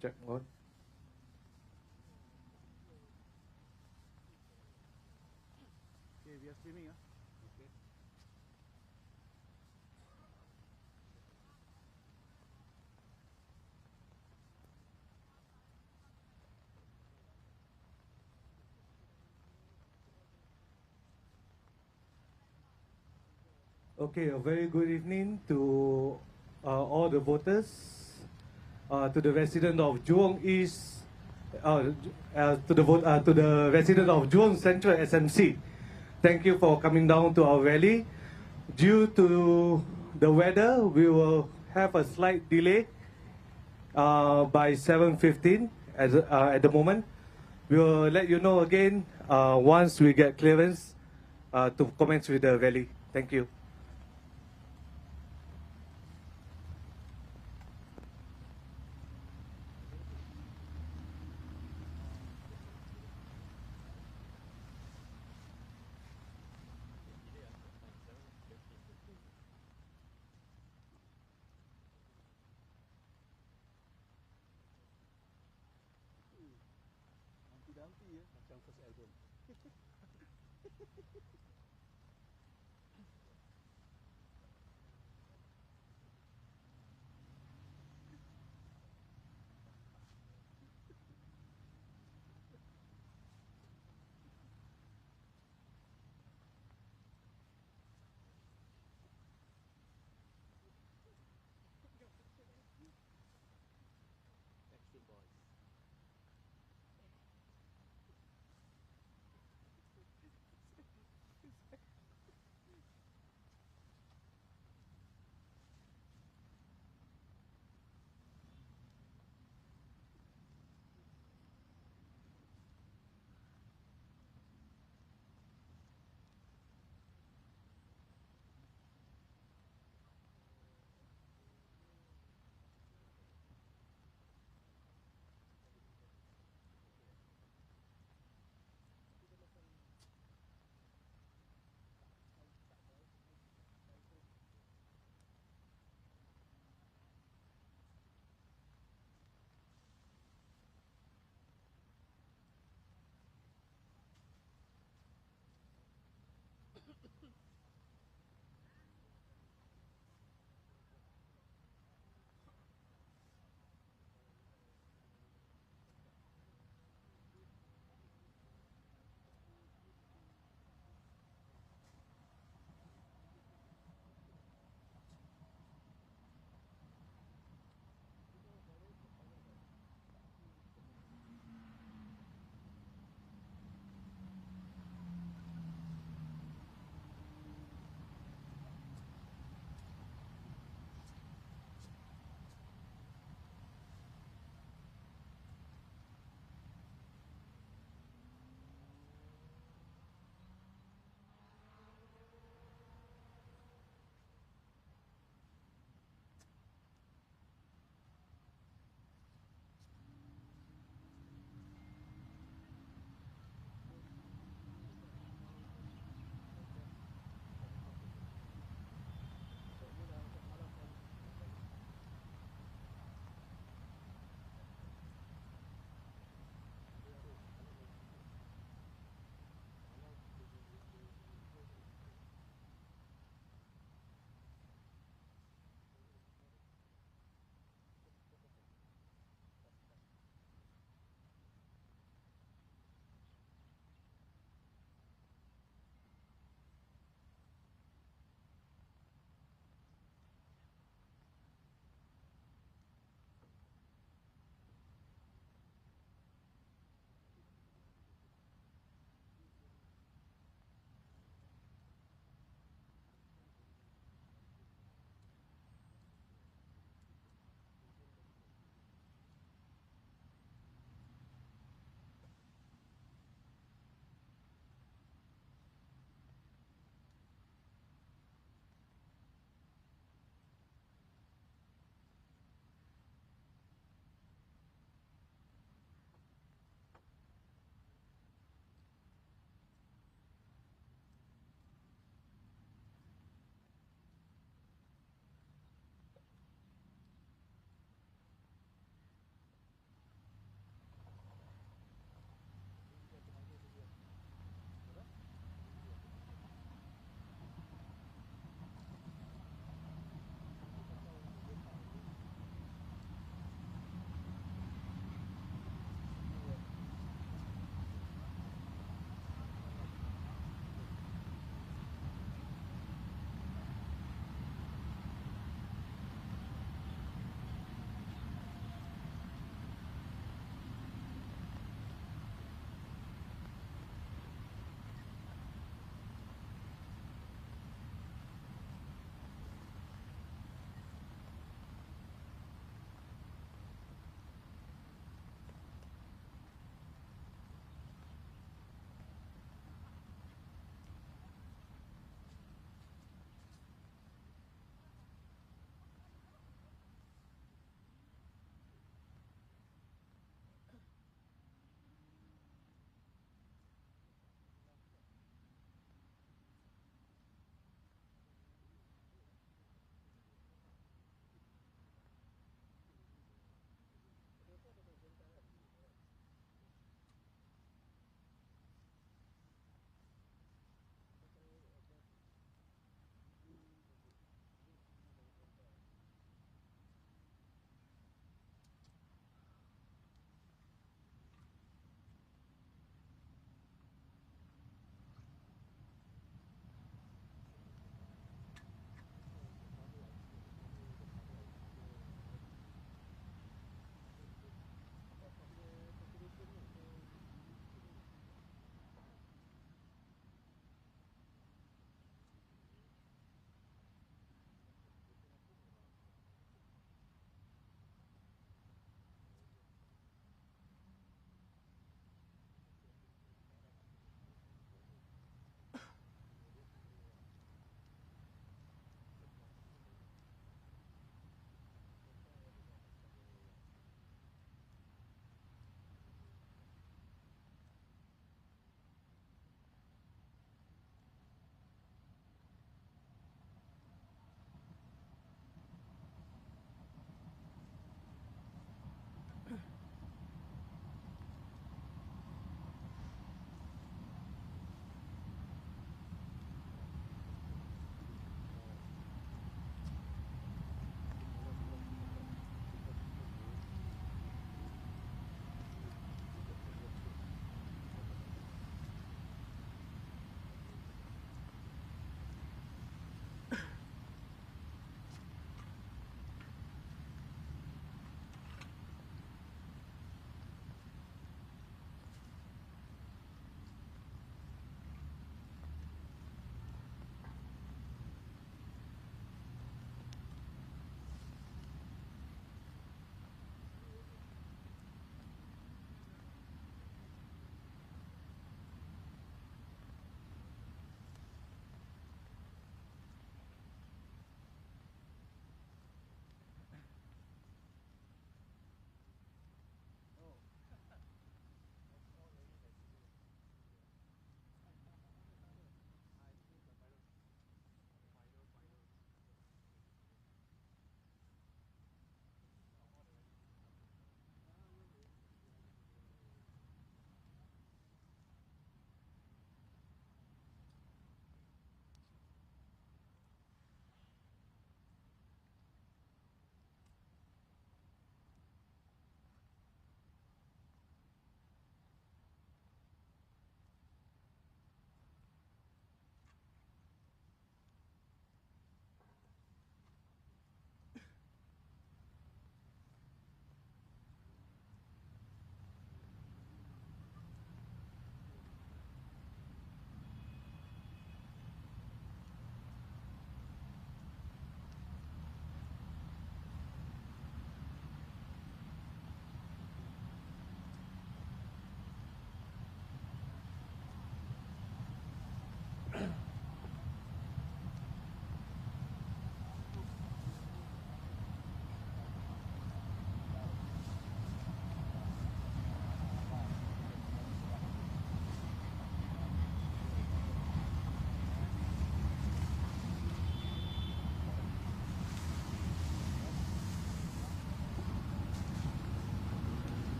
Check mode. Okay, we are streaming. Okay. Okay, a very good evening to all the voters, to the resident of Jurong East, to the resident of Jurong Central SMC. Thank you for coming down to our rally. Due to the weather, we will have a slight delay by 7:15 at the moment. We will let you know again once we get clearance to commence with the rally. Thank you. Nanti-nanti ya, macam first album. Backstreet Boys.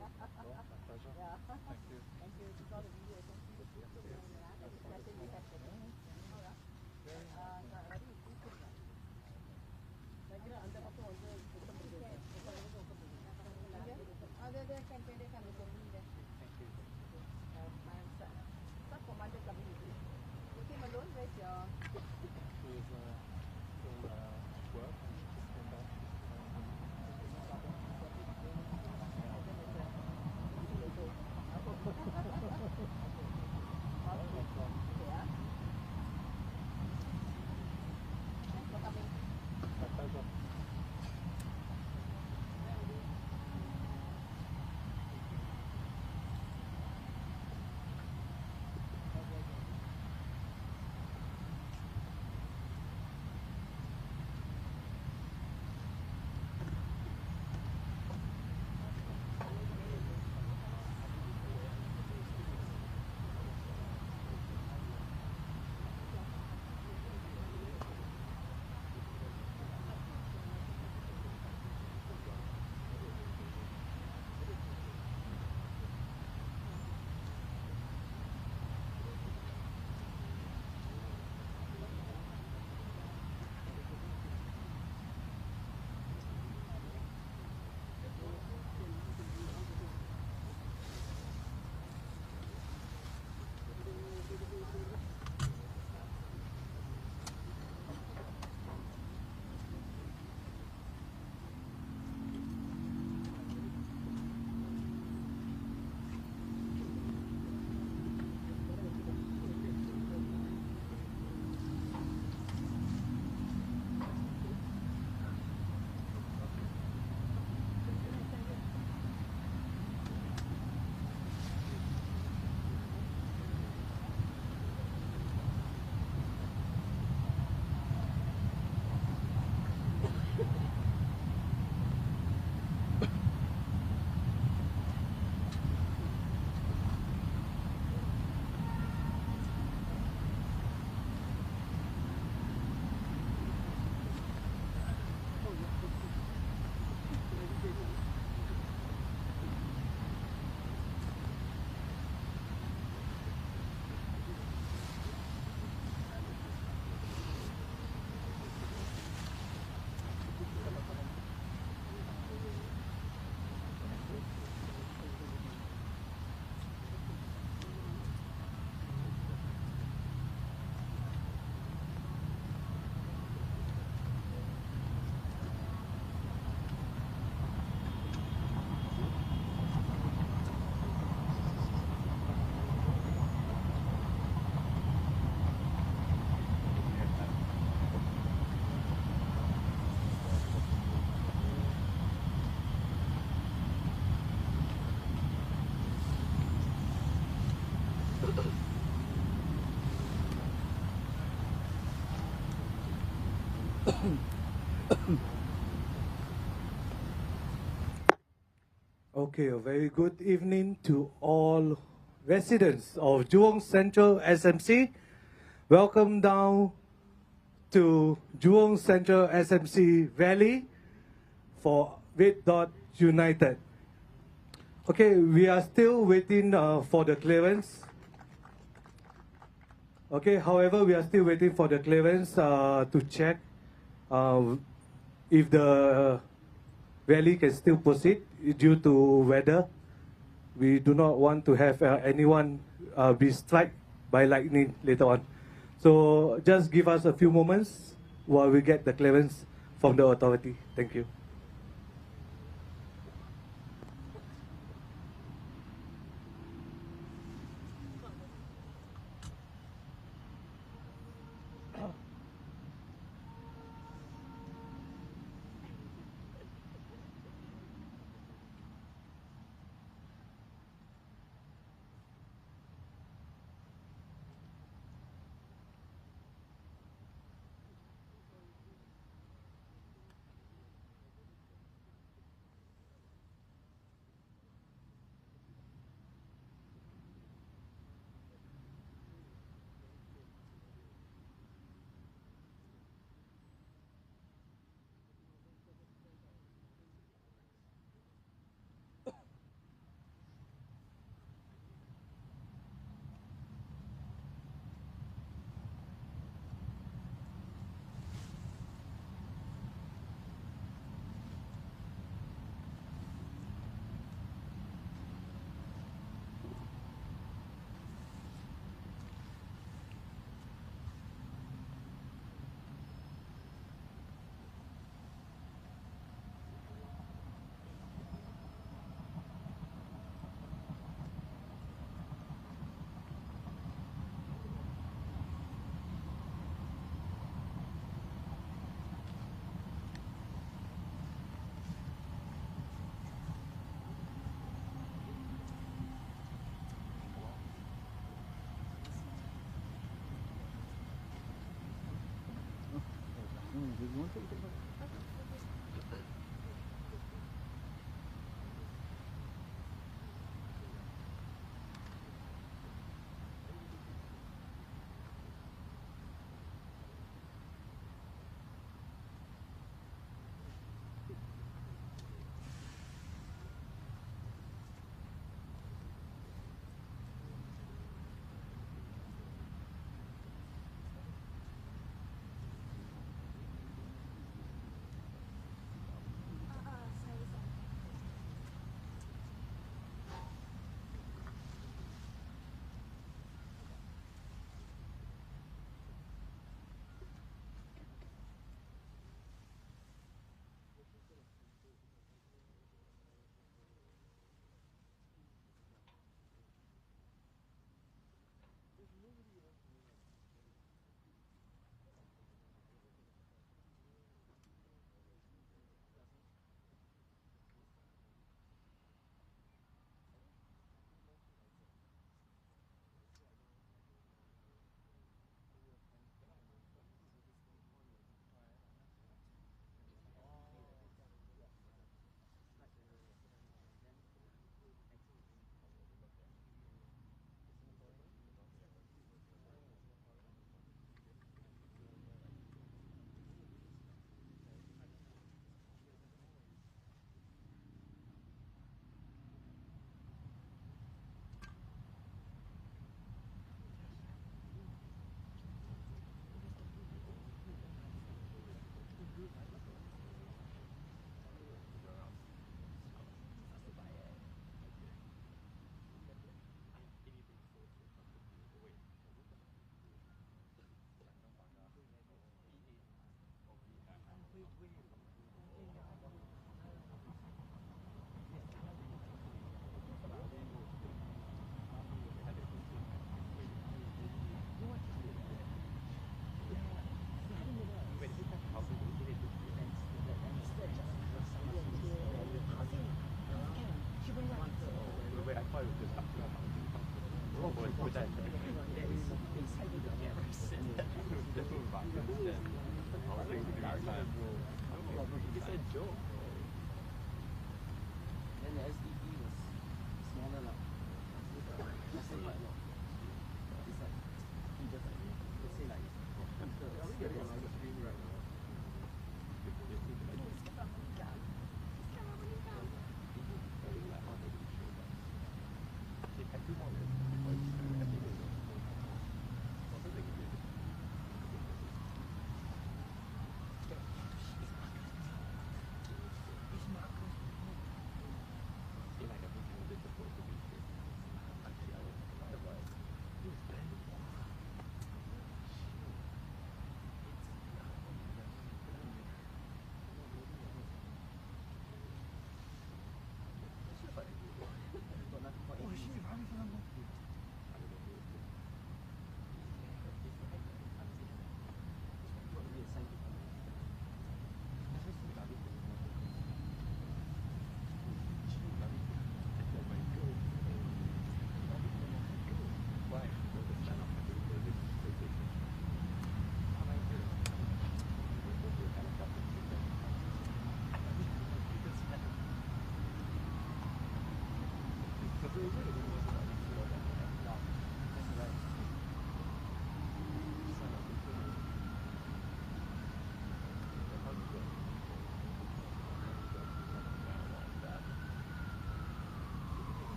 Yeah. Thank you. Thank you. To all the video. Thank you. Ada campaign dia kan untuk ni dah. Thank you. Sub Commander kami ni. Okay, Malone, where's your? Is work and just came back. Yeah. Thanks for coming. My pleasure. Okay, a very good evening to all residents of Jurong Central SMC. Welcome down to Jurong Central SMC Rally for Red Dot United. Okay, we are still waiting for the clearance. Okay, however, we are still waiting for the clearance to check if the rally can still proceed due to weather. We do not want to have anyone be struck by lightning later on. So just give us a few moments while we get the clearance from the authority. Thank you.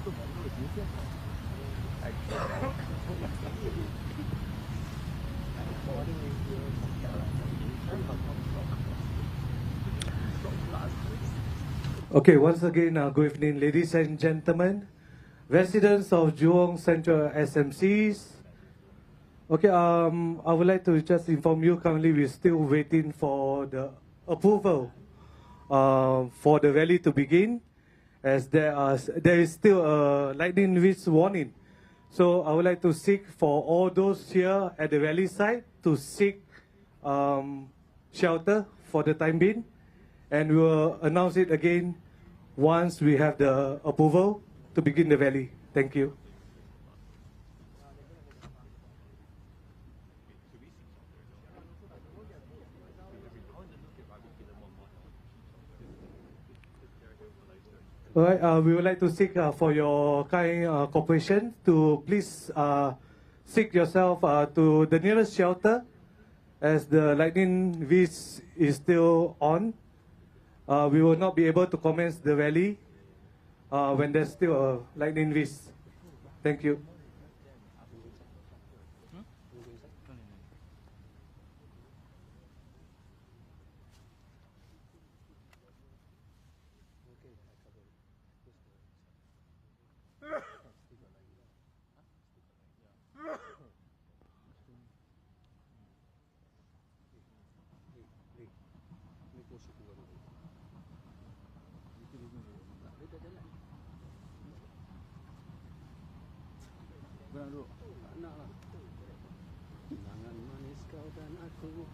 Okay, once again, good evening, ladies and gentlemen, residents of Jurong Central SMCs. Okay, I would like to just inform you currently we're still waiting for the approval for the rally to begin, as there is still a lightning risk warning. So I would like to seek for all those here at the rally site to seek shelter for the time being, and we will announce it again once we have the approval to begin the rally. Thank you. All right, we would like to seek for your kind cooperation to please seek yourself to the nearest shelter, as the lightning risk is still on. We will not be able to commence the rally when there's still a lightning risk. Thank you. Kenangan manis kau dan aku.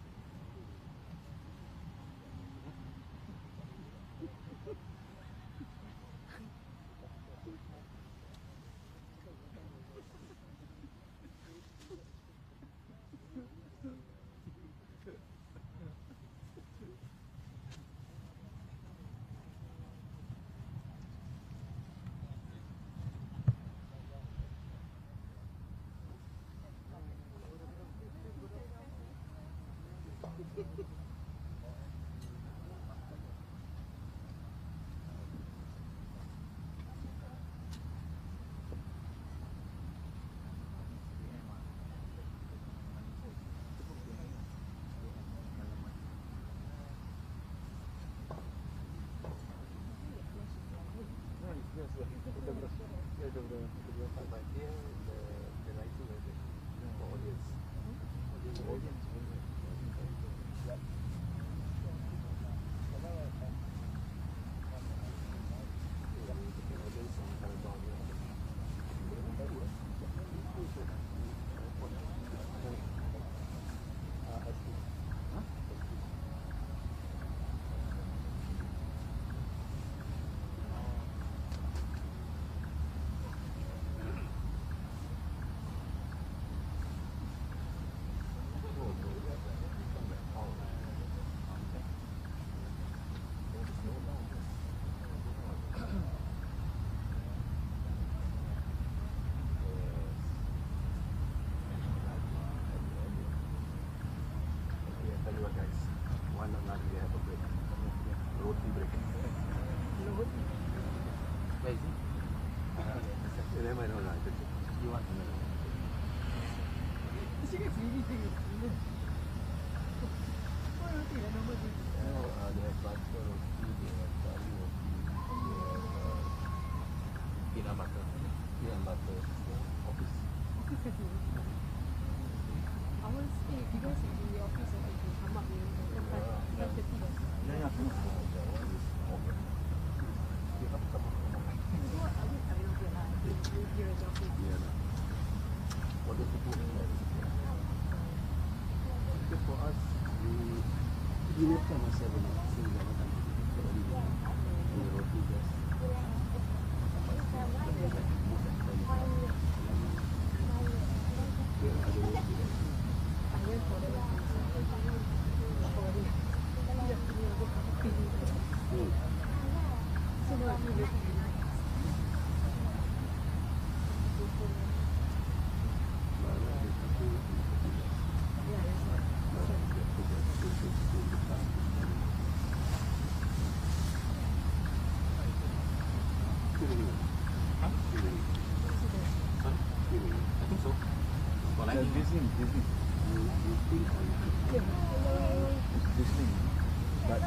listening. Listening. But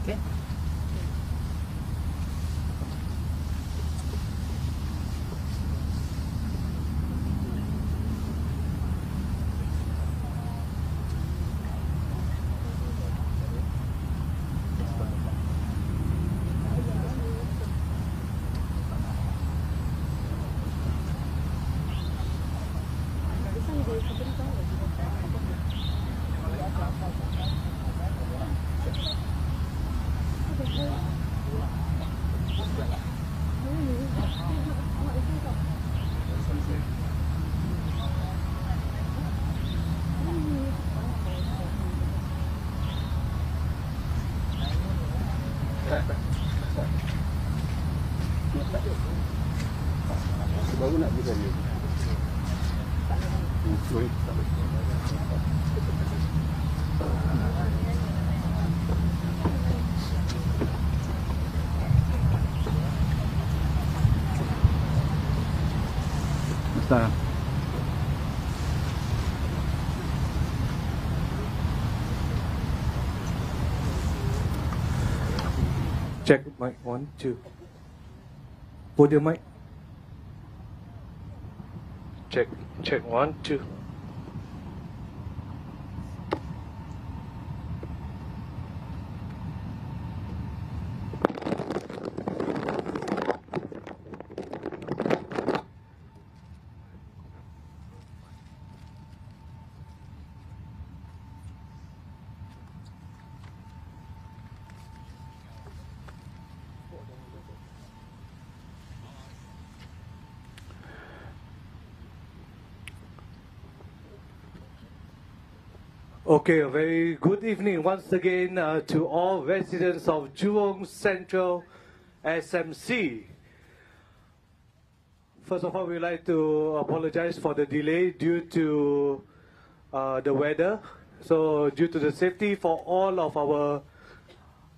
Okay. Baru nak beli ni. Start. Check mic 1, 2. Podium mic. Check 1, 2. Okay, a very good evening once again to all residents of Jurong Central SMC. First of all, we'd like to apologize for the delay due to the weather. So due to the safety for all of our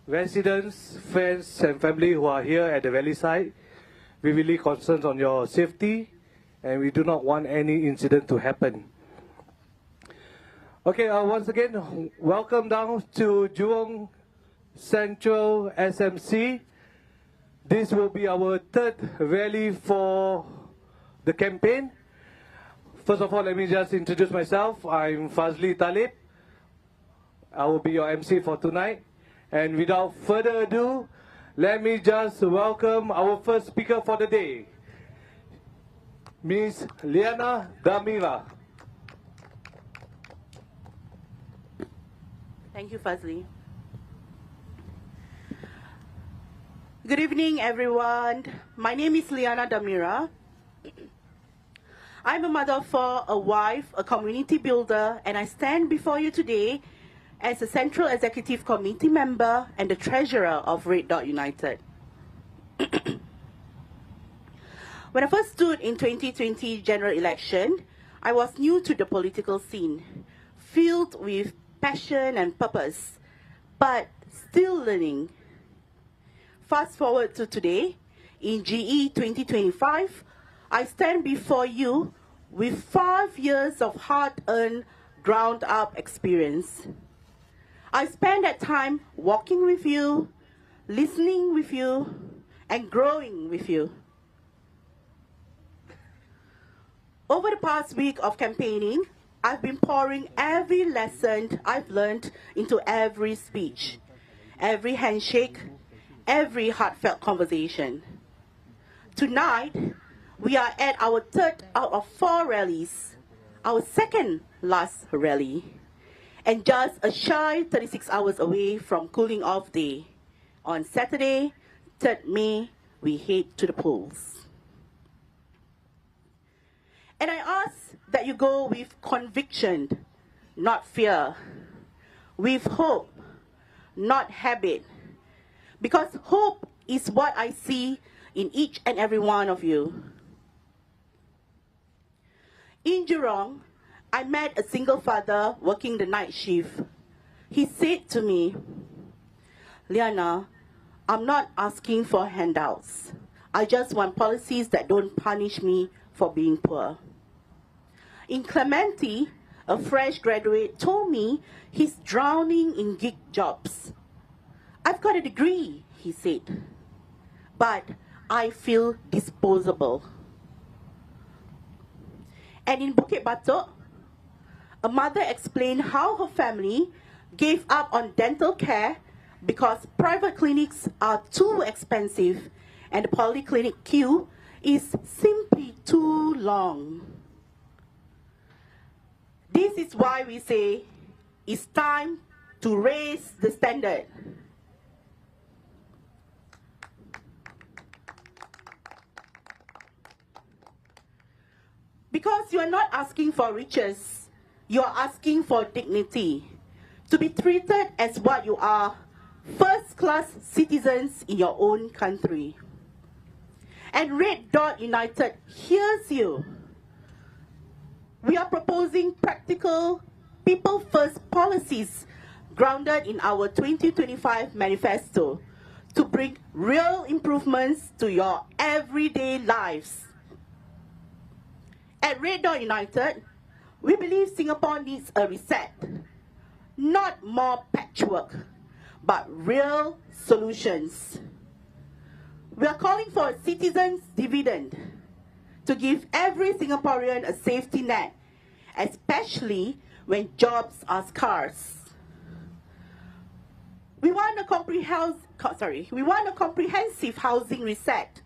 residents, friends and family who are here at the valley side, we're really concerned on your safety and we do not want any incident to happen. Okay, once again, welcome down to Jurong Central SMC. This will be our third rally for the campaign. First of all, let me just introduce myself. I'm Fazi Talib. I will be your MC for tonight. And without further ado, let me just welcome our first speaker for the day, Ms. Lyanna Damira. Thank you, Fazli. Good evening, everyone. My name is Lyanna Damira. I'm a mother of four, a wife, a community builder, and I stand before you today as a Central Executive Committee member and the treasurer of Red Dot United. When I first stood in 2020 general election, I was new to the political scene, filled with passion and purpose, but still learning. Fast forward to today, in GE 2025, I stand before you with 5 years of hard-earned, ground-up experience. I spent that time walking with you, listening with you, and growing with you. Over the past week of campaigning, I've been pouring every lesson I've learned into every speech, every handshake, every heartfelt conversation. Tonight, we are at our third out of 4 rallies, our second last rally. and just a shy 36 hours away from cooling off day. On Saturday, 3rd May, we head to the polls. And I ask that you go with conviction, not fear, with hope, not habit, because hope is what I see in each and every one of you. In Jurong, I met a single father working the night shift. He said to me, Lyanna, I'm not asking for handouts. I just want policies that don't punish me for being poor. In Clementi, a fresh graduate told me he's drowning in gig jobs. I've got a degree, he said, but I feel disposable. And in Bukit Batok, a mother explained how her family gave up on dental care because private clinics are too expensive and the polyclinic queue is simply too long. This is why we say it's time to raise the standard. Because you are not asking for riches, you are asking for dignity, to be treated as what you are, first-class citizens in your own country. And Red Dot United hears you. We are proposing practical, people-first policies grounded in our 2025 manifesto to bring real improvements to your everyday lives. At Red Dot United, we believe Singapore needs a reset, not more patchwork, but real solutions. We are calling for a citizen's dividend to give every Singaporean a safety net, especially when jobs are scarce. We want a comprehensive housing reset,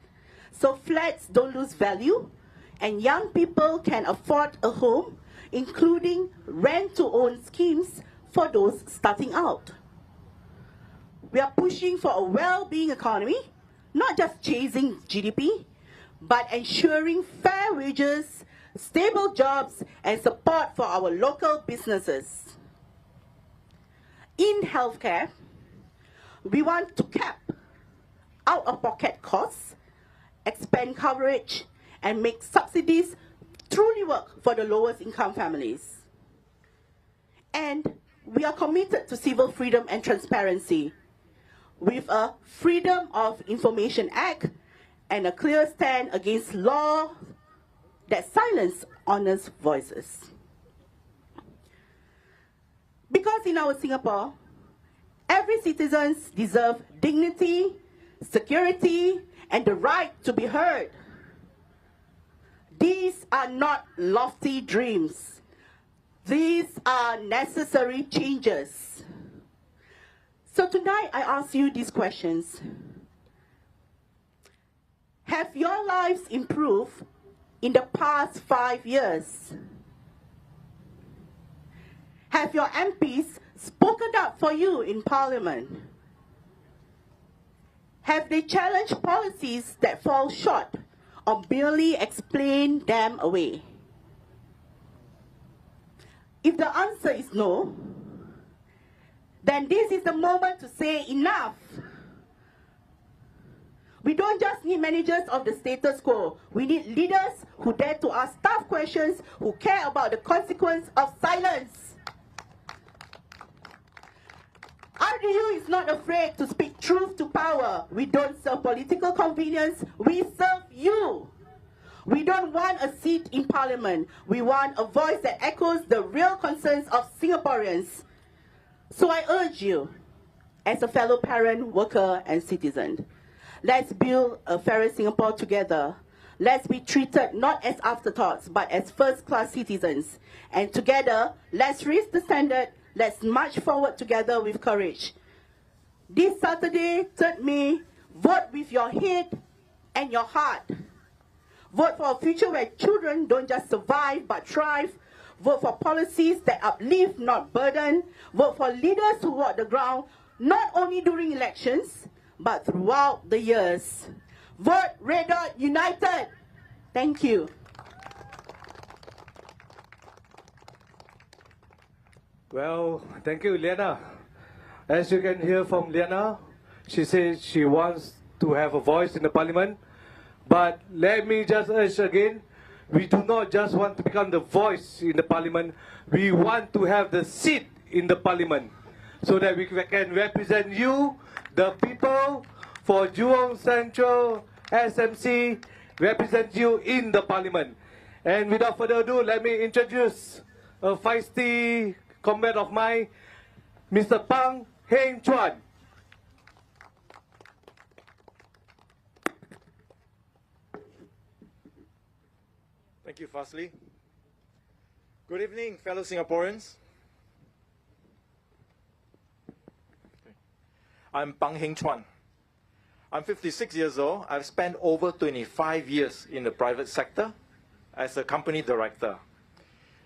so flats don't lose value and young people can afford a home, including rent-to-own schemes for those starting out. We are pushing for a well-being economy, not just chasing GDP, but ensuring fair wages, stable jobs, and support for our local businesses. In healthcare, we want to cap out-of-pocket costs, expand coverage, and make subsidies truly work for the lowest income families. And we are committed to civil freedom and transparency with a Freedom of Information Act and a clear stand against law that silence honest voices. Because in our Singapore, every citizen deserves dignity, security, and the right to be heard. These are not lofty dreams. These are necessary changes. So tonight I ask you these questions. Have your lives improved in the past 5 years? Have your MPs spoken up for you in Parliament? Have they challenged policies that fall short or merely explain them away? If the answer is no, then this is the moment to say enough. We don't just need managers of the status quo. We need leaders who dare to ask tough questions, who care about the consequence of silence. RDU is not afraid to speak truth to power. We don't serve political convenience, we serve you. We don't want a seat in Parliament. We want a voice that echoes the real concerns of Singaporeans. So I urge you, as a fellow parent, worker, and citizen, let's build a fairer Singapore together. Let's be treated not as afterthoughts, but as first-class citizens. And together, let's raise the standard. Let's march forward together with courage. This Saturday, 3rd May, vote with your head and your heart. Vote for a future where children don't just survive but thrive. Vote for policies that uplift, not burden. Vote for leaders who walk the ground, not only during elections, but throughout the years. Vote Red Dot United. Thank you. Well, thank you, Lyanna. As you can hear from Lyanna, she says she wants to have a voice in the parliament. But let me just urge again, we do not just want to become the voice in the parliament, we want to have the seat in the parliament so that we can represent you, the people, for Jurong Central SMC, represent you in the parliament. And without further ado, let me introduce a feisty comrade of mine, Mr. Hen Chuan. Thank you, Fazi. Good evening, fellow Singaporeans. I'm Hen Chuan. I'm 56 years old. I've spent over 25 years in the private sector as a company director,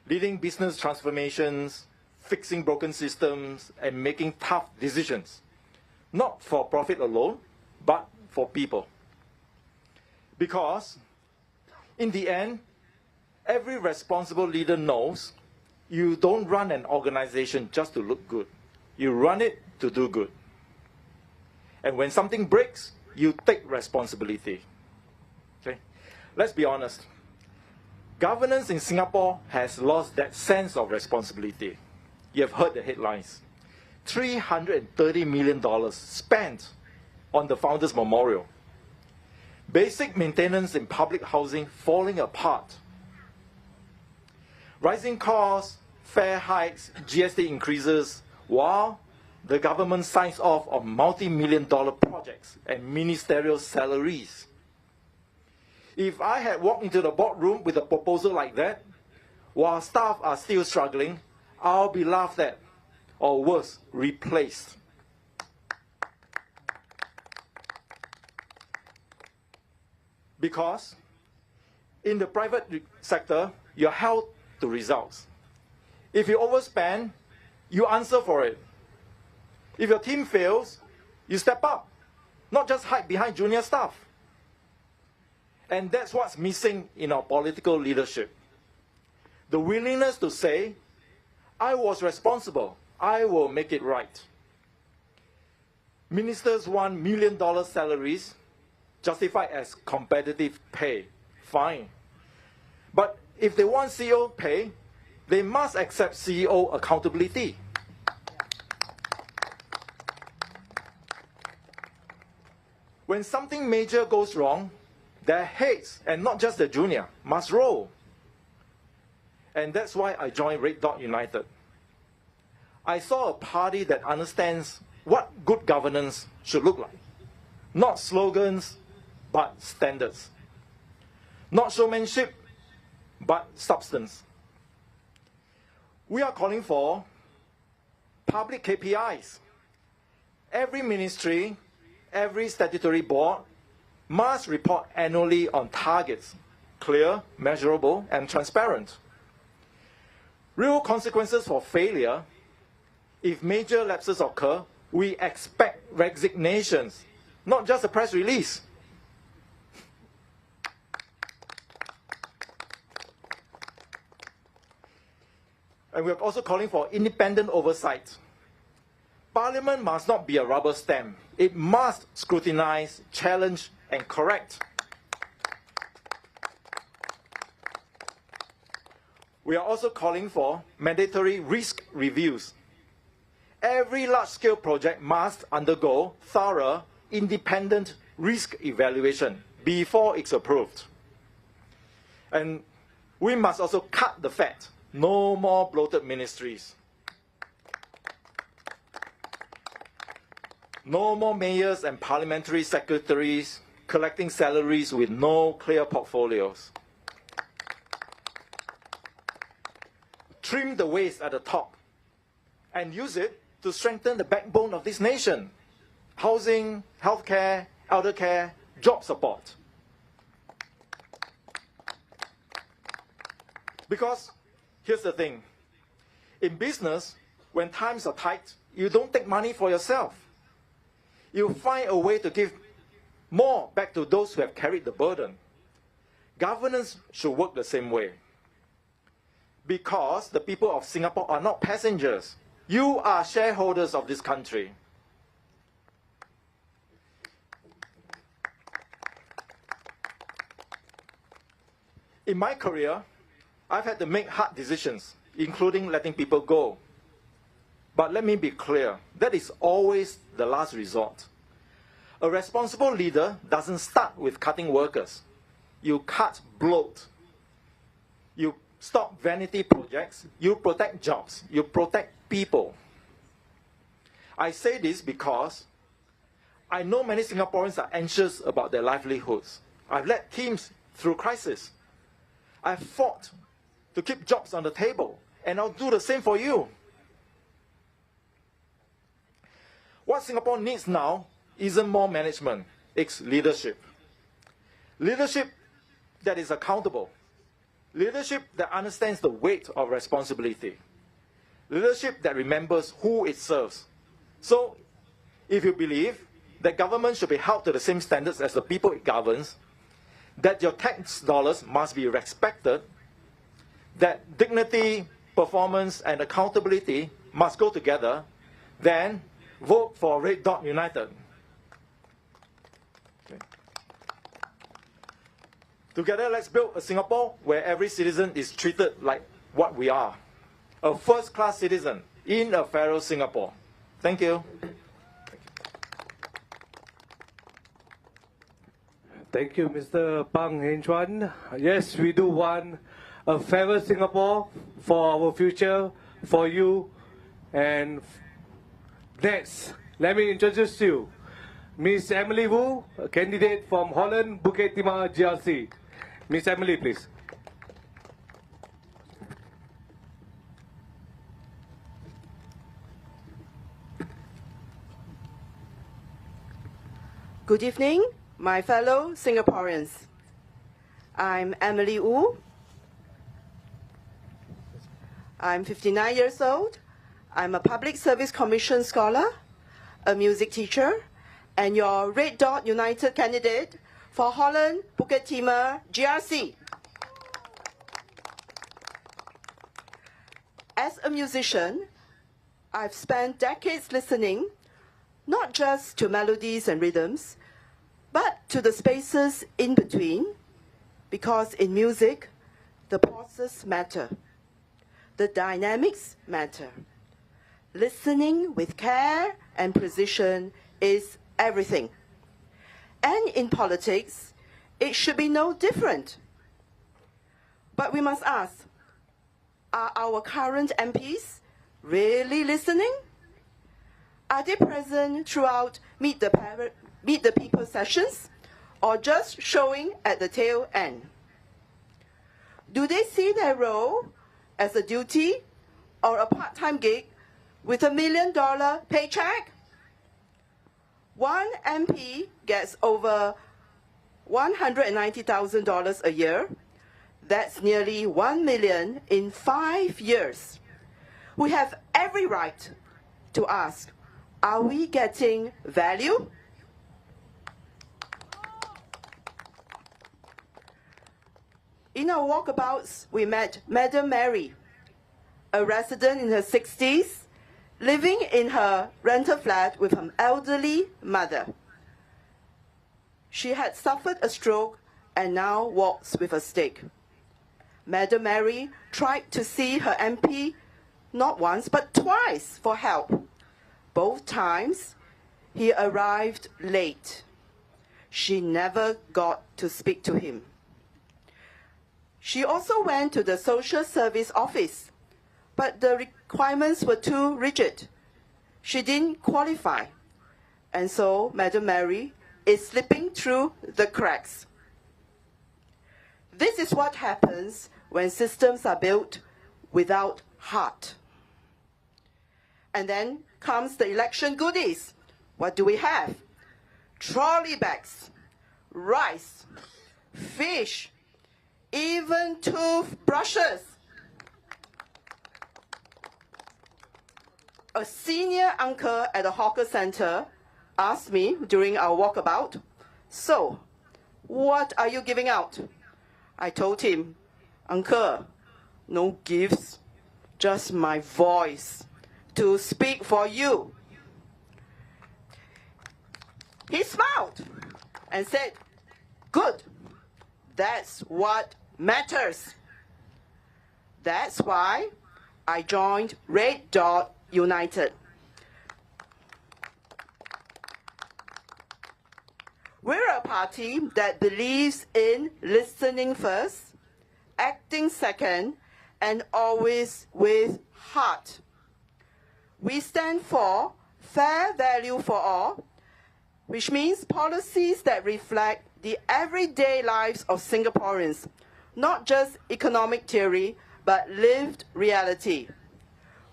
leading business transformations, fixing broken systems, and making tough decisions, not for profit alone, but for people. Because in the end, every responsible leader knows you don't run an organization just to look good. You run it to do good. And when something breaks, you take responsibility. Okay? Let's be honest. Governance in Singapore has lost that sense of responsibility. You have heard the headlines. $330 million spent on the Founders Memorial. Basic maintenance in public housing falling apart. Rising costs, fare hikes, GST increases, while the government signs off on multi-million-dollar projects and ministerial salaries. If I had walked into the boardroom with a proposal like that, while staff are still struggling, I'll be laughed at, or worse, replaced. Because in the private sector, you're held to results. If you overspend, you answer for it. If your team fails, you step up, not just hide behind junior staff. And that's what's missing in our political leadership. The willingness to say, I was responsible, I will make it right. Ministers want $1 million salaries, justified as competitive pay. Fine. But if they want CEO pay, they must accept CEO accountability. When something major goes wrong, their heads, and not just the junior, must roll. And that's why I joined Red Dot United. I saw a party that understands what good governance should look like. Not slogans, but standards. Not showmanship, but substance. We are calling for public KPIs. Every ministry, every statutory board must report annually on targets, clear, measurable, and transparent. Real consequences for failure. If major lapses occur, we expect resignations, not just a press release. And we are also calling for independent oversight. Parliament must not be a rubber stamp. It must scrutinize, challenge, and correct. We are also calling for mandatory risk reviews. Every large-scale project must undergo thorough, independent risk evaluation before it's approved. And we must also cut the fat. No more bloated ministries. No more mayors and parliamentary secretaries collecting salaries with no clear portfolios. Trim the waste at the top and use it to strengthen the backbone of this nation. Housing, healthcare, elder care, job support. Because Here's the thing. In business, when times are tight, you don't take money for yourself. You find a way to give more back to those who have carried the burden. Governance should work the same way. Because the people of Singapore are not passengers. You are shareholders of this country. In my career, I've had to make hard decisions, including letting people go. But let me be clear, that is always the last resort. A responsible leader doesn't start with cutting workers. You cut bloat. You stop vanity projects. You protect jobs. You protect people. I say this because I know many Singaporeans are anxious about their livelihoods. I've led teams through crisis. I've fought to keep jobs on the table, and I'll do the same for you. What Singapore needs now isn't more management, it's leadership. Leadership that is accountable. Leadership that understands the weight of responsibility. Leadership that remembers who it serves. So, if you believe that government should be held to the same standards as the people it governs, that your tax dollars must be respected, that dignity, performance, and accountability must go together, then vote for Red Dot United. Okay. Together, let's build a Singapore where every citizen is treated like what we are, a first-class citizen in a fairer Singapore. Thank you. Thank you, Mr. Pang Hen Chuan. Yes, we do want a fairer Singapore for our future, for you. And next, let me introduce you, Miss Emily Wu, a candidate from Holland, Bukit Timah, GRC. Miss Emily, please. Good evening, my fellow Singaporeans. I'm Emily Wu. I'm 59 years old. I'm a Public Service Commission scholar, a music teacher, and your Red Dot United candidate for Holland, Bukit Timah, GRC. As a musician, I've spent decades listening, not just to melodies and rhythms, but to the spaces in between, because in music, the pauses matter. The dynamics matter. Listening with care and precision is everything. And in politics, it should be no different. But we must ask, are our current MPs really listening? Are they present throughout Meet the People sessions, or just showing at the tail end? Do they see their role as a duty or a part-time gig with $1 million paycheck? One MP gets over $190,000 a year. That's nearly 1 million in 5 years. We have every right to ask, are we getting value? In our walkabouts, we met Madam Mary, a resident in her 60s, living in her rental flat with her elderly mother. She had suffered a stroke and now walks with a stick. Madam Mary tried to see her MP not once but twice for help. Both times, he arrived late. She never got to speak to him. She also went to the social service office, but the requirements were too rigid. She didn't qualify, and so Madam Mary is slipping through the cracks. This is what happens when systems are built without heart. And then comes the election goodies. What do we have? Trolley bags, rice, fish, even toothbrushes. a senior uncle at a hawker center asked me during our walkabout, "So, what are you giving out?" I told him, "Uncle, no gifts, just my voice to speak for you." He smiled and said, "Good, that's what matters." That's why I joined Red Dot United. We're a party that believes in listening first, acting second, and always with heart. We stand for fair value for all, which means policies that reflect the everyday lives of Singaporeans, not just economic theory, but lived reality.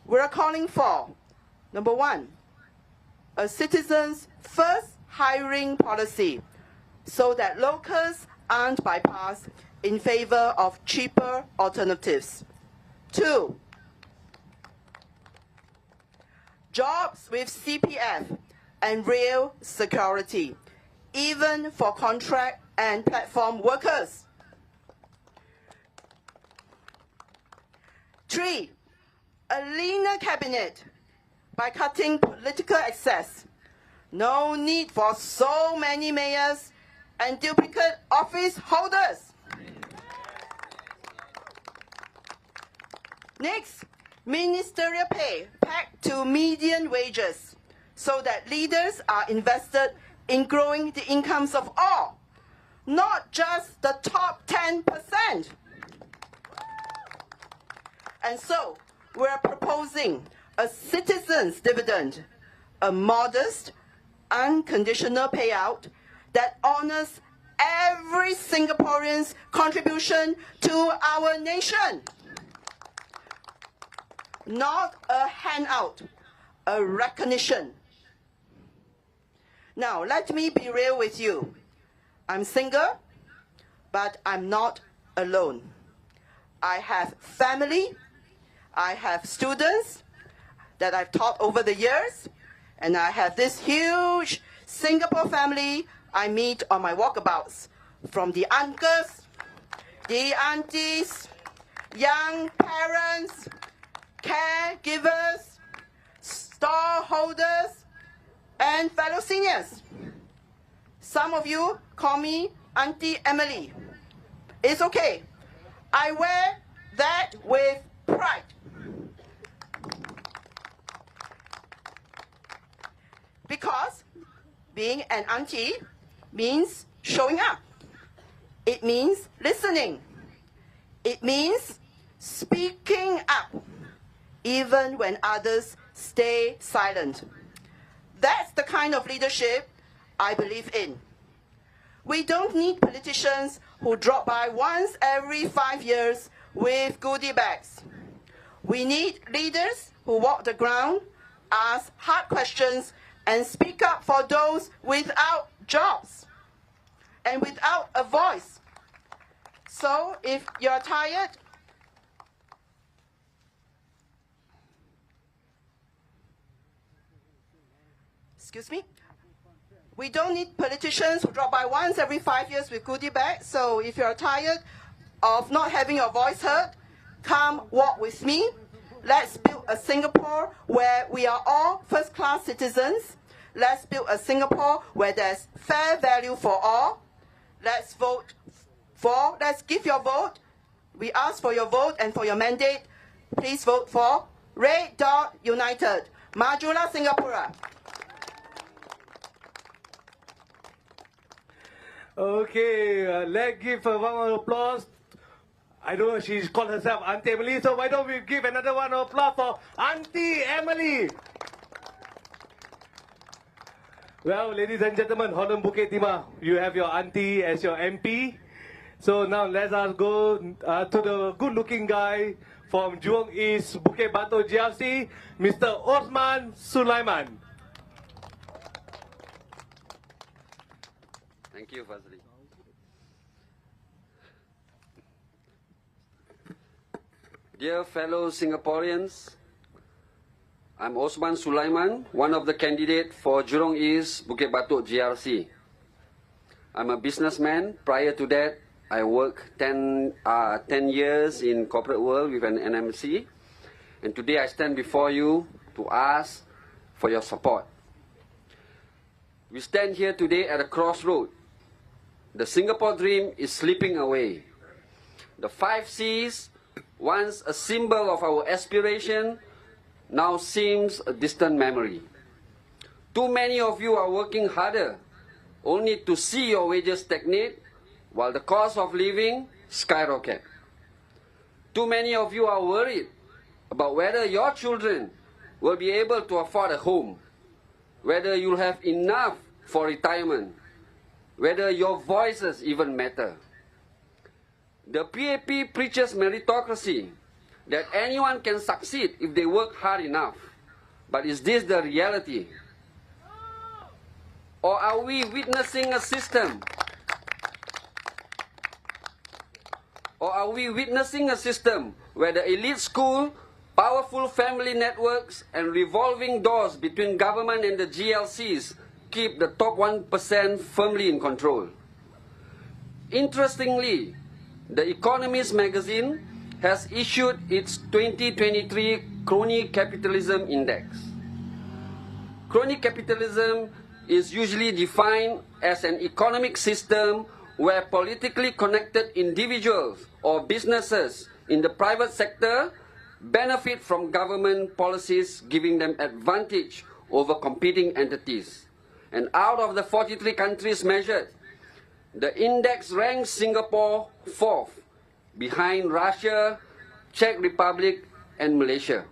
We're calling for, number one, a citizens' first hiring policy so that locals aren't bypassed in favor of cheaper alternatives. Two, jobs with CPF and real security, even for contract and platform workers. Three, a leaner cabinet by cutting political excess. No need for so many mayors and duplicate office holders. Next, ministerial pay pegged to median wages so that leaders are invested in growing the incomes of all, not just the top 10%. And so, we're proposing a citizen's dividend, a modest, unconditional payout that honors every Singaporean's contribution to our nation. Not a handout, a recognition. Now, let me be real with you. I'm single, but I'm not alone. I have family, I have students that I've taught over the years, and I have this huge Singapore family I meet on my walkabouts, from the uncles, the aunties, young parents, caregivers, stallholders, and fellow seniors. Some of you call me Auntie Emily. It's okay. I wear that with pride. Because being an auntie means showing up. It means listening. It means speaking up, even when others stay silent. That's the kind of leadership I believe in. We don't need politicians who drop by once every 5 years with goodie bags. We need leaders who walk the ground, ask hard questions, and speak up for those without jobs and without a voice. So if you're tired, excuse me, we don't need politicians who drop by once every 5 years with goodie bags. So if you're tired of not having your voice heard, come walk with me. Let's build a Singapore where we are all first-class citizens. Let's build a Singapore where there's fair value for all. Let's vote for, let's give your vote. We ask for your vote and for your mandate. Please vote for Red Dot United. Majulah Singapura. Okay, let's give a round of applause. I don't know, she called herself Auntie Emily, so why don't we give another round of applause for Auntie Emily? Well, ladies and gentlemen, Holland Bukit Timah, you have your auntie as your MP. So now let us go to the good-looking guy from Jurong East, Bukit Batok GRC, Mr. Osman Suliman. Thank you, Fazi. Dear fellow Singaporeans, I'm Osman Suliman, one of the candidates for Jurong East Bukit Batok GRC. I'm a businessman. Prior to that, I worked 10 years in corporate world with an NMC. And today I stand before you to ask for your support. We stand here today at a crossroad. The Singapore dream is slipping away. The 5 C's, once a symbol of our aspiration, now seems a distant memory. Too many of you are working harder, only to see your wages stagnate, while the cost of living skyrocket. Too many of you are worried about whether your children will be able to afford a home, whether you'll have enough for retirement, whether your voices even matter. The PAP preaches meritocracy, that anyone can succeed if they work hard enough. But is this the reality? Or are we witnessing a system? Where the elite school, powerful family networks, and revolving doors between government and the GLCs keep the top 1% firmly in control? Interestingly, The Economist magazine has issued its 2023 Crony Capitalism Index. Crony capitalism is usually defined as an economic system where politically connected individuals or businesses in the private sector benefit from government policies giving them advantage over competing entities. And out of the 43 countries measured, the index ranks Singapore 4th, behind Russia, Czech Republic, and Malaysia.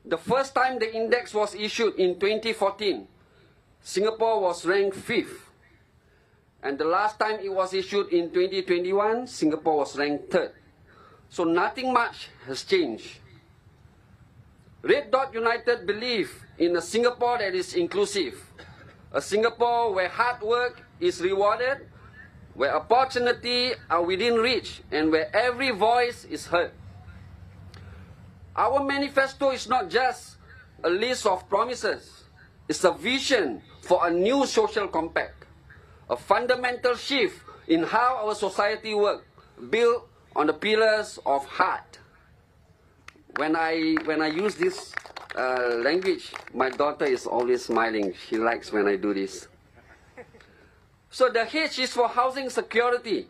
The first time the index was issued in 2014, Singapore was ranked 5th. And the last time it was issued in 2021, Singapore was ranked 3rd. So nothing much has changed. Red Dot United believe in a Singapore that is inclusive, a Singapore where hard work is rewarded, where opportunity are within reach, and where every voice is heard. Our manifesto is not just a list of promises. It's a vision for a new social compact, a fundamental shift in how our society works, built on the pillars of heart. When I use this language, my daughter is always smiling. She likes when I do this. So the H is for housing security.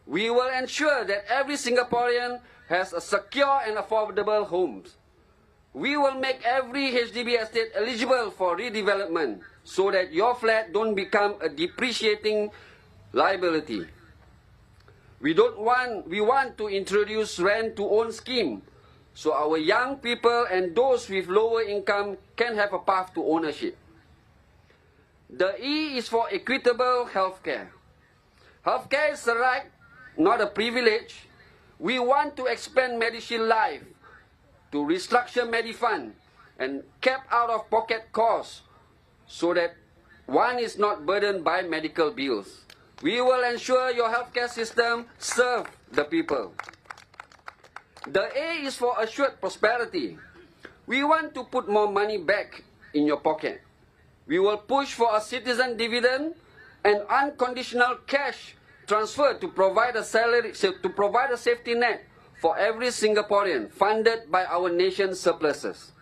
We will ensure that every Singaporean has a secure and affordable homes. We will make every HDB estate eligible for redevelopment so that your flat don't become a depreciating liability. We want to introduce rent-to-own scheme so our young people and those with lower income can have a path to ownership. The E is for equitable healthcare. Healthcare is a right, not a privilege. We want to expand MediShield Life to restructure Medifund and cap out-of-pocket costs so that one is not burdened by medical bills. We will ensure your healthcare system serves the people. The A is for assured prosperity. We want to put more money back in your pocket. We will push for a citizen dividend and unconditional cash transfer to provide a safety net for every Singaporean, funded by our nation's surpluses.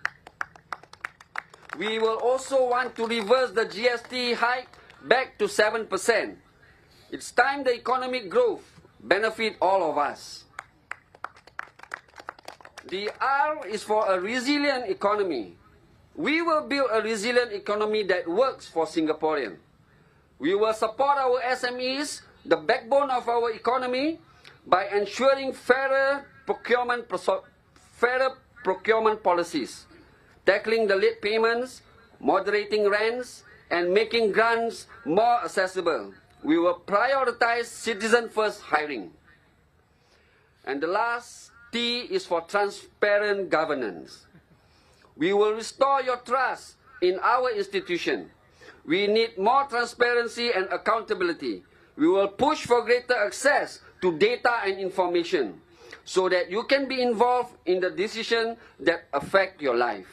We will also want to reverse the GST hike back to 7%. It's time the economic growth benefit all of us. The R is for a resilient economy. We will build a resilient economy that works for Singaporeans. We will support our SMEs, the backbone of our economy, by ensuring fairer procurement policies, tackling the late payments, moderating rents, and making grants more accessible. We will prioritize citizen-first hiring. And the last T is for transparent governance. We will restore your trust in our institution. We need more transparency and accountability. We will push for greater access to data and information. so that you can be involved in the decisions that affect your life.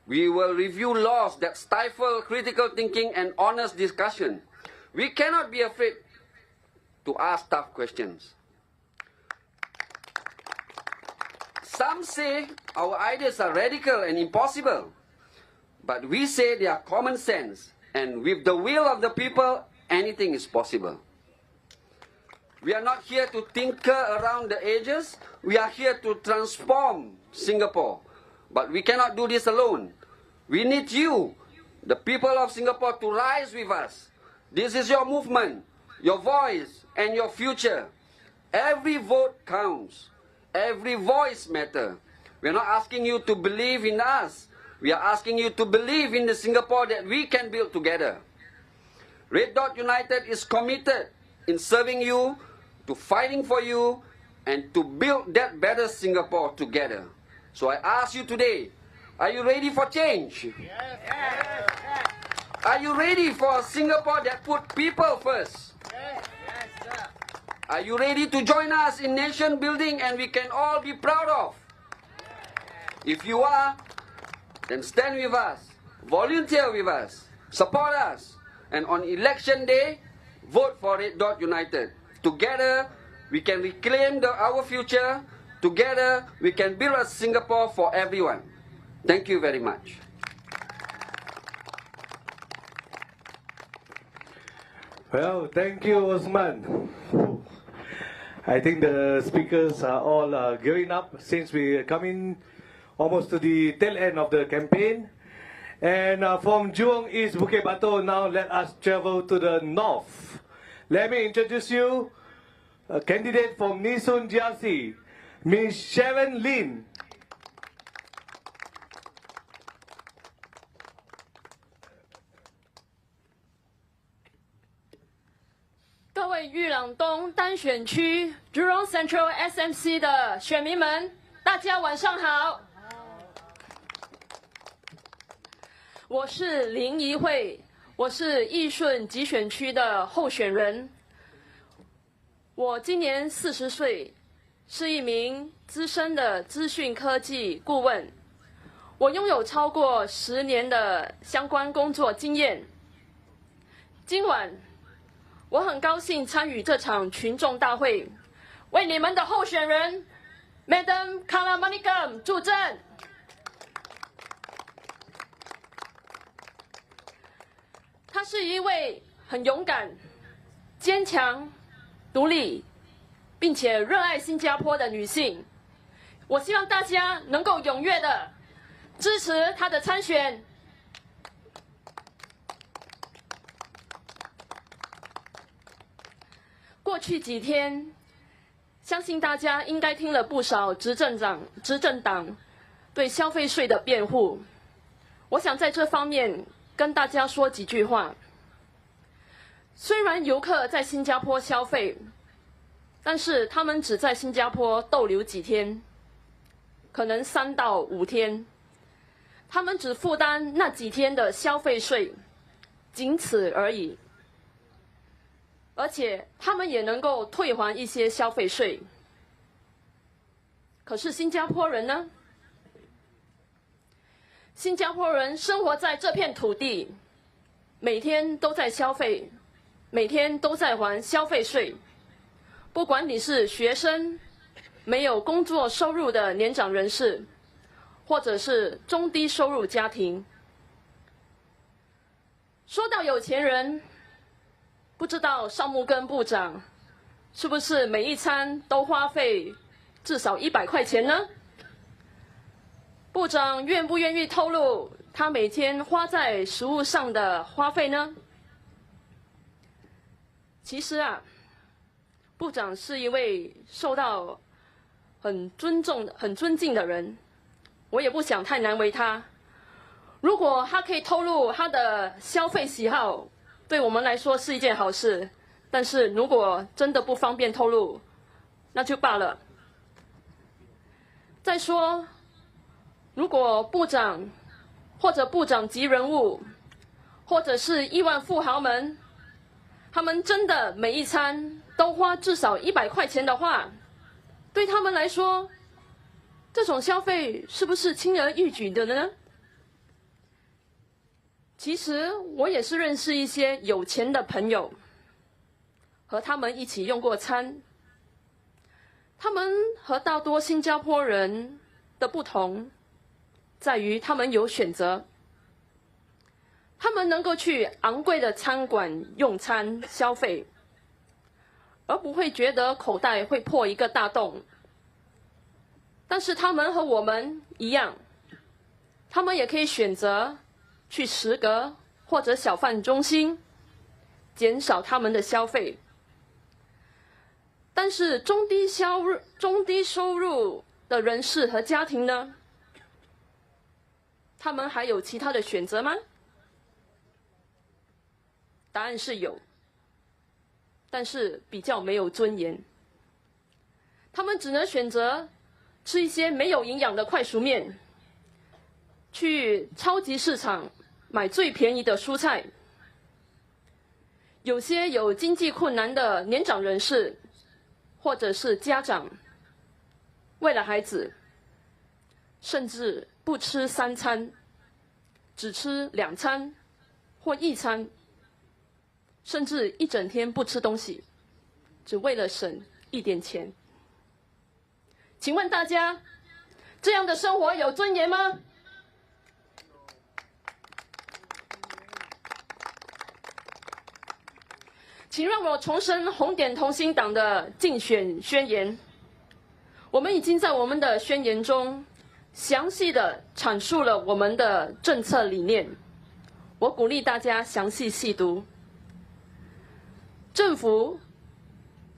We will review laws that stifle critical thinking and honest discussion. We cannot be afraid to ask tough questions. Some say our ideas are radical and impossible, but we say they are common sense, and with the will of the people, anything is possible. We are not here to tinker around the edges. We are here to transform Singapore. But we cannot do this alone. We need you, the people of Singapore, to rise with us. This is your movement, your voice, and your future. Every vote counts. Every voice matters. We are not asking you to believe in us. We are asking you to believe in the Singapore that we can build together. Red Dot United is committed in serving you, to fighting for you, and to build that better Singapore together. So I ask you today, are you ready for change? Yes. Yes. Are you ready for a Singapore that put people first? Yes. Yes, sir. Are you ready to join us in nation building and we can all be proud of? If you are, then stand with us, volunteer with us, support us, and on election day, vote for Red Dot United. Together, we can reclaim our future. Together, we can build a Singapore for everyone. Thank you very much. Well, thank you, Osman. I think the speakers are all gearing up since we come in almost to the tail end of the campaign. And from Jurong East, Bukit Batok, now let us travel to the north. Let me introduce you a candidate from Nisun GRC, Ms. Sharon Lin. 各位裕廊东单选区 Jurong Central SMC 的选民们，大家晚上好。我是林怡慧，我是义顺集选区的候选人。我今年40岁，是一名资深的资讯科技顾问。我拥有超过10年的相关工作经验。今晚，我很高兴参与这场群众大会，为你们的候选人 Madam Kala Manickam 助阵。她是一位很勇敢、坚强、独立，并且热爱新加坡的女性。我希望大家能够踊跃的支持她的参选。过去几天，相信大家应该听了不少执政党对消费税的辩护。我想在这方面跟大家说几句话。虽然游客在新加坡消费，但是他们只在新加坡逗留几天，可能3到5天，他们只负担那几天的消费税，仅此而已。而且他们也能够退还一些消费税。可是新加坡人呢？新加坡人生活在这片土地，每天都在消费，每天都在还消费税。不管你是学生、没有工作收入的年长人士，或者是中低收入家庭。说到有钱人，不知道少木根部长是不是每一餐都花费至少100块钱呢？部长愿不愿意透露他每天花在食物上的花费呢？其实啊，部长是一位受到很尊敬的人，我也不想太难为他。如果他可以透露他的消费喜好，对我们来说是一件好事，但是如果真的不方便透露，那就罢了。再说，如果部长或者部长级人物，或者是亿万富豪们，他们真的每一餐都花至少100块钱的话，对他们来说，这种消费是不是轻而易举的呢？其实我也是认识一些有钱的朋友，和他们一起用过餐。他们和大多新加坡人的不同，在于他们有选择。他们能够去昂贵的餐馆用餐消费，而不会觉得口袋会破一个大洞。但是他们和我们一样，他们也可以选择去食阁或者小贩中心，减少他们的消费。但是中低收入的人士和家庭呢？他们还有其他的选择吗？答案是有，但是比较没有尊严。他们只能选择吃一些没有营养的快熟面，去超级市场买最便宜的蔬菜。有些有经济困难的年长人士，或者是家长，为了孩子，甚至不吃3餐，只吃2餐或1餐，甚至一整天不吃东西，只为了省一点钱。请问大家，这样的生活有尊严吗？请让我重申红点同心党的竞选宣言。我们已经在我们的宣言中详细的阐述了我们的政策理念，我鼓励大家详细细读。政府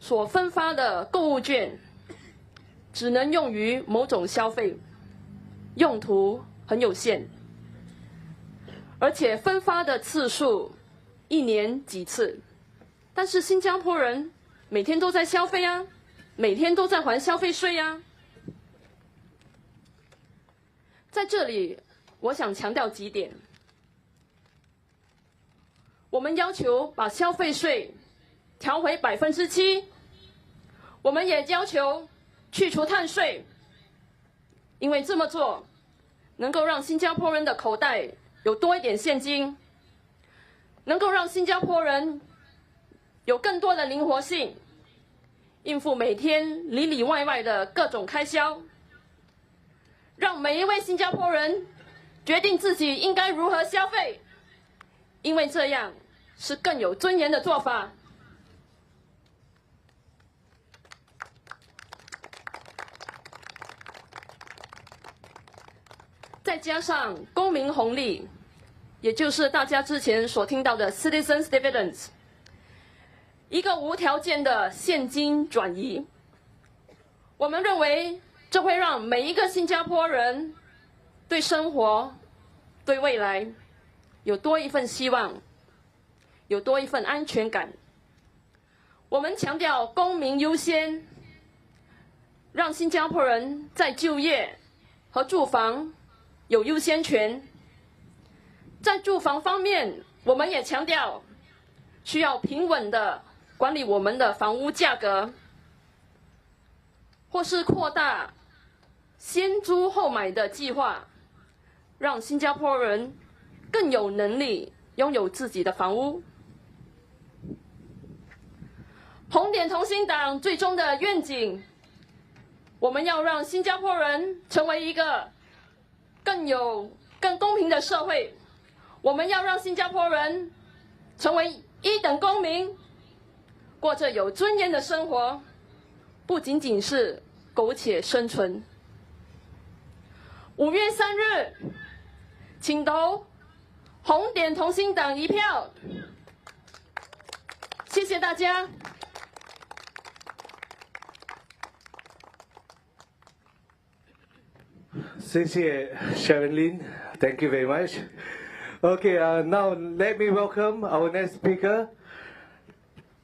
所分发的购物券只能用于某种消费，用途很有限，而且分发的次数1年几次。但是新加坡人每天都在消费啊，每天都在还消费税啊。在这里，我想强调几点。我们要求把消费税调回7%，我们也要求去除碳税，因为这么做能够让新加坡人的口袋有多一点现金，能够让新加坡人有更多的灵活性，应付每天里里外外的各种开销，让每一位新加坡人决定自己应该如何消费，因为这样是更有尊严的做法。再加上公民红利，也就是大家之前所听到的 Citizens Dividends， 一个无条件的现金转移。我们认为这会让每一个新加坡人对生活、对未来有多一份希望，有多一份安全感。我们强调公民优先，让新加坡人在就业和住房有优先权。在住房方面，我们也强调需要平稳的管理我们的房屋价格，或是扩大先租后买的计划，让新加坡人更有能力拥有自己的房屋。红点同心党最终的愿景，我们要让新加坡人成为一个更公平的社会。我们要让新加坡人成为一等公民，过着有尊严的生活，不仅仅是苟且生存。5月3日，请投红点同心党1票。谢谢大家。谢谢 Sharon Lin. Thank you very much. Okay, now let me welcome our next speaker,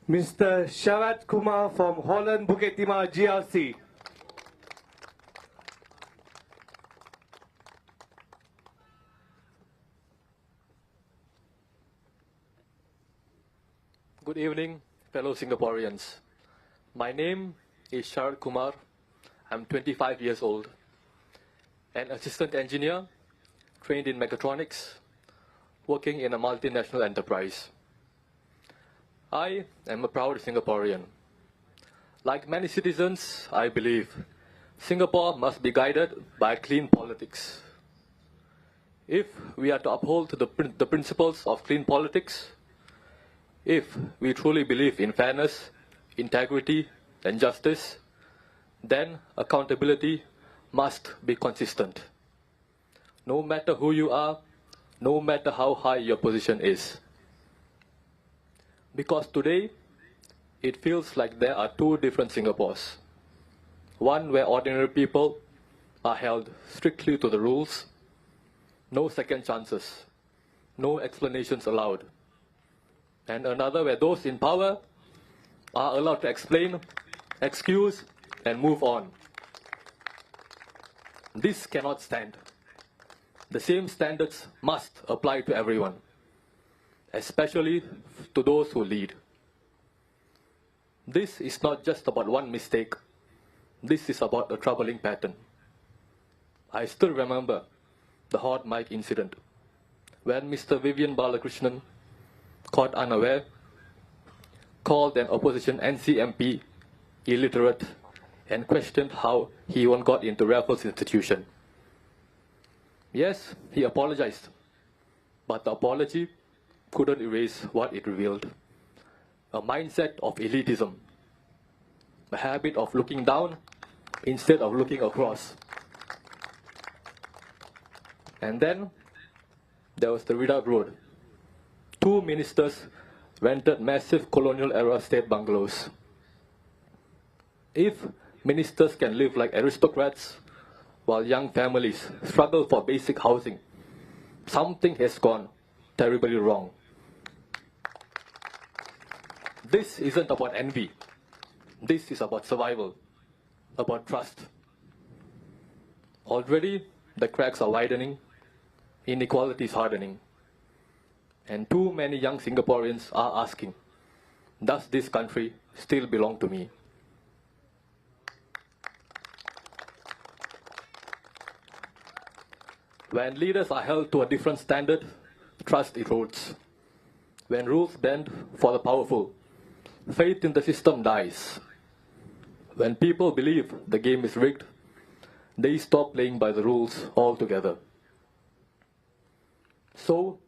Mr. Shawatkumar from Holland Bukit Timah GRC. Good evening, fellow Singaporeans. My name is Shawatkumar I'm 25 years old, an assistant engineer trained in mechatronics, working in a multinational enterprise. I am a proud Singaporean. Like many citizens, I believe Singapore must be guided by clean politics. If we are to uphold the principles of clean politics, if we truly believe in fairness, integrity, and justice, then accountability must be consistent. No matter who you are, no matter how high your position is. Because today, it feels like there are two different Singapores. One where ordinary people are held strictly to the rules, no second chances, no explanations allowed. And another where those in power are allowed to explain, excuse, and move on. This cannot stand. The same standards must apply to everyone, especially to those who lead. This is not just about one mistake. This is about a troubling pattern. I still remember the hot mic incident when Mr. Vivian Balakrishnan, caught unaware, called an opposition NCMP illiterate and questioned how he even got into Raffles Institution. Yes, he apologized, but the apology couldn't erase what it revealed. A mindset of elitism, a habit of looking down instead of looking across. And then there was the Redoubt Road. 2 ministers rented massive colonial-era state bungalows. If ministers can live like aristocrats while young families struggle for basic housing, something has gone terribly wrong. This isn't about envy. This is about survival, about trust. Already, the cracks are widening, inequality is hardening. And too many young Singaporeans are asking, does this country still belong to me? When leaders are held to a different standard, trust erodes. When rules bend for the powerful, faith in the system dies. When people believe the game is rigged, they stop playing by the rules altogether. So,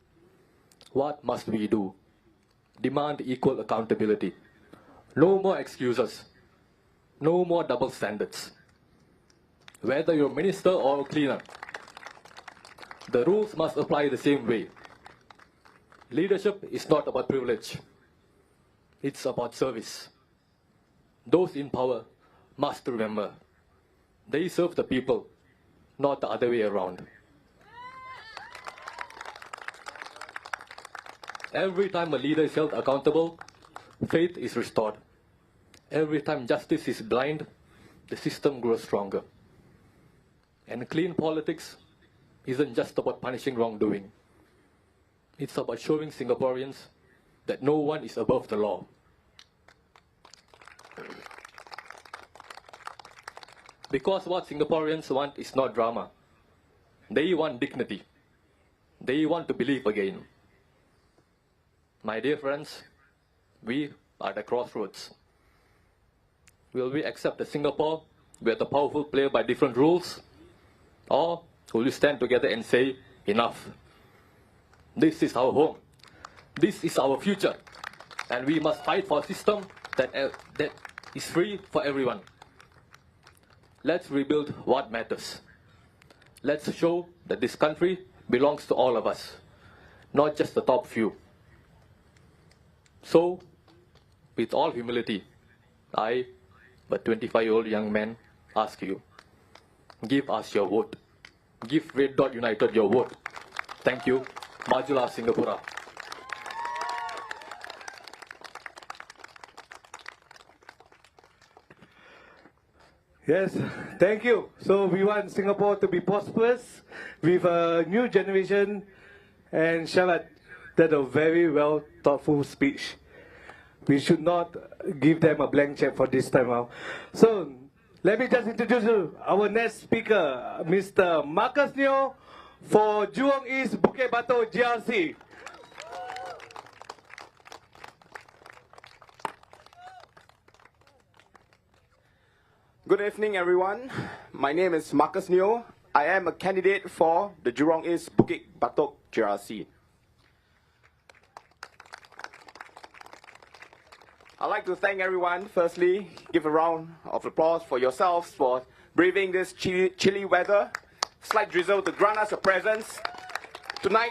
what must we do? Demand equal accountability. No more excuses. No more double standards. Whether you're a minister or a cleaner, the rules must apply the same way. Leadership is not about privilege. It's about service. Those in power must remember, they serve the people, not the other way around. Every time a leader is held accountable, faith is restored. Every time justice is blind, the system grows stronger. And clean politics isn't just about punishing wrongdoing. It's about showing Singaporeans that no one is above the law. Because what Singaporeans want is not drama. They want dignity. They want to believe again. My dear friends, we are at a crossroads. Will we accept a Singapore where the powerful play by different rules? Or will we stand together and say, enough? This is our home. This is our future. And we must fight for a system that is free for everyone. Let's rebuild what matters. Let's show that this country belongs to all of us, not just the top few. So, with all humility, I, a 25-year-old young man, ask you, give us your vote. Give Red Dot United your vote. Thank you. Majulah Singapura. Yes, thank you. So we want Singapore to be prosperous with a new generation. And Sharat, that's a very well thoughtful speech. We should not give them a blank check for this time out. So Let me just introduce you our next speaker, Mr. Marcus Neo for Jurong East Bukit Batok GRC. Good evening, everyone. My name is Marcus Neo. I am a candidate for the Jurong East Bukit Batok GRC. I'd like to thank everyone. Firstly, give a round of applause for yourselves for braving this chilly weather. Slight drizzle to grant us a presence. Tonight,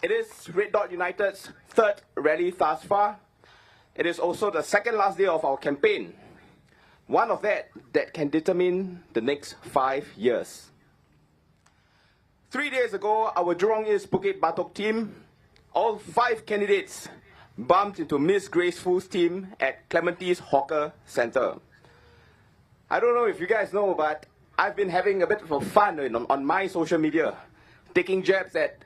it is Red Dot United's third rally thus far. It is also the second last day of our campaign. One of that can determine the next 5 years. 3 days ago, our Jurong East Bukit Batok team, all 5 candidates, bumped into Miss Graceful's team at Clementi's Hawker Centre. I don't know if you guys know, but I've been having a bit of fun on my social media, taking jabs at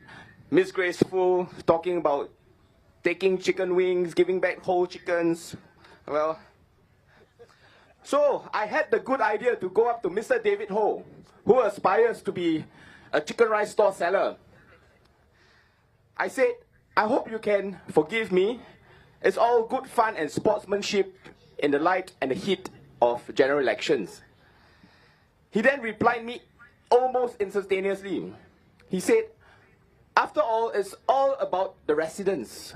Miss Graceful, talking about taking chicken wings, giving back whole chickens. Well, so I had the good idea to go up to Mr. David Ho, who aspires to be a chicken rice store seller. I said, I hope you can forgive me. It's all good fun and sportsmanship in the light and the heat of general elections. He then replied me almost instantaneously. He said, after all, it's all about the residents.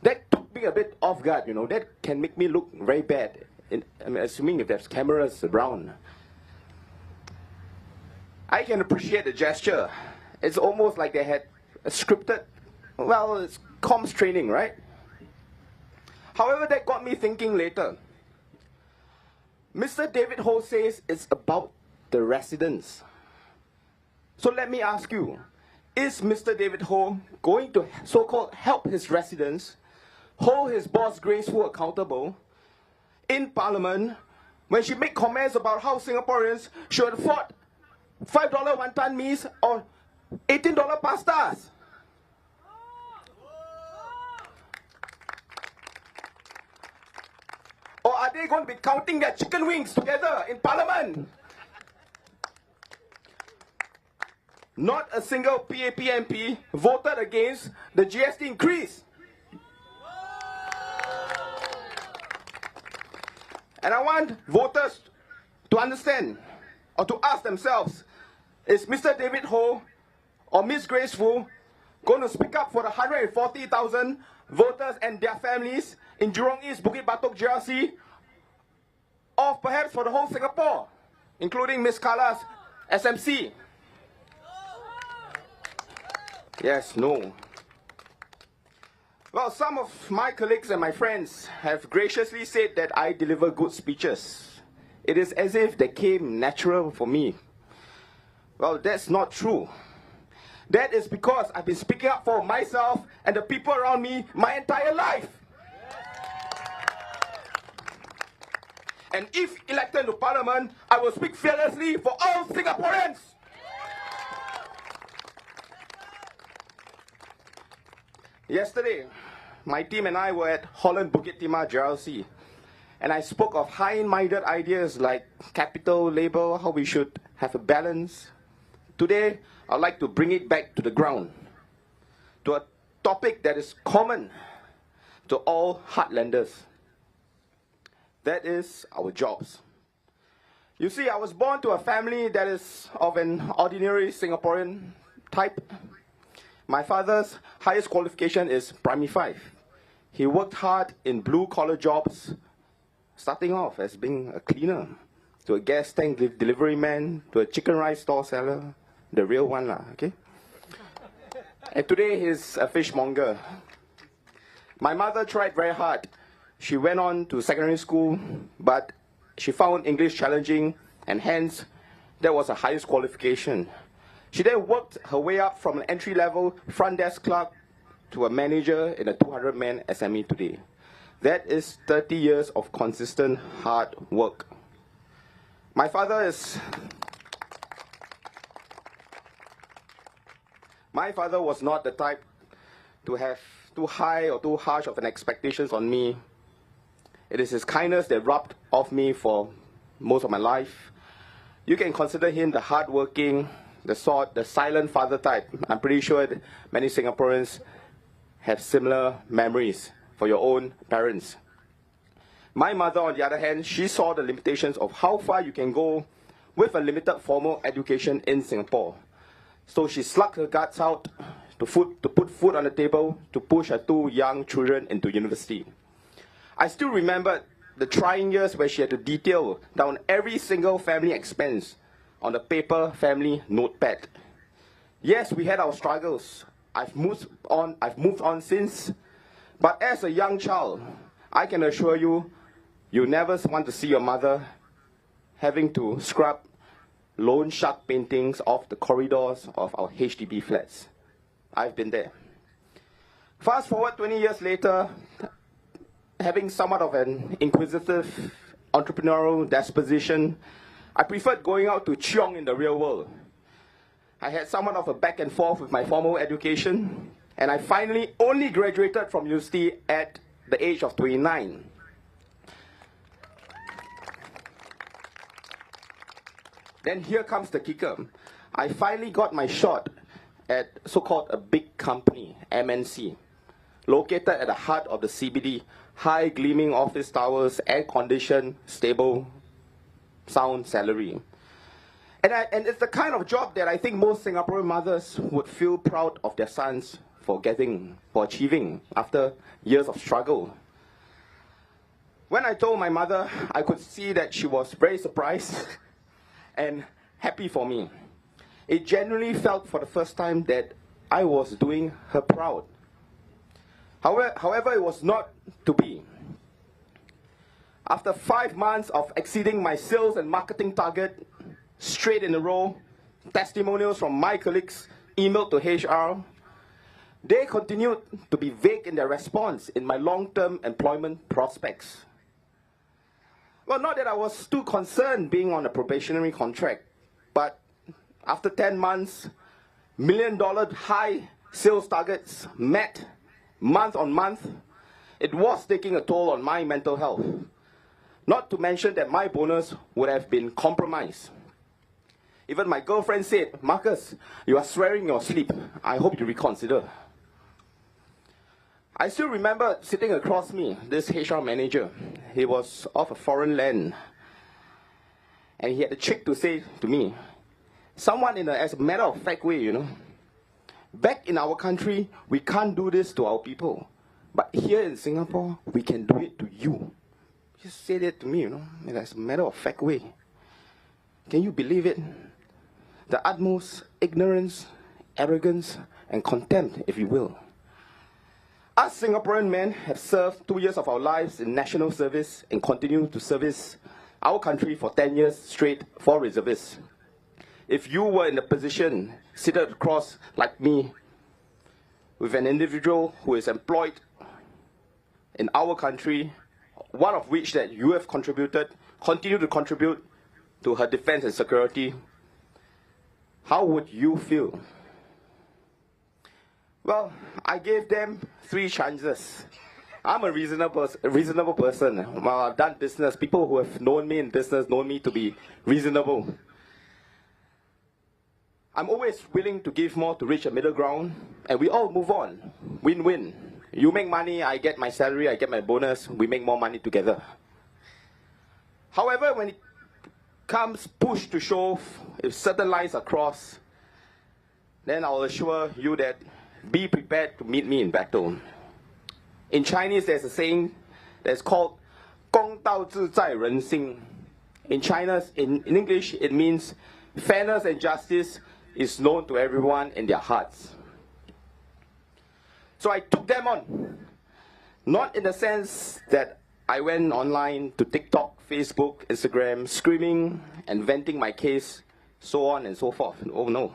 That took me a bit off guard, you know. That can make me look very bad, assuming if there's cameras around. I can appreciate the gesture. It's almost like they had a scripted, well, it's comms training, right? However, that got me thinking later. Mr. David Ho says it's about the residents. So let me ask you, is Mr. David Ho going to so-called help his residents, hold his boss Graceful accountable in Parliament when she make comments about how Singaporeans should afford $5 wonton meals or $18 pastas? Or are they going to be counting their chicken wings together in Parliament? Not a single PAP MP voted against the GST increase. And I want voters to understand or to ask themselves, is Mr. David Ho or Ms. Graceful going to speak up for the 140,000 voters and their families in Jurong East Bukit Batok GRC, or perhaps for the whole Singapore, including Ms. Kala's SMC? Yes, no. Well, some of my colleagues and my friends have graciously said that I deliver good speeches. It is as if they came natural for me. Well, that's not true. That is because I've been speaking up for myself and the people around me my entire life. And if elected to Parliament, I will speak fearlessly for all Singaporeans. Yesterday, my team and I were at Holland Bukit Timah GRC, and I spoke of high-minded ideas like capital, labor, how we should have a balance. Today, I'd like to bring it back to the ground, to a topic that is common to all heartlanders. That is our jobs. You see, I was born to a family that is of an ordinary Singaporean type. My father's highest qualification is Primary 5. He worked hard in blue-collar jobs, starting off as being a cleaner, to a gas tank delivery man, to a chicken rice store seller, the real one lah, okay? And today he's a fishmonger. My mother tried very hard. She went on to secondary school, but she found English challenging, and hence, that was her highest qualification. She then worked her way up from an entry-level front desk clerk to a manager in a 200-man SME today. That is 30 years of consistent hard work. My father was not the type to have too high or too harsh of an expectations on me. It is his kindness that rubbed off me for most of my life. You can consider him the hardworking, the silent father type. I'm pretty sure that many Singaporeans have similar memories for your own parents. My mother, on the other hand, she saw the limitations of how far you can go with a limited formal education in Singapore. So she slugged her guts out to put food on the table, to push her 2 young children into university. I still remember the trying years where she had to detail down every single family expense on a paper family notepad. Yes, we had our struggles. I've moved on since. But as a young child, I can assure you, you never want to see your mother having to scrub loan shark paintings off the corridors of our HDB flats. I've been there. Fast forward 20 years later, having somewhat of an inquisitive entrepreneurial disposition, I preferred going out to chiong in the real world. I had somewhat of a back and forth with my formal education, and I finally only graduated from university at the age of 29. Then here comes the kicker. I finally got my shot at so-called a big company, MNC, located at the heart of the CBD, high gleaming office towers, air-conditioned, stable, sound salary. And it's the kind of job that I think most Singaporean mothers would feel proud of their sons for achieving after years of struggle. When I told my mother, I could see that she was very surprised and happy for me. It genuinely felt for the first time that I was doing her proud. However, it was not to be. After 5 months of exceeding my sales and marketing target straight in a row, testimonials from my colleagues emailed to HR, they continued to be vague in their response in my long-term employment prospects. Well, not that I was too concerned being on a probationary contract, but after 10 months, $1 million high sales targets met month on month, it was taking a toll on my mental health. Not to mention that my bonus would have been compromised. Even my girlfriend said, "Marcus, you are swearing in your sleep. I hope you reconsider." I still remember sitting across me, this HR manager. He was of a foreign land. And he had the cheek to say to me, someone as a matter of fact way, back in our country, we can't do this to our people. But here in Singapore, we can do it to you. Just say that to me, in as a matter of fact way. Can you believe it? The utmost ignorance, arrogance, and contempt, if you will. Us Singaporean men have served 2 years of our lives in national service and continue to service our country for 10 years straight for reservists. If you were in a position seated across like me with an individual who is employed in our country, one of which that you have contributed, continue to contribute to her defense and security, how would you feel? Well, I gave them 3 chances. I'm a reasonable person. While I've done business, people who have known me in business know me to be reasonable. I'm always willing to give more to reach a middle ground, and we all move on. Win-win. You make money, I get my salary, I get my bonus, we make more money together. However, when it comes push to shove, if certain lines are crossed, then I'll assure you that be prepared to meet me in battle. In Chinese, there's a saying that's called 公道自在人心. In English, it means fairness and justice is known to everyone in their hearts. So I took them on. Not in the sense that I went online to TikTok, Facebook, Instagram, screaming and venting my case, so on and so forth. Oh no.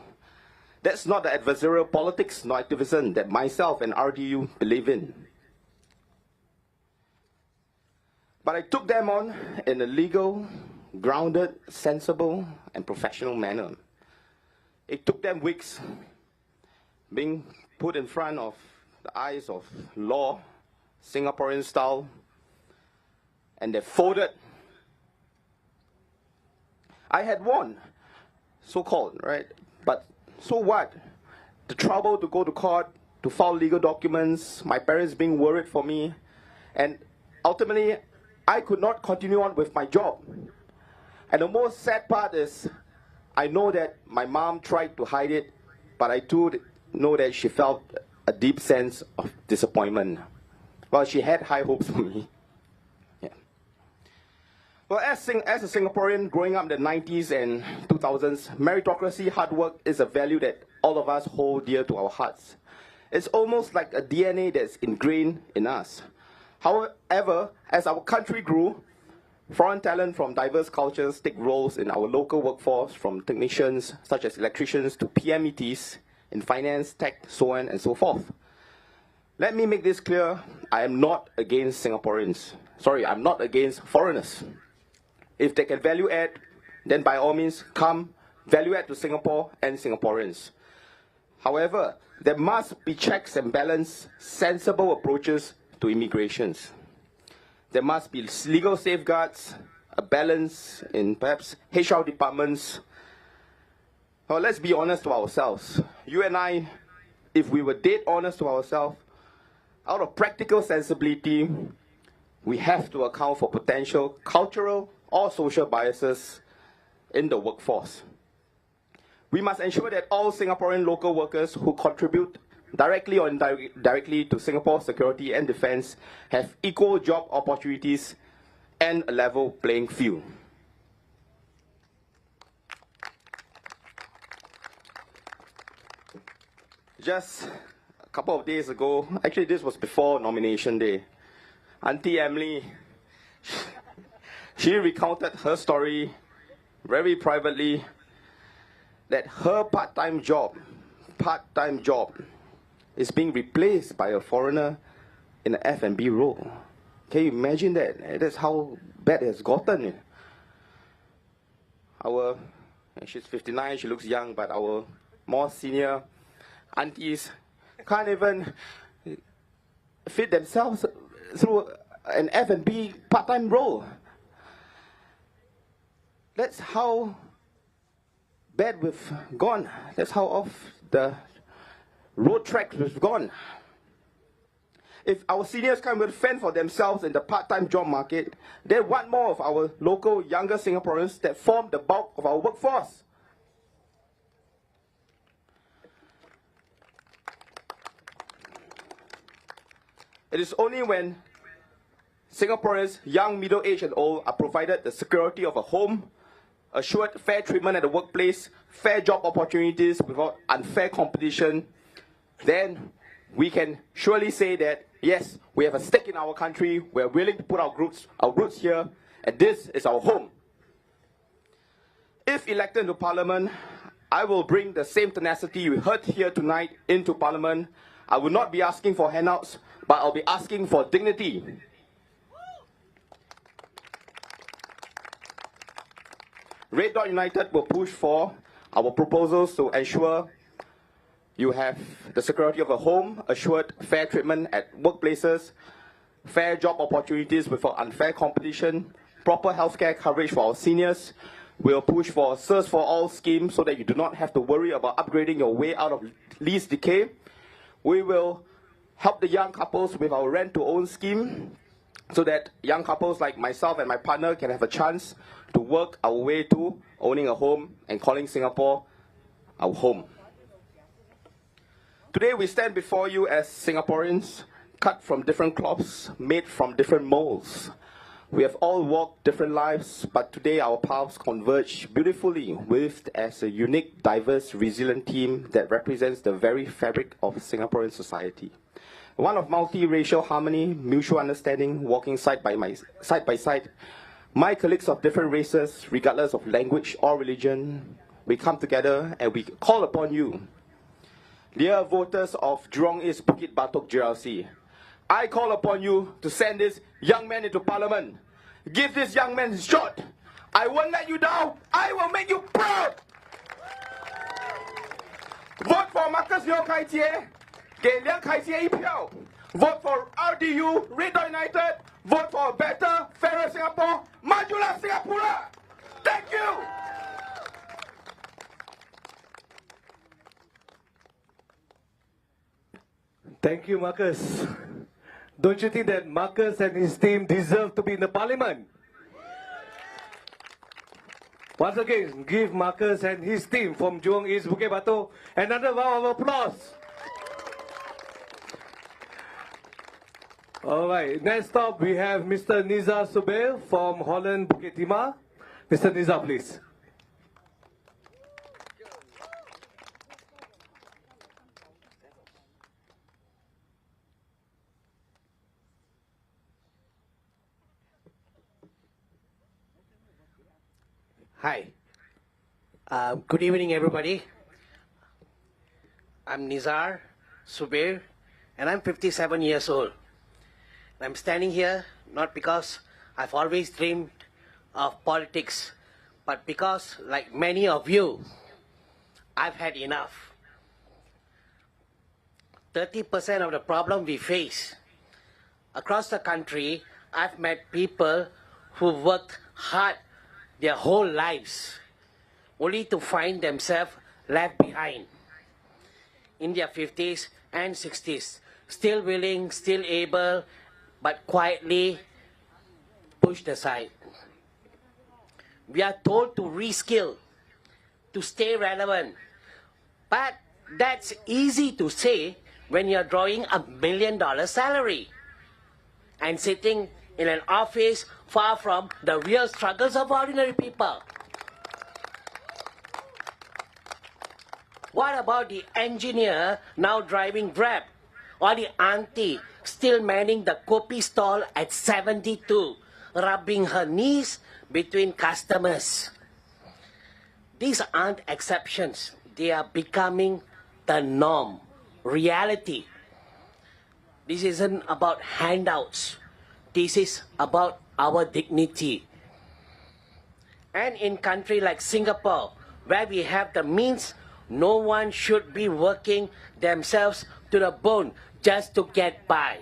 That's not the adversarial politics nor activism that myself and RDU believe in. But I took them on in a legal, grounded, sensible, and professional manner. It took them weeks being put in front of the eyes of law, Singaporean style, and they folded I had won, so-called, right? But so what? The trouble to go to court, to file legal documents, my parents being worried for me, and ultimately, I could not continue on with my job. And the most sad part is, I know that my mom tried to hide it, but I too know that she felt a deep sense of disappointment. Well, she had high hopes for me. Yeah. Well, as a Singaporean growing up in the 90s and 2000s, meritocracy, hard work is a value that all of us hold dear to our hearts. It's almost like a DNA that's ingrained in us. However, as our country grew, foreign talent from diverse cultures take roles in our local workforce, from technicians such as electricians to PMETs in finance, tech, so on and so forth. Let me make this clear, I am not against Singaporeans. Sorry, I'm not against foreigners. If they can value add, then by all means come, value add to Singapore and Singaporeans. However, there must be checks and balance, sensible approaches to immigrations. There must be legal safeguards, a balance in perhaps HR departments. Well, let's be honest to ourselves. You and I, if we were dead honest to ourselves, out of practical sensibility, we have to account for potential cultural or social biases in the workforce. We must ensure that all Singaporean local workers who contribute directly or indirectly to Singapore's security and defense have equal job opportunities and a level playing field. Just a couple of days ago, actually this was before nomination day, Auntie Emily, she recounted her story very privately that her part-time job is being replaced by a foreigner in an F&B role. Can you imagine that? That's how bad it has gotten. She's 59, she looks young, but our more senior aunties can't even fit themselves through an F&B part-time role. That's how bad we've gone. That's how off the road tracks we've gone. If our seniors can't even fend for themselves in the part-time job market, then what more of our local younger Singaporeans that form the bulk of our workforce? It is only when Singaporeans, young, middle-aged and old, are provided the security of a home, assured fair treatment at the workplace, fair job opportunities without unfair competition, then we can surely say that, yes, we have a stake in our country, we are willing to put our roots here, and this is our home. If elected into Parliament, I will bring the same tenacity you heard here tonight into Parliament. I will not be asking for handouts, but I'll be asking for dignity. Red Dot United will push for our proposals to ensure you have the security of a home, assured fair treatment at workplaces, fair job opportunities without unfair competition, proper healthcare coverage for our seniors. We'll push for a Search for All scheme so that you do not have to worry about upgrading your way out of lease decay. We will help the young couples with our rent-to-own scheme so that young couples like myself and my partner can have a chance to work our way to owning a home and calling Singapore our home. Today we stand before you as Singaporeans, cut from different cloths, made from different molds. We have all walked different lives, but today our paths converge beautifully with as a unique, diverse, resilient team that represents the very fabric of Singaporean society. One of multiracial harmony, mutual understanding, walking side by side. My colleagues of different races, regardless of language or religion, we come together and we call upon you. Dear voters of Jurong East Bukit Batok GRC, I call upon you to send this young man into Parliament. Give this young man his shot. I won't let you down. I will make you proud. Vote for Marcus Leong Kai Jie. 给梁凯杰一票 Vote for RDU, Red Dot United. Vote for a better, fairer Singapore. Majulah Singapura. Thank you. Thank you, Marcus. Don't you think that Marcus and his team deserve to be in the parliament? Once again, give Marcus and his team from Jurong East Bukit Batok another round of applause. All right, next up we have Mr. Nisa Subir from Holland Bukit Timah. Mr. Nisa, please. Hi. Good evening, everybody. I'm Nizar Subir, and I'm 57 years old. I'm standing here not because I've always dreamed of politics, but because, like many of you, I've had enough. 30% of the problem we face across the country, I've met people who worked hard their whole lives, only to find themselves left behind in their 50s and 60s, still willing, still able, but quietly pushed aside. We are told to reskill, to stay relevant, but that's easy to say when you're drawing $1 million salary and sitting in an office far from the real struggles of ordinary people. What about the engineer now driving Grab, or the auntie still manning the kopi stall at 72, rubbing her knees between customers? These aren't exceptions. They are becoming the norm, reality. This isn't about handouts. This is about our dignity. And in a country like Singapore, where we have the means, no one should be working themselves to the bone just to get by.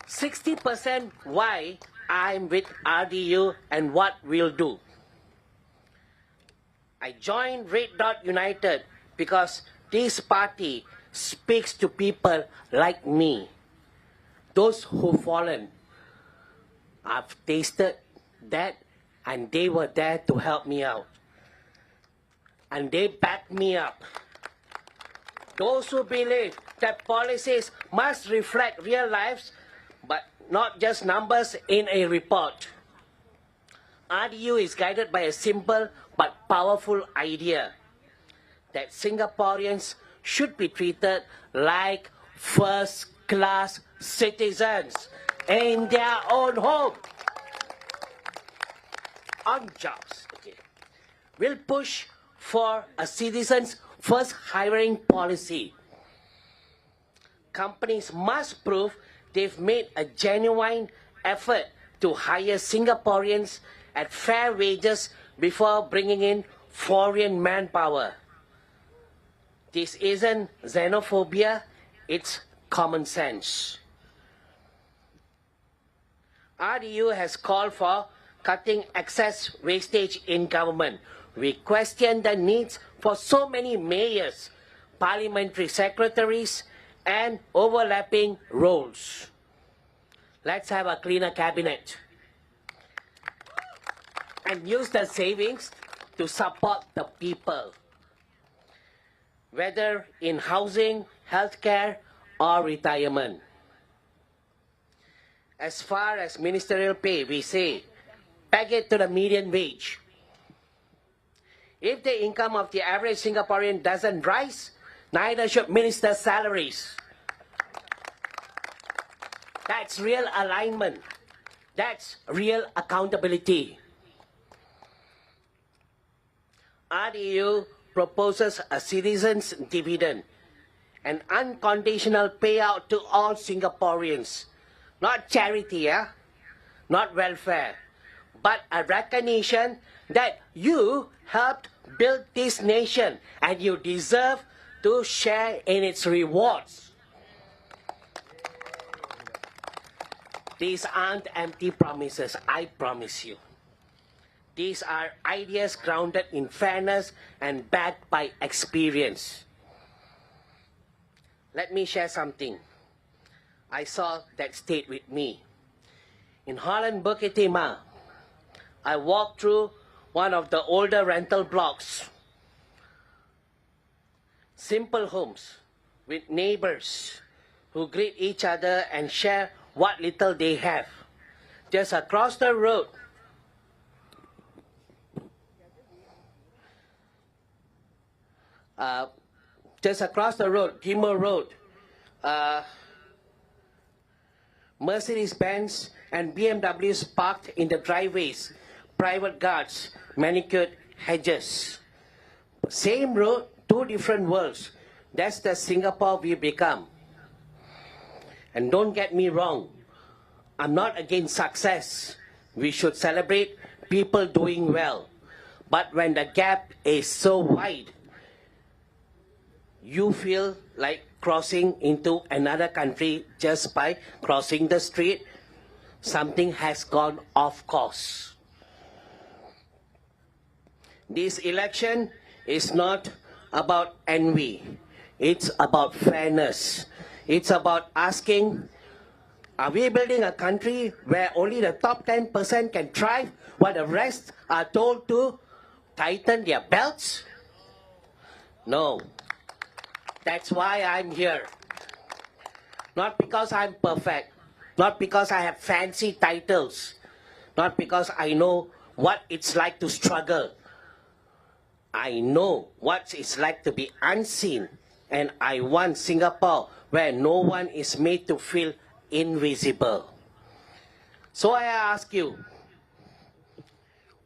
%60% why I'm with RDU and what we'll do. I joined Red Dot United because this party speaks to people like me, those who've fallen. I've tasted that, and they were there to help me out. And they backed me up. Those who believe that policies must reflect real lives, but not just numbers in a report. RDU is guided by a simple but powerful idea that Singaporeans should be treated like first-class citizens in their own home. On jobs, okay. We'll push for a citizens' first hiring policy. Companies must prove they've made a genuine effort to hire Singaporeans at fair wages before bringing in foreign manpower. This isn't xenophobia, it's common sense. RDU has called for cutting excess wastage in government. We question the needs for so many mayors, parliamentary secretaries, and overlapping roles. Let's have a cleaner cabinet and use the savings to support the people, whether in housing, healthcare, or retirement. As far as ministerial pay, we say, peg it to the median wage. If the income of the average Singaporean doesn't rise, neither should ministers' salaries. That's real alignment. That's real accountability. RDU proposes a citizens' dividend, an unconditional payout to all Singaporeans. Not charity, not welfare, but a recognition that you helped build this nation and you deserve to share in its rewards. These aren't empty promises, I promise you. These are ideas grounded in fairness and backed by experience. Let me share something. I saw that stayed with me. In Holland, Bukit Timah, I walked through one of the older rental blocks. Simple homes with neighbors who greet each other and share what little they have. Just across the road, Gilmore Road, Mercedes-Benz and BMWs parked in the driveways, private guards, manicured hedges. Same road, two different worlds. That's the Singapore we become. And don't get me wrong, I'm not against success. We should celebrate people doing well. But when the gap is so wide, you feel like crossing into another country just by crossing the street. Something has gone off course. This election is not about envy. It's about fairness. It's about asking, are we building a country where only the top 10% can thrive while the rest are told to tighten their belts? No. That's why I'm here. Not because I'm perfect. Not because I have fancy titles. Not because I know what it's like to struggle. I know what it's like to be unseen. And I want Singapore where no one is made to feel invisible. So I ask you,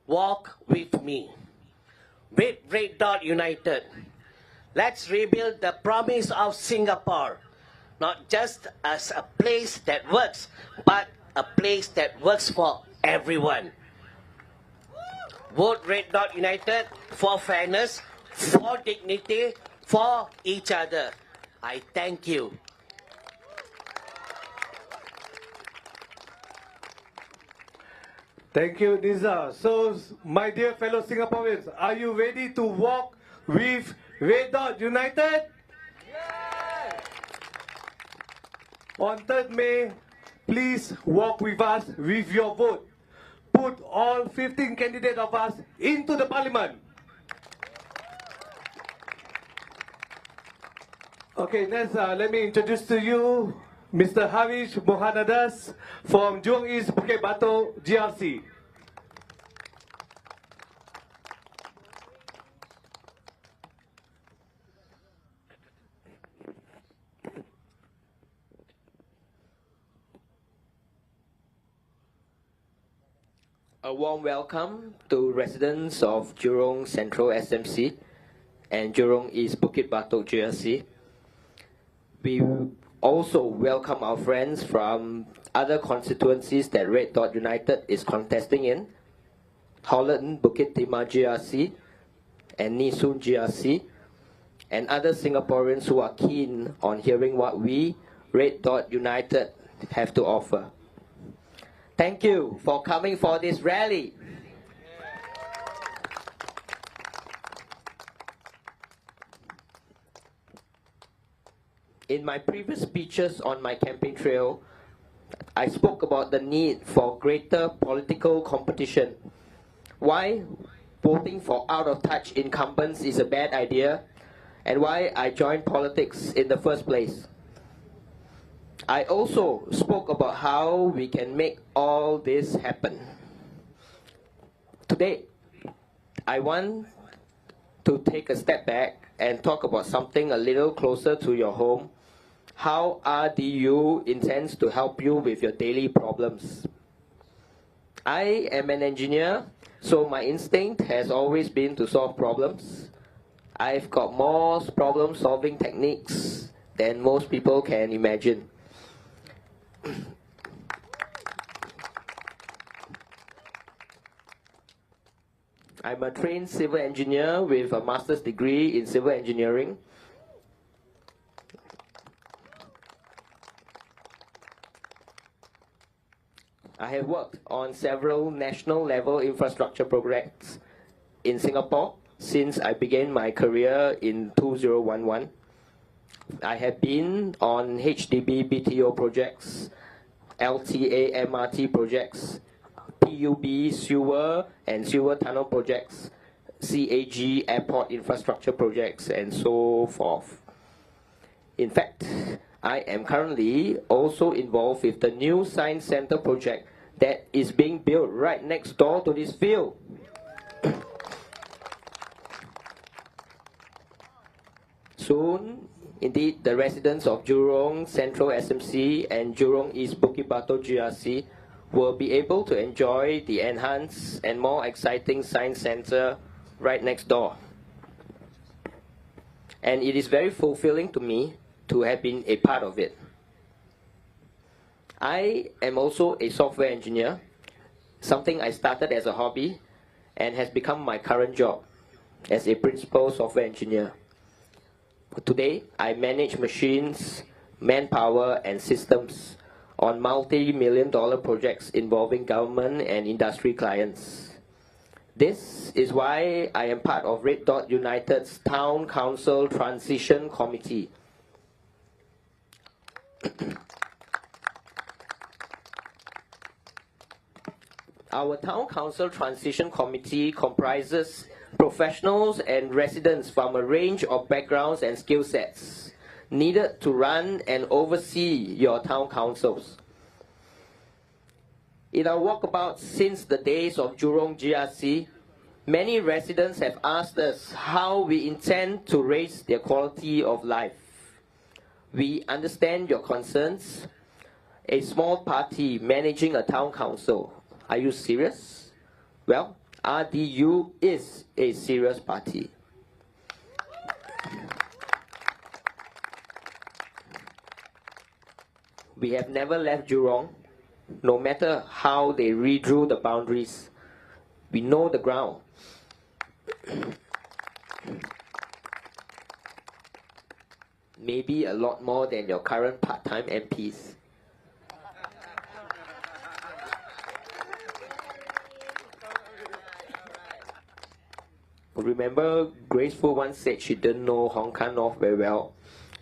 walk with me. With Red Dot United, let's rebuild the promise of Singapore. Not just as a place that works, but a place that works for everyone. Vote Red Dot United for fairness, for dignity, for each other. I thank you. Thank you, Nisa. So, my dear fellow Singaporeans, are you ready to walk with Red Dot United? Yes. On 3rd May, please walk with us with your vote. Put all 15 candidates of us into the parliament. Okay, next, let me introduce to you Mr. Harish Muhanadas from Jurong East Bukit Batok GRC. A warm welcome to residents of Jurong Central SMC and Jurong East Bukit Batok GRC. We also welcome our friends from other constituencies that Red Dot United is contesting in, Holland Bukit Timah GRC and Nisun GRC, and other Singaporeans who are keen on hearing what we, Red Dot United, have to offer. Thank you for coming for this rally. In my previous speeches on my campaign trail, I spoke about the need for greater political competition. Why voting for out-of-touch incumbents is a bad idea, and why I joined politics in the first place. I also spoke about how we can make all this happen. Today, I want to take a step back and talk about something a little closer to your home, how RDU intends to help you with your daily problems. I am an engineer, so my instinct has always been to solve problems. I've got more problem-solving techniques than most people can imagine. I'm a trained civil engineer with a master's degree in civil engineering. I have worked on several national level infrastructure projects in Singapore since I began my career in 2011. I have been on HDB BTO projects, LTA MRT projects, PUB sewer and sewer tunnel projects, CAG airport infrastructure projects, and so forth. In fact, I am currently also involved with the new Science Center project that is being built right next door to this field. Soon, indeed, the residents of Jurong Central SMC and Jurong East Bukit Batok GRC will be able to enjoy the enhanced and more exciting Science Center right next door. And it is very fulfilling to me to have been a part of it. I am also a software engineer, something I started as a hobby and has become my current job as a principal software engineer. Today, I manage machines, manpower, and systems on multi-million-dollar projects involving government and industry clients. This is why I am part of Red Dot United's Town Council Transition Committee. Our Town Council Transition Committee comprises professionals and residents from a range of backgrounds and skill sets needed to run and oversee your town councils. In our walkabout since the days of Jurong GRC, many residents have asked us how we intend to raise their quality of life. We understand your concerns. A small party managing a town council. Are you serious? Well, RDU is a serious party. We have never left Jurong, no matter how they redrew the boundaries. We know the ground. Maybe a lot more than your current part-time MPs. Remember, Graceful once said she didn't know Hong Kong North very well.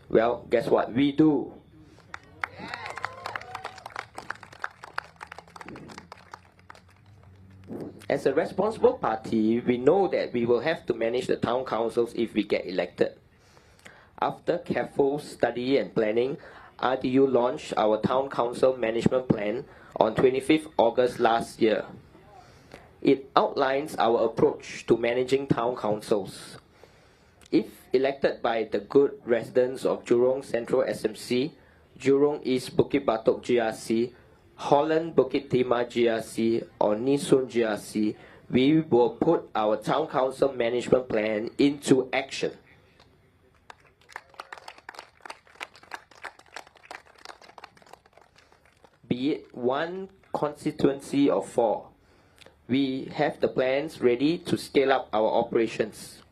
Well, guess what? We do. As a responsible party, we know that we will have to manage the town councils if we get elected. After careful study and planning, RDU launched our town council management plan on 25th August last year. It outlines our approach to managing town councils. If elected by the good residents of Jurong Central SMC, Jurong East Bukit Batok GRC, Holland Bukit Timah GRC, or Nisun GRC, we will put our town council management plan into action. Be it one constituency or 4, we have the plans ready to scale up our operations.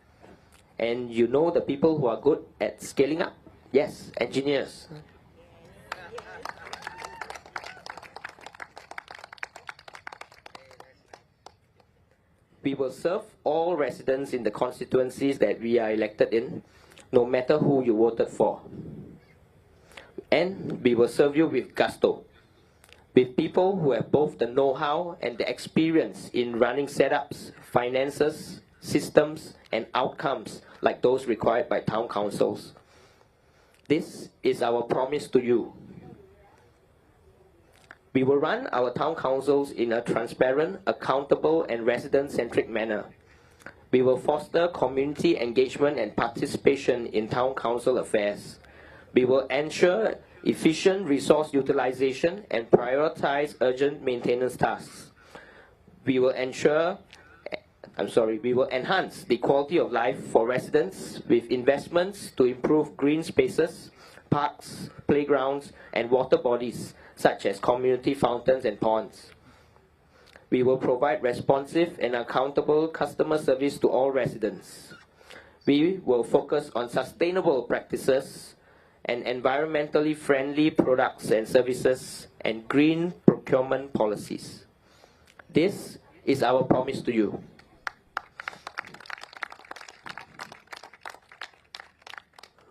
And you know the people who are good at scaling up? Yes, engineers. We will serve all residents in the constituencies that we are elected in, no matter who you voted for. And we will serve you with gusto, with people who have both the know-how and the experience in running setups, finances, systems, and outcomes like those required by town councils. This is our promise to you. We will run our town councils in a transparent, accountable, and resident-centric manner. We will foster community engagement and participation in town council affairs. We will ensure efficient resource utilization and prioritize urgent maintenance tasks. We will enhance the quality of life for residents with investments to improve green spaces, parks, playgrounds, and water bodies, such as community fountains and ponds. We will provide responsive and accountable customer service to all residents. We will focus on sustainable practices and environmentally friendly products and services and green procurement procurement policies. This is our promise to you.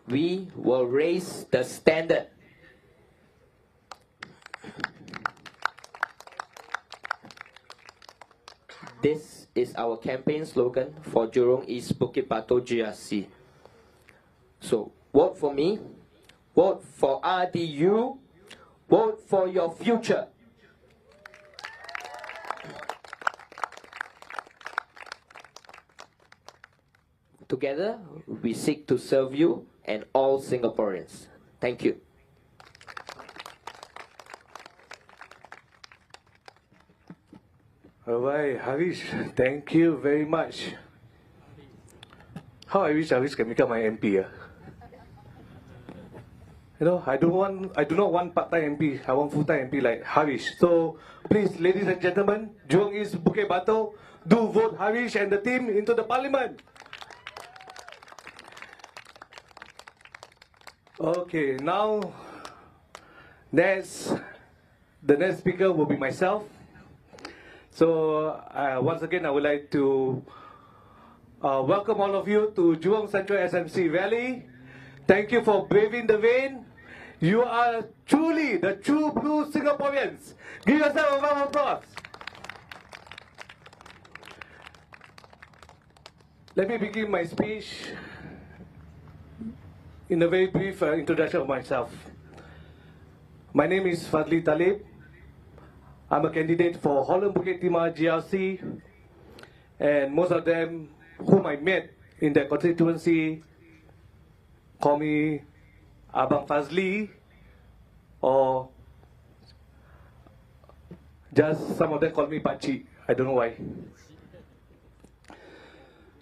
We will raise the standard. This is our campaign slogan for Jurong East Bukit Batok GRC. So, vote for me, vote for RDU, vote for your future. Together, we seek to serve you and all Singaporeans. Thank you. Alright, Harish, thank you very much. How I wish Harish can become my MP. You know, I do not want part-time MP. I want full-time MP like Harish. So please, ladies and gentlemen, Jurong East Bukit Batok, do vote Harish and the team into the parliament. Okay, now the next speaker will be myself. So once again, I would like to welcome all of you to Jurong Central SMC Rally. Thank you for braving the rain. You are truly the true blue Singaporeans. Give yourself a round of applause. Let me begin my speech in a very brief introduction of myself. My name is Fazi Talib. I'm a candidate for Holland Bukit Timah GRC, and most of them whom I met in their constituency call me Abang Fazli, or just some of them call me Pakcik. I don't know why.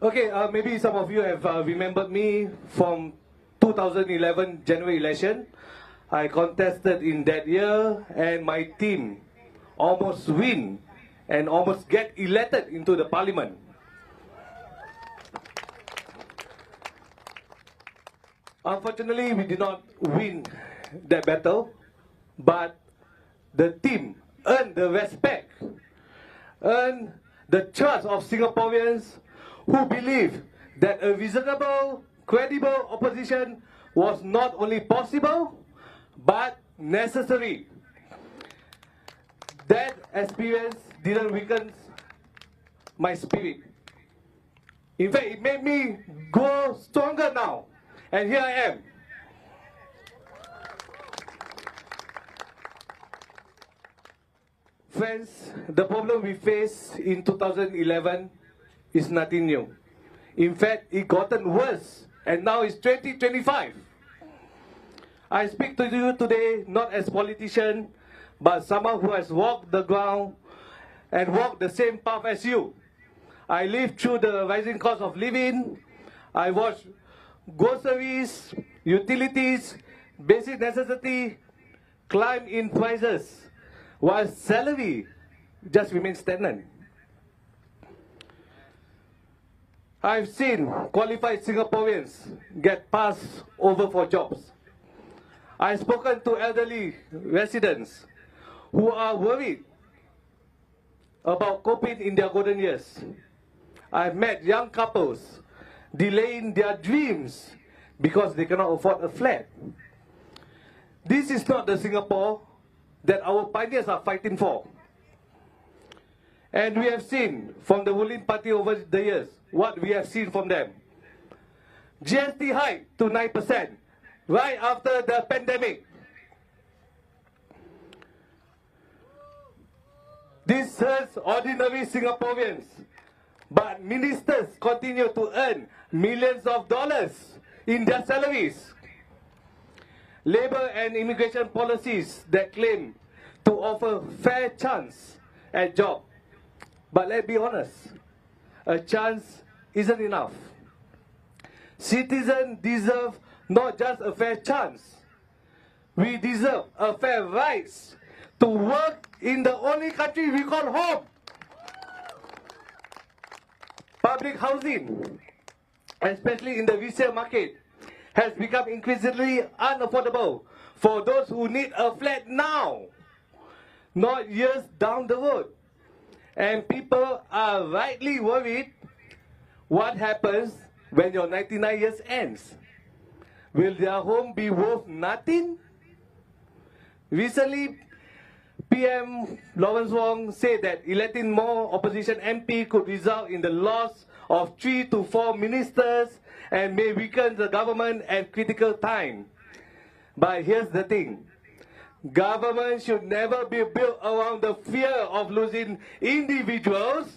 Okay, maybe some of you have remembered me from 2011 January election. I contested in that year, and my team almost win and almost get elected into the parliament. Unfortunately, we did not win that battle, but the team earned the respect, earned the trust of Singaporeans who believe that a reasonable, credible opposition was not only possible, but necessary. That experience didn't weaken my spirit. In fact, it made me grow stronger now. And here I am. Friends, the problem we faced in 2011 is nothing new. In fact, it gotten worse, and now it's 2025. I speak to you today not as a politician, but someone who has walked the ground and walked the same path as you. I lived through the rising cost of living. I watched groceries, utilities, basic necessity climb in prices, while salary just remains stagnant. I've seen qualified Singaporeans get passed over for jobs. I've spoken to elderly residents who are worried about coping in their golden years. I've met young couples delaying their dreams because they cannot afford a flat. This is not the Singapore that our pioneers are fighting for. And we have seen from the ruling party over the years what we have seen from them. GST hike to 9% right after the pandemic. This hurts ordinary Singaporeans, but ministers continue to earn millions of dollars in their salaries. Labour and immigration policies that claim to offer fair chance at job. But let's be honest, a chance isn't enough. Citizens deserve not just a fair chance. We deserve a fair rights to work in the only country we call home. Public housing, especially in the resale market, has become increasingly unaffordable for those who need a flat now. not years down the road. And people are rightly worried what happens when your 99 years ends. Will their home be worth nothing? Recently, PM Lawrence Wong said that electing more opposition MP could result in the loss of 3 to 4 ministers and may weaken the government at critical time. But here's the thing. Government should never be built around the fear of losing individuals.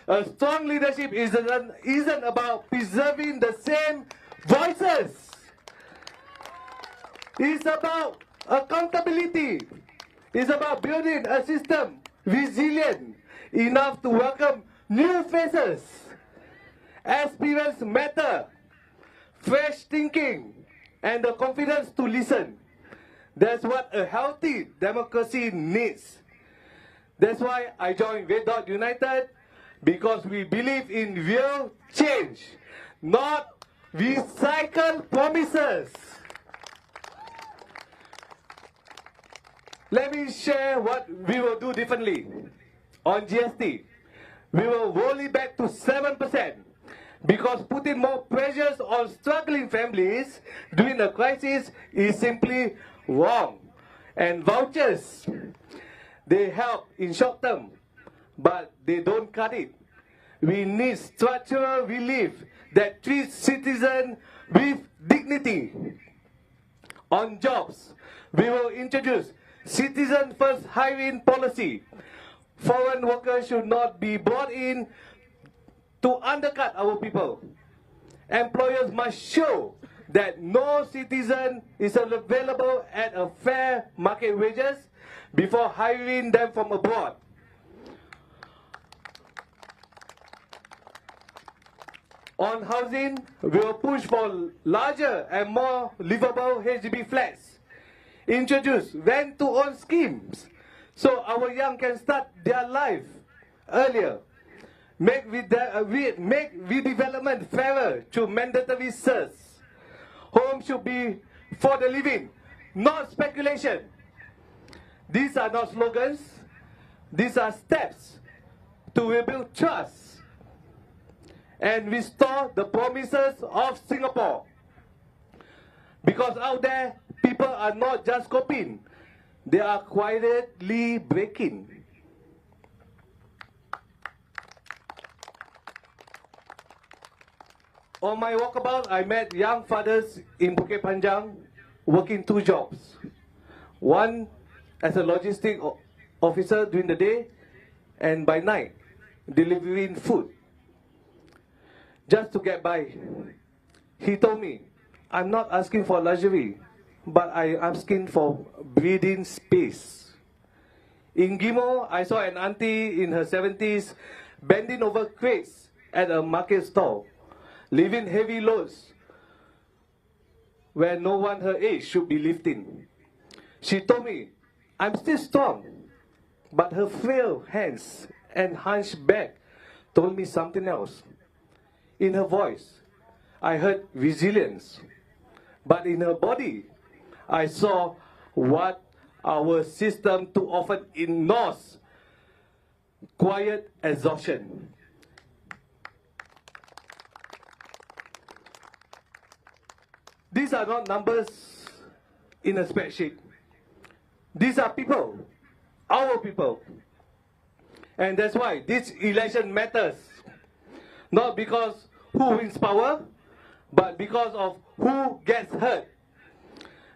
A strong leadership isn't about preserving the same voices. It's about accountability. It's about building a system resilient enough to welcome new faces. Experience matter, fresh thinking, and the confidence to listen. That's what a healthy democracy needs. That's why I joined Red Dot United, because we believe in real change, not recycled promises. Let me share what we will do differently. On GST, we will roll it back to 7%, because putting more pressures on struggling families during a crisis is simply wrong. And vouchers, they help in short term, but they don't cut it. We need structural relief that treats citizens with dignity. On jobs, we will introduce citizen first hiring policy. Foreign workers should not be brought in to undercut our people. Employers must show that no citizen is available at a fair market wages before hiring them from abroad. On housing, we will push for larger and more livable HDB flats. Introduce rent-to-own schemes so our young can start their life earlier. Make redevelopment fairer through mandatory CERS. Homes should be for the living, not speculation. These are not slogans. These are steps to rebuild trust and restore the promises of Singapore. Because out there, people are not just coping, they are quietly breaking. On my walkabout, I met young fathers in Bukit Panjang working 2 jobs. One as a logistic officer during the day, and by night, delivering food. Just to get by. He told me, I'm not asking for luxury, but I'm asking for breathing space. In Gimo, I saw an auntie in her 70s bending over crates at a market stall, lifting heavy loads where no one her age should be lifting. She told me, I'm still strong, but her frail hands and hunched back told me something else. In her voice, I heard resilience, but in her body, I saw what our system too often ignores: quiet exhaustion. These are not numbers in a spreadsheet. These are people, our people. And that's why this election matters. Not because who wins power, but because of who gets hurt.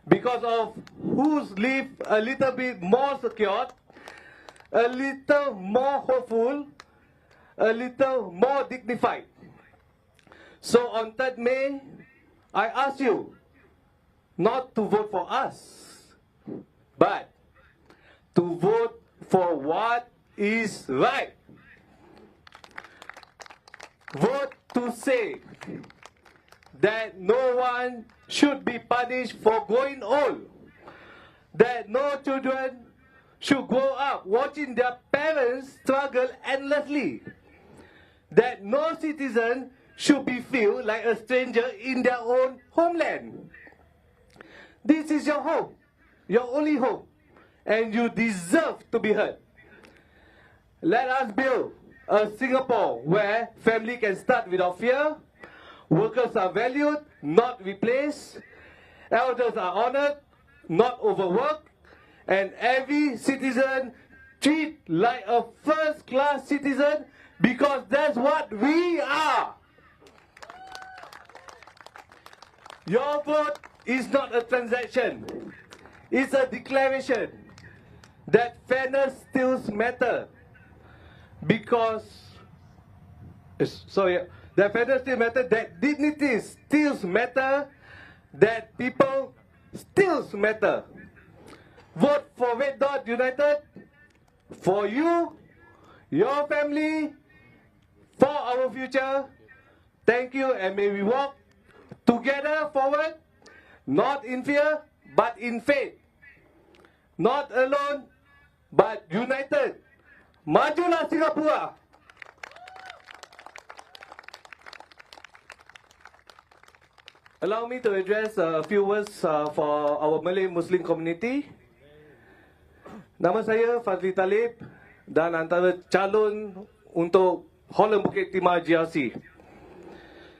Because of who's live a little bit more secured, a little more hopeful, a little more dignified. So on 3rd May, I ask you not to vote for us, but to vote for what is right. Vote to say that no one should be punished for growing old, that no children should grow up watching their parents struggle endlessly, that no citizen should be feel like a stranger in their own homeland. This is your hope, your only hope, and you deserve to be heard. Let us build a Singapore where family can start without fear, workers are valued, not replaced, elders are honored, not overworked, and every citizen treated like a first-class citizen, because that's what we are. Your vote is not a transaction. It's a declaration that fairness still matters. Because, that fairness still matters, that dignity still matters, that people still matter. Vote for Red Dot United, for you, your family, for our future. Thank you, and may we walk together forward, not in fear, but in faith. Not alone, but united. Majulah Singapura! Allow me to address a few words for our Malay Muslim community. Nama saya Fazi Talib dan antara calon untuk Holland Bukit Timah GRC.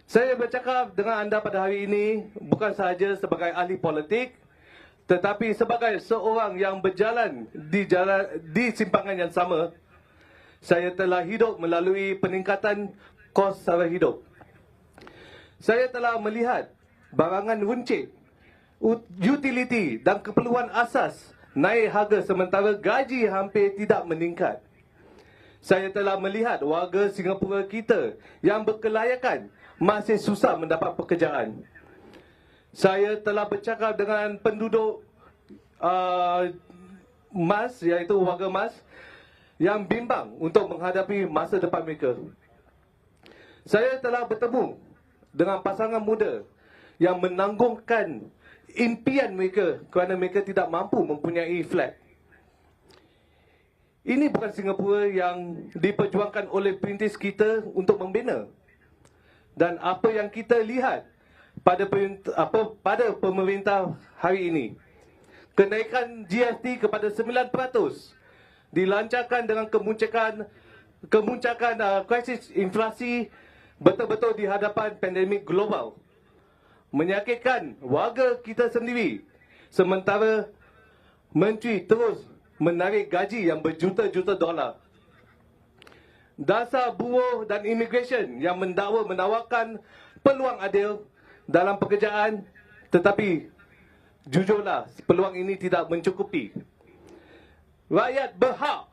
Saya bercakap dengan anda pada hari ini bukan sahaja sebagai ahli politik, tetapi sebagai seorang yang berjalan di simpangan yang sama. Saya telah hidup melalui peningkatan kos sara hidup. Saya telah melihat barangan runcit, utiliti dan keperluan asas naik harga sementara gaji hampir tidak meningkat. Saya telah melihat warga Singapura kita yang berkelayakan masih susah mendapat pekerjaan. Saya telah bercakap dengan penduduk MAS, iaitu warga MAS, yang bimbang untuk menghadapi masa depan mereka. Saya telah bertemu dengan pasangan muda yang menanggungkan impian mereka kerana mereka tidak mampu mempunyai flat. Ini bukan Singapura yang diperjuangkan oleh perintis kita untuk membina. Dan apa yang kita lihat pada pemerintah hari ini, kenaikan GST kepada 9%, dilancarkan dengan kemuncakan krisis inflasi betul-betul di hadapan pandemik global. Menyakitkan warga kita sendiri, sementara menteri terus menarik gaji yang berjuta-juta dolar. Dasar buruh dan immigration yang menawarkan peluang adil dalam pekerjaan, tetapi jujurlah peluang ini tidak mencukupi. Rakyat berhak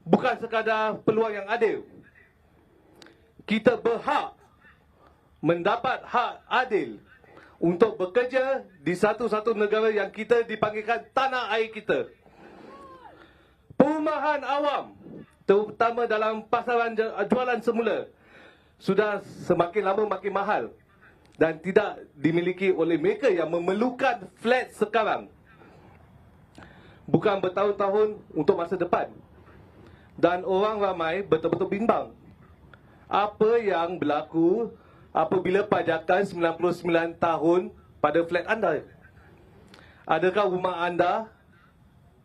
bukan sekadar peluang yang adil. Kita berhak mendapat hak adil untuk bekerja di satu-satu negara yang kita dipanggilkan tanah air kita. Perumahan awam, terutama dalam pasaran jualan semula, sudah semakin lama makin mahal dan tidak dimiliki oleh mereka yang memerlukan flat sekarang. Bukan bertahun-tahun untuk masa depan. Dan orang ramai betul-betul bimbang. Apa yang berlaku apabila pajakan 99 tahun pada flat anda? Adakah rumah anda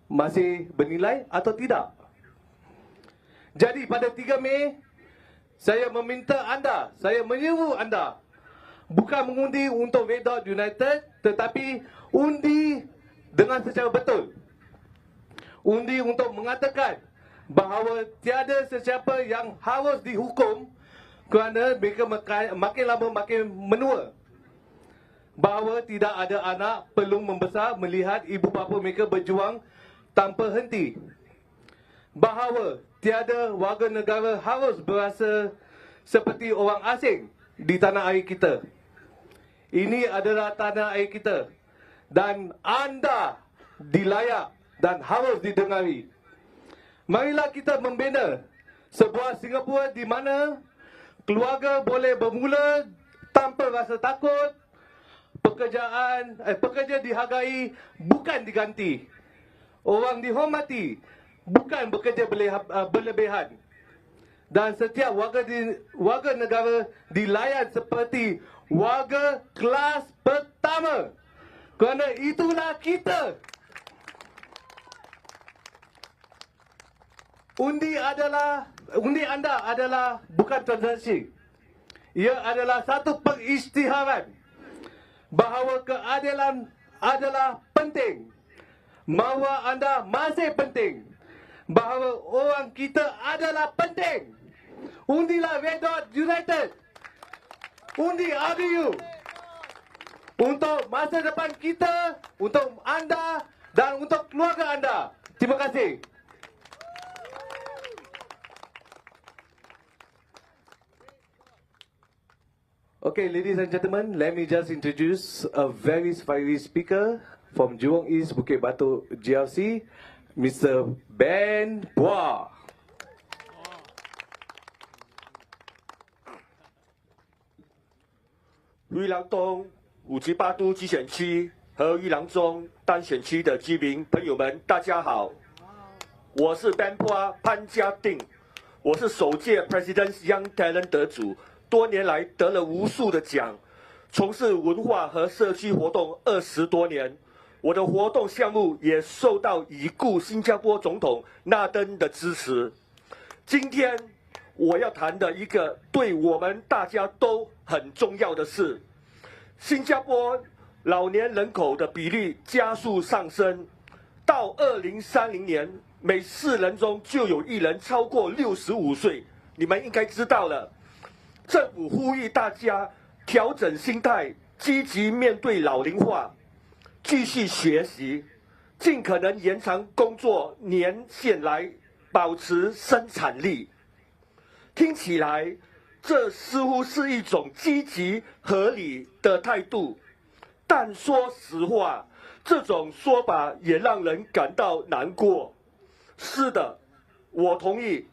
masih bernilai atau tidak? Jadi pada 3 Mei, saya meminta anda, saya menyeru anda, bukan mengundi untuk Red Dot United, tetapi undi dengan secara betul. Undi untuk mengatakan bahawa tiada sesiapa yang harus dihukum kerana mereka makin lama makin menua. Bahawa tidak ada anak perlu membesar melihat ibu bapa mereka berjuang tanpa henti. Bahawa tiada warga negara harus berasa seperti orang asing di tanah air kita. Ini adalah tanah air kita dan anda dilayak dan harus didengari. Marilah kita membina sebuah Singapura di mana keluarga boleh bermula tanpa rasa takut. Pekerja dihargai, bukan diganti. Orang dihormati, bukan bekerja berlebihan. Dan setiap warga negara dilayan seperti warga kelas pertama. Kerana itulah kita. Undi anda adalah bukan transaksi. Ia adalah satu pengisytiharan bahawa keadilan adalah penting. Bahawa anda masih penting. Bahawa orang kita adalah penting. Undilah Red Dot United. Undi RDU. Untuk masa depan kita, untuk anda dan untuk keluarga anda. Terima kasih. Okay, ladies and gentlemen, let me just introduce a very fiery speaker from Jurong East, Bukit Batok GRC, Mr. Ben Pua. 裕廊东、武吉巴督集选区和裕廊中单选区的居民朋友们，大家好，我是 Ben Pua 潘家定，我是首届 President's Young Talent 得主。 多年来得了无数的奖，从事文化和社区活动20多年。我的活动项目也受到已故新加坡总统纳登的支持。今天我要谈的一个对我们大家都很重要的事：新加坡老年人口的比例加速上升，到2030年，每4人中就有1人超过65岁。你们应该知道了。 政府呼吁大家调整心态，积极面对老龄化，继续学习，尽可能延长工作年限来保持生产力。听起来，这似乎是一种积极合理的态度，但说实话，这种说法也让人感到难过。是的，我同意。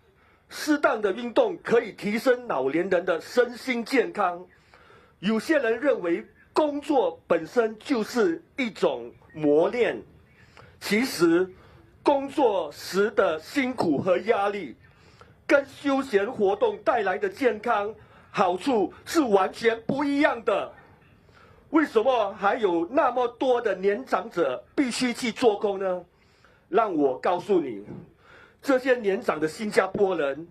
适当的运动可以提升老年人的身心健康。有些人认为工作本身就是一种磨练，其实工作时的辛苦和压力，跟休闲活动带来的健康好处是完全不一样的。为什么还有那么多的年长者必须去做工呢？让我告诉你。 这些年长的新加坡人，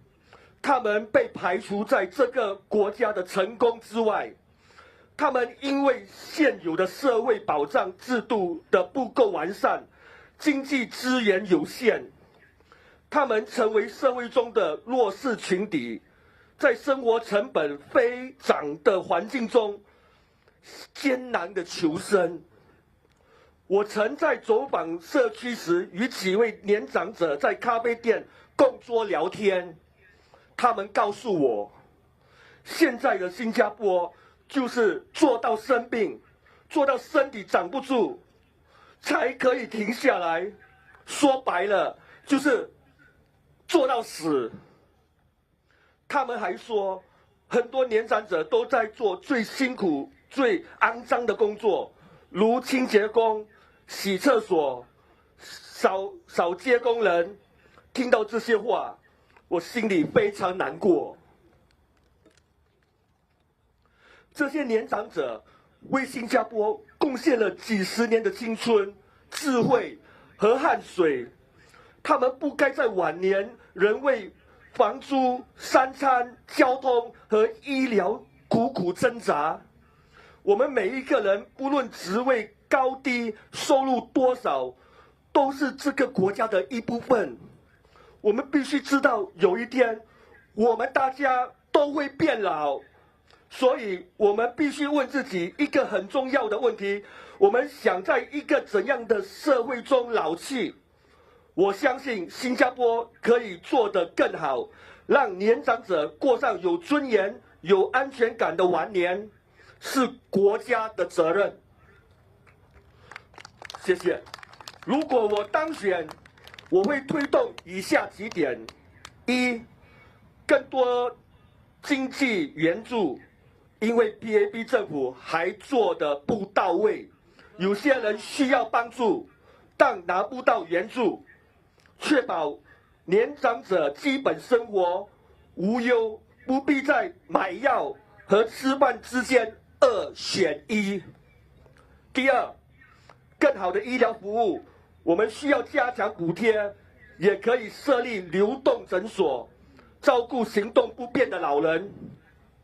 他们被排除在这个国家的成功之外。他们因为现有的社会保障制度的不够完善，经济资源有限，他们成为社会中的弱势群体，在生活成本飞涨的环境中艰难的求生。 我曾在走访社区时，与几位年长者在咖啡店共桌聊天。他们告诉我，现在的新加坡就是做到生病，做到身体长不住，才可以停下来。说白了，就是做到死。他们还说，很多年长者都在做最辛苦、最肮脏的工作，如清洁工。 洗厕所、扫街工人，听到这些话，我心里非常难过。这些年长者为新加坡贡献了几十年的青春、智慧和汗水，他们不该在晚年仍为房租、三餐、交通和医疗苦苦挣扎。我们每一个人，不论职位 高低、收入多少，都是这个国家的一部分。我们必须知道，有一天，我们大家都会变老，所以我们必须问自己一个很重要的问题：我们想在一个怎样的社会中老去？我相信新加坡可以做得更好，让年长者过上有尊严、有安全感的晚年，是国家的责任。 谢谢。如果我当选，我会推动以下几点：一，更多经济援助，因为 PAB 政府还做得不到位，有些人需要帮助，但拿不到援助，确保年长者基本生活无忧，不必在买药和吃饭之间2选1。第二， 更好的医疗服务，我们需要加强补贴，也可以设立流动诊所，照顾行动不便的老人。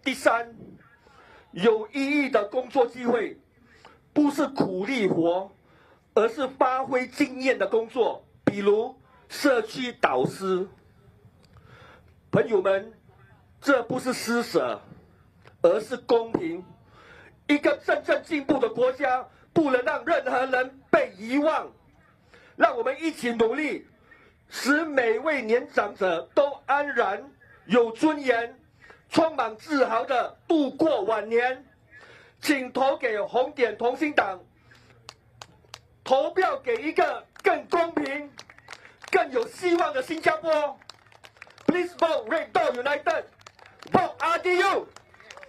第三，有意义的工作机会，不是苦力活，而是发挥经验的工作，比如社区导师。朋友们，这不是施舍，而是公平。一个真正进步的国家，不能让任何人被遗忘。让我们一起努力，使每位年长者都安然、有尊严、充满自豪地度过晚年。请投给红点同心党，投票给一个更公平、更有希望的新加坡。Please vote Red Dot United, vote RDU。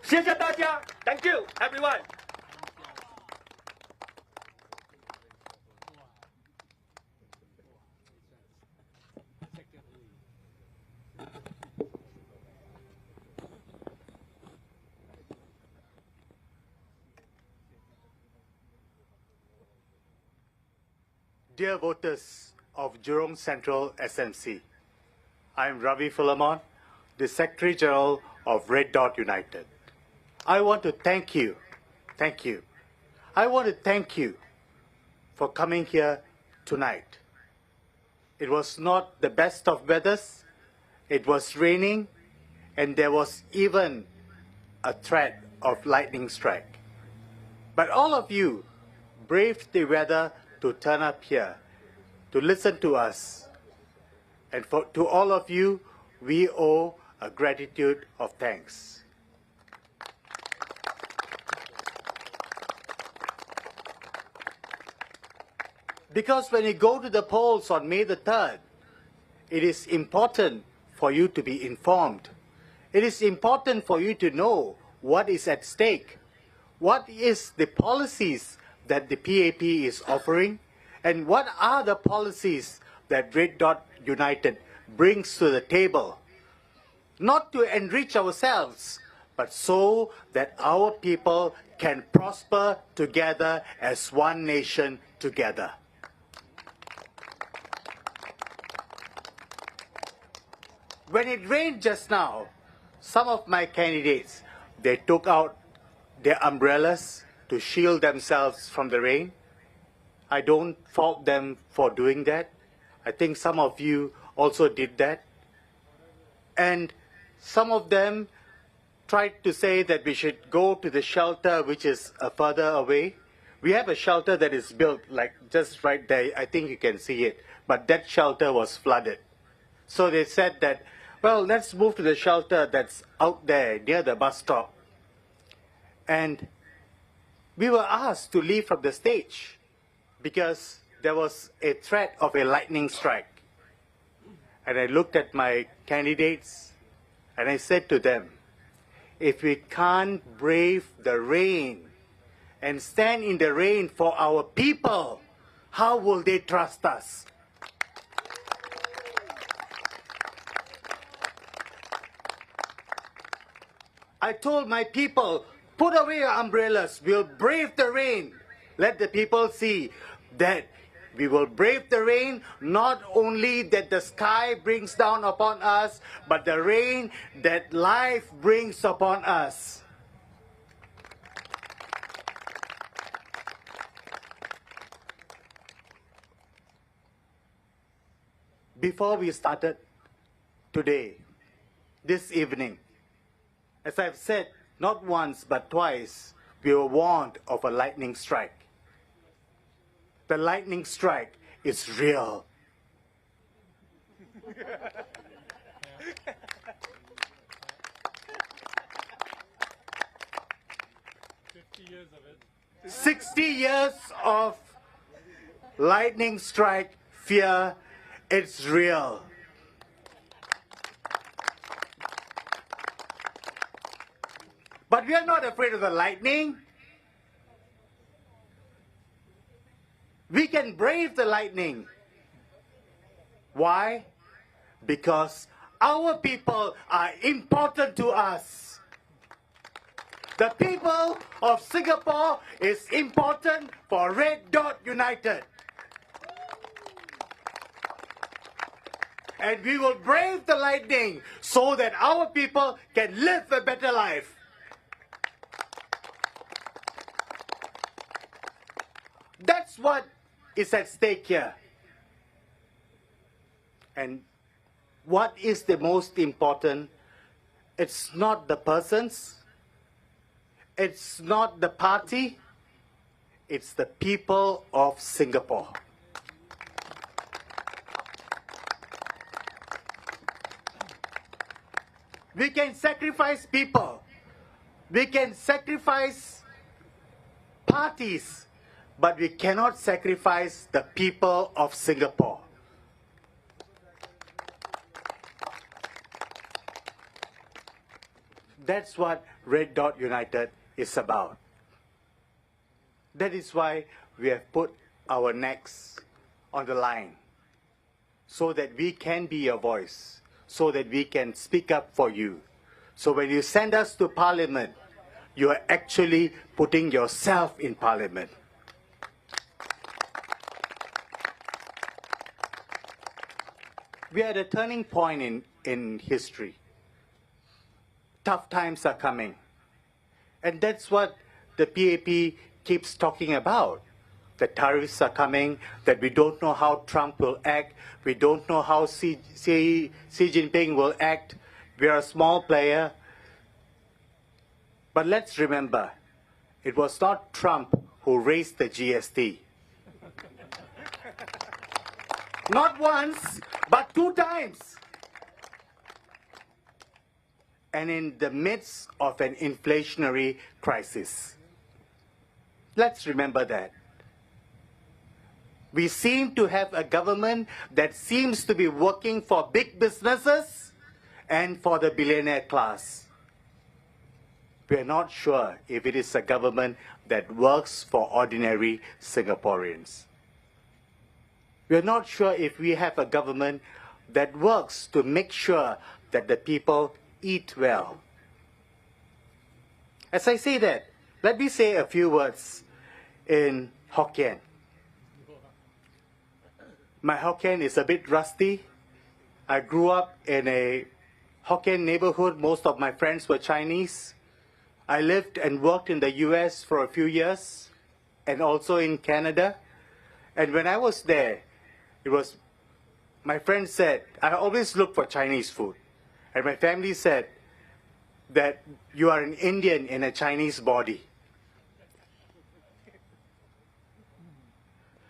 谢谢大家 ，Thank you everyone。Dear voters of Jurong Central SMC, I am Ravi Philemon, the Secretary General of Red Dot United. I want to thank you. I want to thank you for coming here tonight. It was not the best of weathers. It was raining, and there was even a threat of lightning strike. But all of you braved the weather to turn up here, to listen to us. And to all of you, we owe a gratitude of thanks. Because when you go to the polls on May the 3rd, it is important for you to be informed. It is important for you to know what is at stake, what is the policies that the PAP is offering, and what are the policies that Red Dot United brings to the table, not to enrich ourselves, but so that our people can prosper together as one nation together. When it rained just now, some of my candidates, they took out their umbrellas to shield themselves from the rain. I don't fault them for doing that. I think some of you also did that. And some of them tried to say that we should go to the shelter which is further away. We have a shelter that is built like just right there. I think you can see it. But that shelter was flooded. So they said that, well, let's move to the shelter that's out there near the bus stop. And we were asked to leave from the stage because there was a threat of a lightning strike. And I looked at my candidates and I said to them, if we can't brave the rain and stand in the rain for our people, how will they trust us? I told my people, put away your umbrellas, we'll brave the rain. Let the people see that we will brave the rain, not only that the sky brings down upon us, but the rain that life brings upon us. Before we started today, this evening, as I've said, not once but twice, we were warned of a lightning strike. The lightning strike is real. Years of it. 60 years of lightning strike fear, it's real. But we are not afraid of the lightning. We can brave the lightning. Why? Because our people are important to us. The people of Singapore is important for Red Dot United. And we will brave the lightning so that our people can live a better life. That's what is at stake here. And what is the most important? It's not the persons, it's not the party, it's the people of Singapore. We can sacrifice people, we can sacrifice parties, but we cannot sacrifice the people of Singapore. That's what Red Dot United is about. That is why we have put our necks on the line, so that we can be your voice, so that we can speak up for you. So when you send us to Parliament, you are actually putting yourself in Parliament. We are at a turning point in history. Tough times are coming. And that's what the PAP keeps talking about. The tariffs are coming, that we don't know how Trump will act, we don't know how Xi Jinping will act. We are a small player. But let's remember, it was not Trump who raised the GST. Not once, but 2 times. And in the midst of an inflationary crisis. Let's remember that. We seem to have a government that seems to be working for big businesses and for the billionaire class. We are not sure if it is a government that works for ordinary Singaporeans. We are not sure if we have a government that works to make sure that the people eat well. As I say that, let me say a few words in Hokkien. My Hokkien is a bit rusty. I grew up in a Hokkien neighborhood. Most of my friends were Chinese. I lived and worked in the US for a few years and also in Canada. And when I was there, my friend said, I always look for Chinese food. And my family said that you are an Indian in a Chinese body.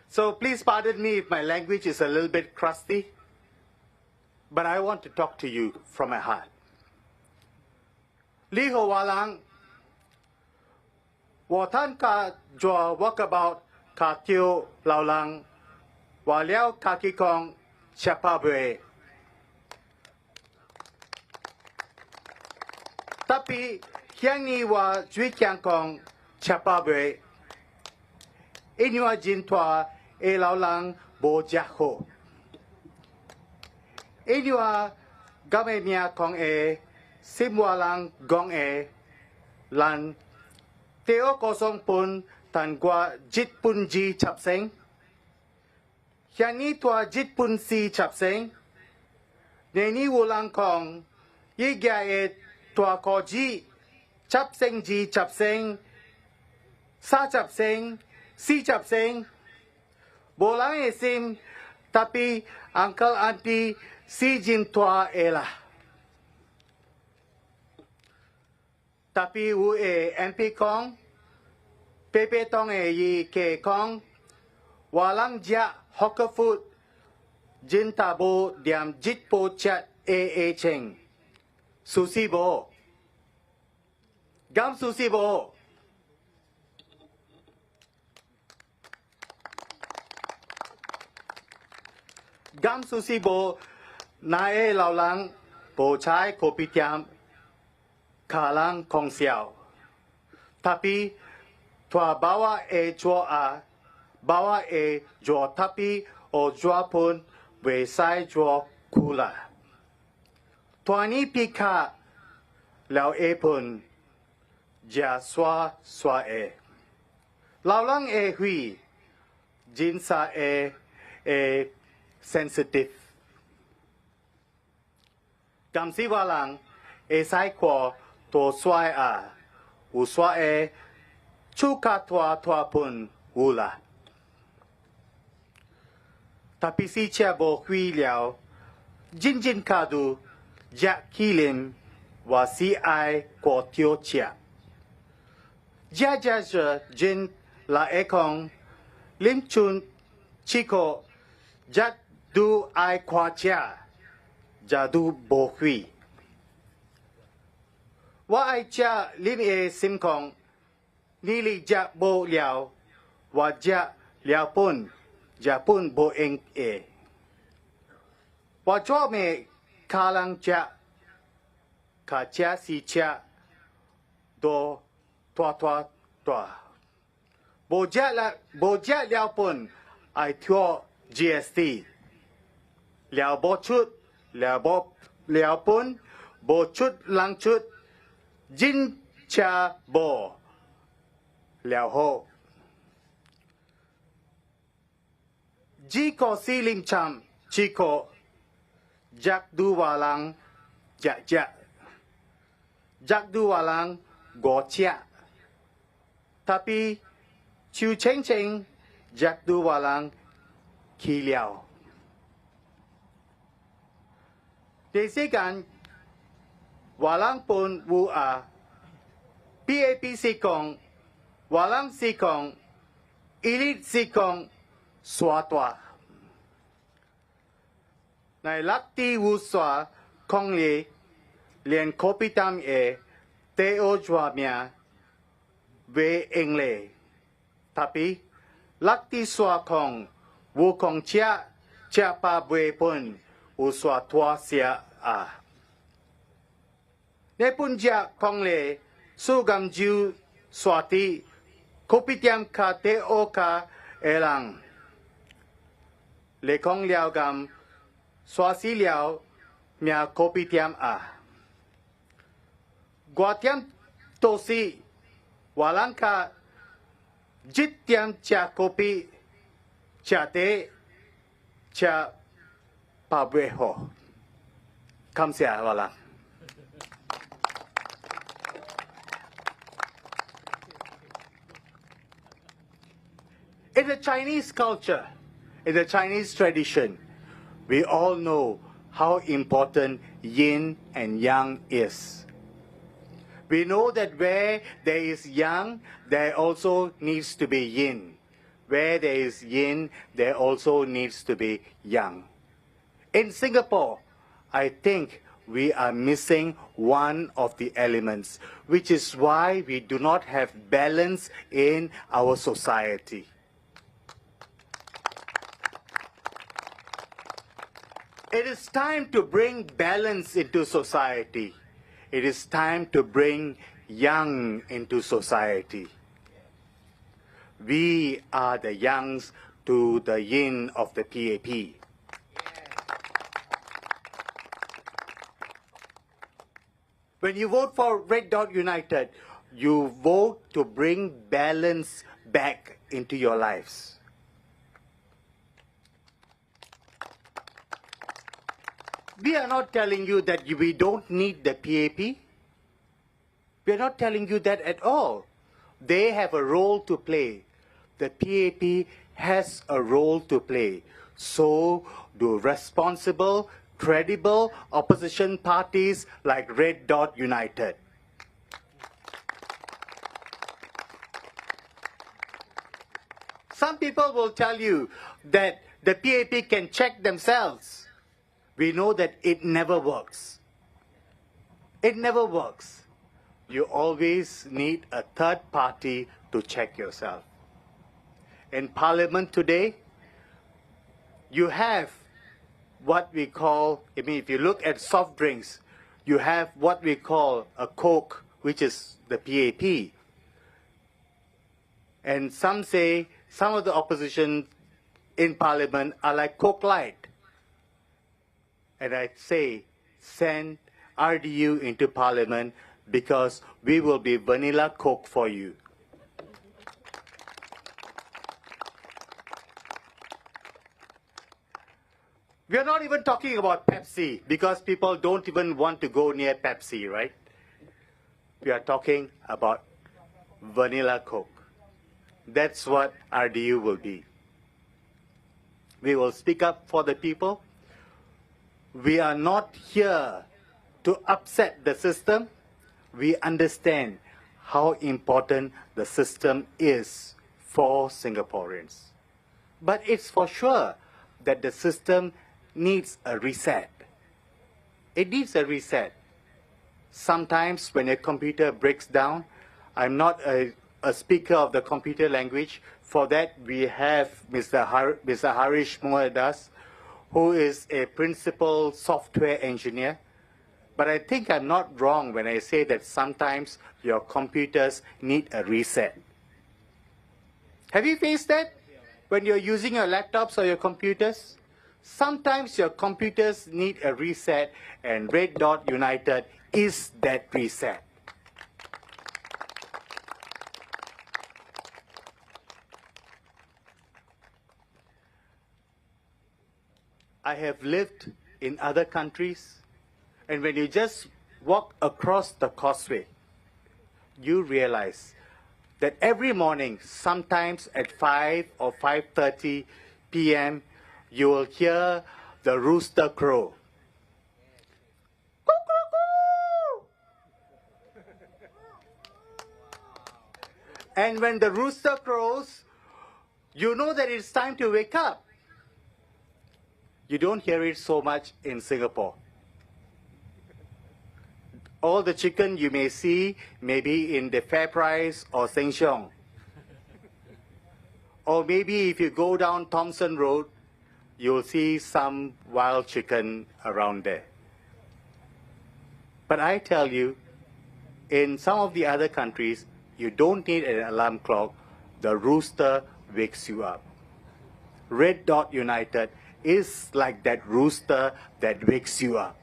So please pardon me if my language is a little bit crusty, but I want to talk to you from my heart. Li ho walang, wo tan ka jua walkabout ka tiu lao lang, wa liao ka ki kong chapabwe. Tapi hiang ni wa jui kiang kong chapabwe. Inua jin tua e lao lang bo jia ho. Inua game mia kong e simwa lang gong e lan teo kosong pun tan gua jit pun ji chap seng. Hiang ni tua jit pun si chap seng. Ne ni wulang kong yi gya e tua ko ji chap seng ji chap seng. Sa chap seng. Si chap seng, bolang e sim, tapi uncle auntie si jin tua ela. Tapi u e MP kong, pepe tong e yi ke kong, walang ja hawker food, jin tabo diam jit po chat e cheng. Susi bo. Gam susi bo. Gam susi bo na e lao lang bo chai kopitiam kalang kong xiao. Tapi tua bawa e jua a bawa e jua tapi o jua pun we sai jua kula. Tua ni pika lao e pun ja swa e. Lao lang e hui jin sa e sensitive. Dam si walang e sai ko to swai a u swai chu ka tua pun ula. Tapi si chia bo hui liao jin kadu ja kilim wa si ai ko tio chia. Ja jin la ekong lim chun chiko jat du ai kwa chia ja du bo hui. Wa ai chia lim e sim kong ni li ja bo liao wa ja liao pun ja pun bo eng e. Wa cho me kalang ja ka chia si chia do tua. Bo ja liao pun ai thua GST. Liao bo chut, liao pun, bo chut lang chut, jin cha bo, liao ho. Ji ko si lim cham, chi ko, jak du walang, jak. Jak du walang, go chia. Tapi, chiu cheng, jak du walang, ki liao. Desi kan walang pun wu a PAP sikong walang sikong elite sikong swatwa. Nai lakti wu swa kong li lien kopitam e teo jwa mia we engle. Tapi lakti swa kong wu kong chia pa bwe pun uswa tua sia a. Ne punja kong le sugam jiu swati kopitiam ka te oka elang. Le kong liao gam swasi liao mia kopitiam a. Guatiam tosi walang ka jitiam cha kopi cha te cha Pabweho. Come see wala. In the Chinese culture, in the Chinese tradition, we all know how important yin and yang is. We know that where there is yang, there also needs to be yin. Where there is yin, there also needs to be yang. In Singapore, I think we are missing one of the elements, which is why we do not have balance in our society. It is time to bring balance into society. It is time to bring yang into society. We are the yangs to the yin of the PAP. When you vote for Red Dot United, you vote to bring balance back into your lives. We are not telling you that we don't need the PAP. We are not telling you that at all. They have a role to play. The PAP has a role to play. So do responsible, credible opposition parties like Red Dot United. Some people will tell you that the PAP can check themselves. We know that it never works. It never works. You always need a third party to check yourself. In Parliament today, you have what we call, if you look at soft drinks, you have what we call a Coke, which is the PAP. And some say, some of the opposition in Parliament are like Coke Light. And I say, send RDU into Parliament because we will be vanilla Coke for you. We are not even talking about Pepsi because people don't even want to go near Pepsi, right? We are talking about vanilla Coke. That's what RDU will be. We will speak up for the people. We are not here to upset the system. We understand how important the system is for Singaporeans. But it's for sure that the system needs a reset. It needs a reset. Sometimes when a computer breaks down, I'm not a speaker of the computer language. For that, we have Mr. Harish Muhanadas, who is a principal software engineer. But I think I'm not wrong when I say that sometimes your computers need a reset. Have you faced that when you're using your laptops or your computers? Sometimes your computers need a reset, and Red Dot United is that reset. I have lived in other countries, and when you just walk across the causeway, you realize that every morning, sometimes at 5 or 5:30 p.m., you will hear the rooster crow. And when the rooster crows, you know that it's time to wake up. You don't hear it so much in Singapore. All the chicken you may see maybe in the FairPrice or Sheng Siong. Or maybe if you go down Thomson Road, you'll see some wild chicken around there. But I tell you, in some of the other countries, you don't need an alarm clock. The rooster wakes you up. Red Dot United is like that rooster that wakes you up.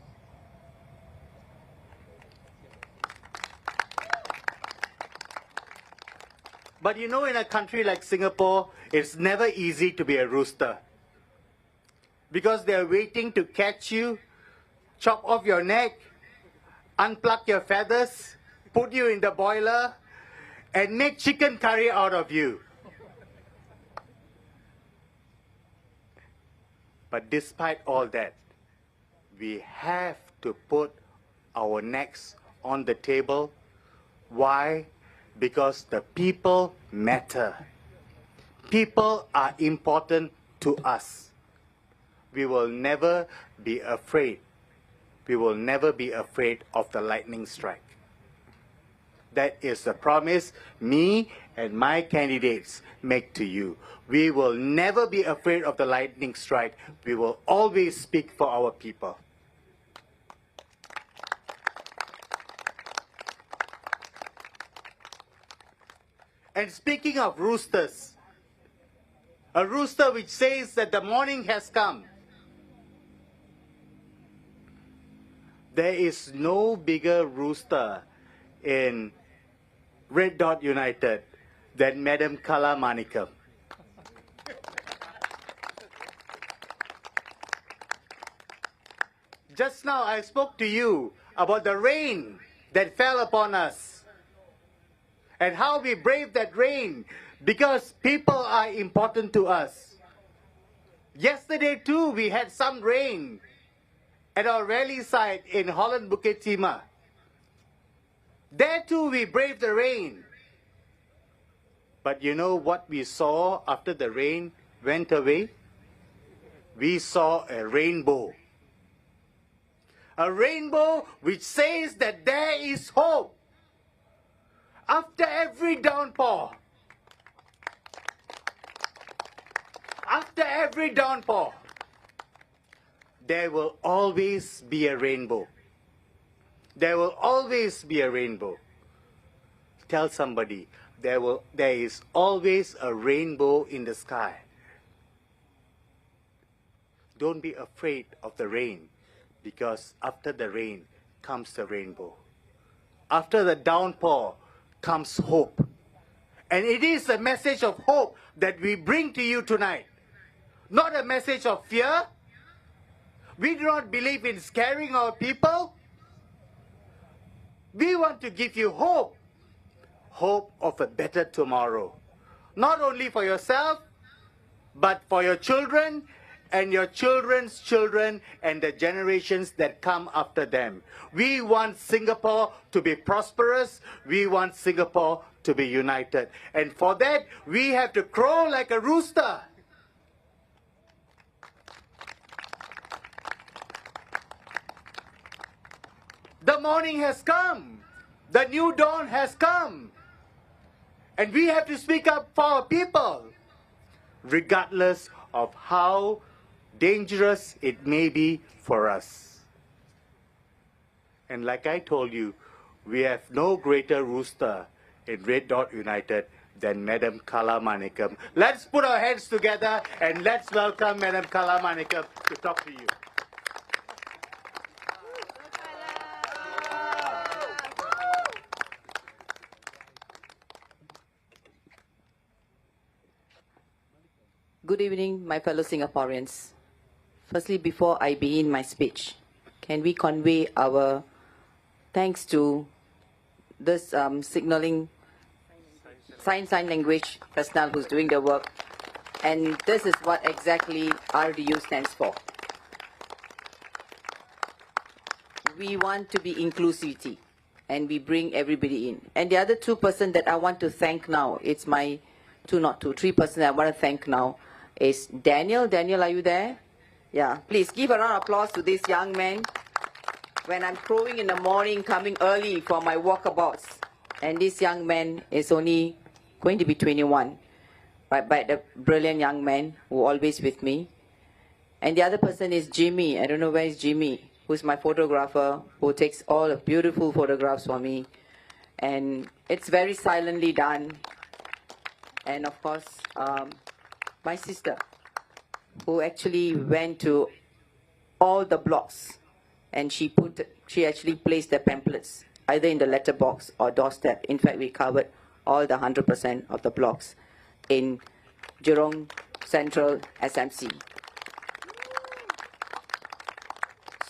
But you know, in a country like Singapore, it's never easy to be a rooster. Because they're waiting to catch you, chop off your neck, unplug your feathers, put you in the boiler, and make chicken curry out of you. But despite all that, we have to put our necks on the table. Why? Because the people matter. People are important to us. We will never be afraid. We will never be afraid of the lightning strike. That is the promise me and my candidates make to you. We will never be afraid of the lightning strike. We will always speak for our people. And speaking of roosters, a rooster which says that the morning has come. There is no bigger rooster in Red Dot United than Madam Kala Manickam. Just now I spoke to you about the rain that fell upon us and how we braved that rain because people are important to us. Yesterday too we had some rain at our rally site in Holland Bukit Timah. There too we braved the rain. But you know what we saw after the rain went away? We saw a rainbow. A rainbow which says that there is hope. After every downpour, there will always be a rainbow. There will always be a rainbow. Tell somebody, there is always a rainbow in the sky. Don't be afraid of the rain, because after the rain comes the rainbow. After the downpour comes hope. And it is a message of hope that we bring to you tonight. Not a message of fear, We do not believe in scaring our people. We want to give you hope. Hope of a better tomorrow. Not only for yourself, but for your children and your children's children and the generations that come after them. We want Singapore to be prosperous. We want Singapore to be united. And for that, we have to crow like a rooster. The morning has come. The new dawn has come. And we have to speak up for our people, regardless of how dangerous it may be for us. And like I told you, we have no greater rooster in Red Dot United than Madam Kala Manickam. Let's put our hands together and let's welcome Madam Kala Manickam to talk to you. Good evening, my fellow Singaporeans. Firstly, before I begin my speech, can we convey our thanks to this signaling sign language personnel who's doing the work. And this is what exactly RDU stands for. We want to be inclusivity, and we bring everybody in. And the other two persons that I want to thank now, it's my three persons I want to thank now, is Daniel. Daniel, are you there? Yeah, please give a round of applause to this young man. When I'm crowing in the morning, coming early for my walkabouts, and this young man is only going to be 21, but the brilliant young man who always with me. And the other person is Jimmy. I don't know where is Jimmy, who's my photographer, who takes all the beautiful photographs for me. And it's very silently done. And of course, my sister, who actually went to all the blocks, and she actually placed the pamphlets either in the letterbox or doorstep. In fact, we covered all the 100% of the blocks in Jurong Central SMC.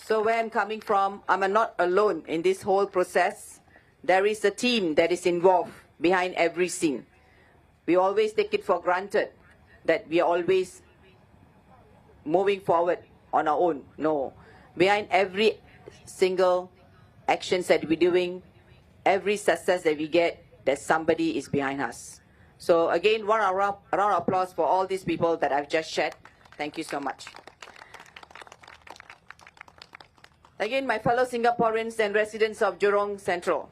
So where I'm coming from, I'm not alone in this whole process. There is a team that is involved behind every scene. We always take it for granted that we are always moving forward on our own. No. Behind every single actions that we're doing, every success that we get, that somebody is behind us. So again, a round of applause for all these people that I've just shared. Thank you so much. Again, my fellow Singaporeans and residents of Jurong Central,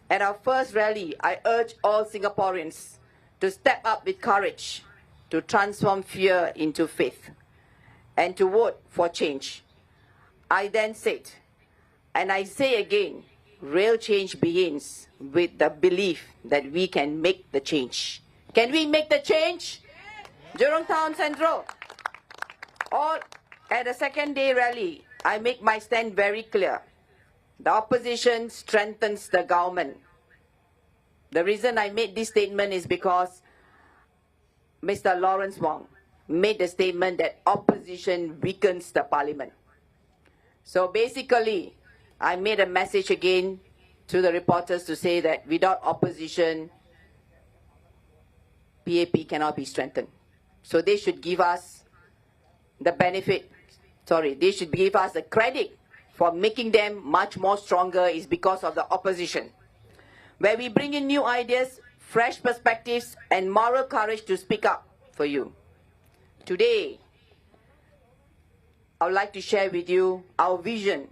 at our first rally, I urge all Singaporeans to step up with courage, to transform fear into faith, and to vote for change. I then said, and I say again, real change begins with the belief that we can make the change. Can we make the change? Jurong Town Central. All at the second day rally, I make my stand very clear. The opposition strengthens the government. The reason I made this statement is because Mr. Lawrence Wong made the statement that opposition weakens the parliament. So basically, I made a message again to the reporters to say that without opposition, PAP cannot be strengthened. So they should give us the they should give us the credit for making them much more stronger is because of the opposition. Where we bring in new ideas, fresh perspectives, and moral courage to speak up for you. Today, I would like to share with you our vision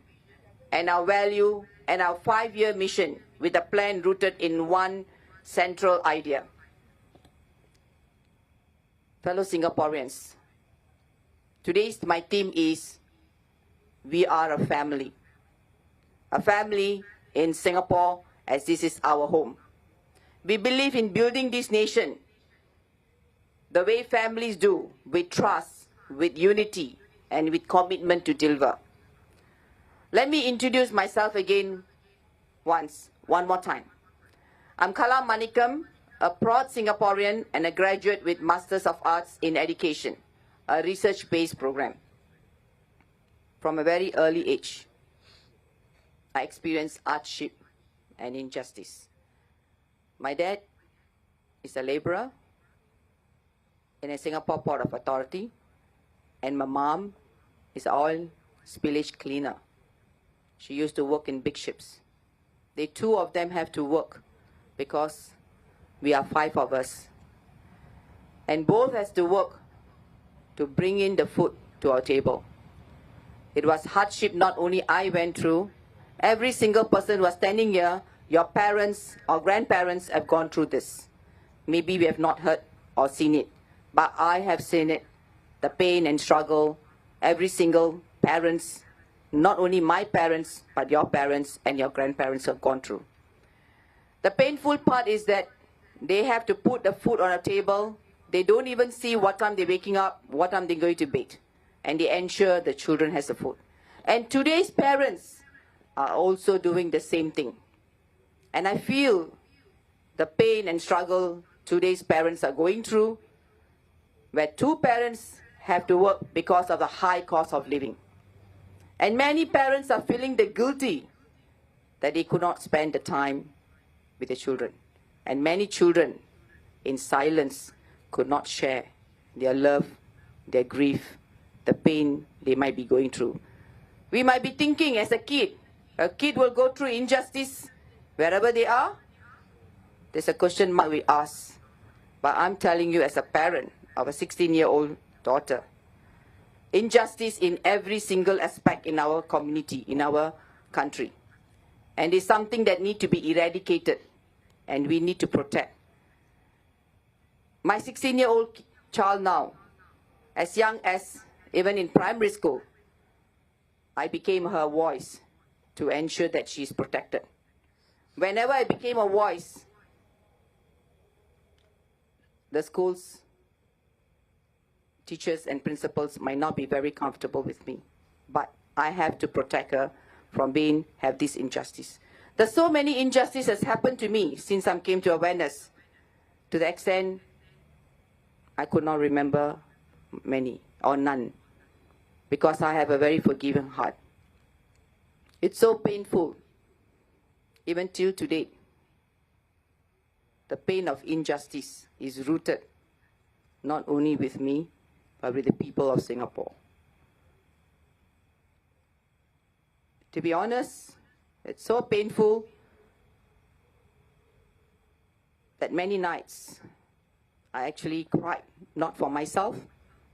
and our value and our 5-year mission with a plan rooted in one central idea. Fellow Singaporeans, today's my theme is, we are a family. A family in Singapore, as this is our home. We believe in building this nation the way families do, with trust, with unity, and with commitment to deliver. Let me introduce myself again one more time. I'm Kala Manickam, a proud Singaporean and a graduate with Masters of Arts in Education, a research-based program. from a very early age, I experienced hardship and injustice. My dad is a laborer in a Singapore Port of Authority, and my mom is an oil spillage cleaner. She used to work in big ships. The two of them have to work because we are 5 of us. And both has to work to bring in the food to our table. It was hardship not only I went through. Every single person who was standing here, your parents or grandparents have gone through this. Maybe we have not heard or seen it, but I have seen it. The pain and struggle, every single parents, not only my parents, but your parents and your grandparents have gone through. The painful part is that they have to put the food on a table. They don't even see what time they're waking up, what time they're going to bed. And they ensure the children has the food. And today's parents are also doing the same thing. And I feel the pain and struggle today's parents are going through, where 2 parents have to work because of the high cost of living. And many parents are feeling the guilty that they could not spend the time with the children. And many children, in silence, could not share their love, their grief, the pain they might be going through. We might be thinking as a kid will go through injustice wherever they are. There's a question mark we ask. But I'm telling you as a parent of a 16-year-old daughter, injustice in every single aspect in our community, in our country. And it's something that needs to be eradicated and we need to protect. My 16-year-old child now, as young as even in primary school, I became her voice to ensure that she's protected. Whenever I became a voice, the schools, teachers and principals might not be very comfortable with me, but I have to protect her from have this injustice. There's so many injustices happened to me since I came to awareness, to the extent I could not remember many or none, because I have a very forgiving heart. It's so painful, even till today. The pain of injustice is rooted not only with me, but with the people of Singapore. To be honest, it's so painful that many nights I actually cried, not for myself,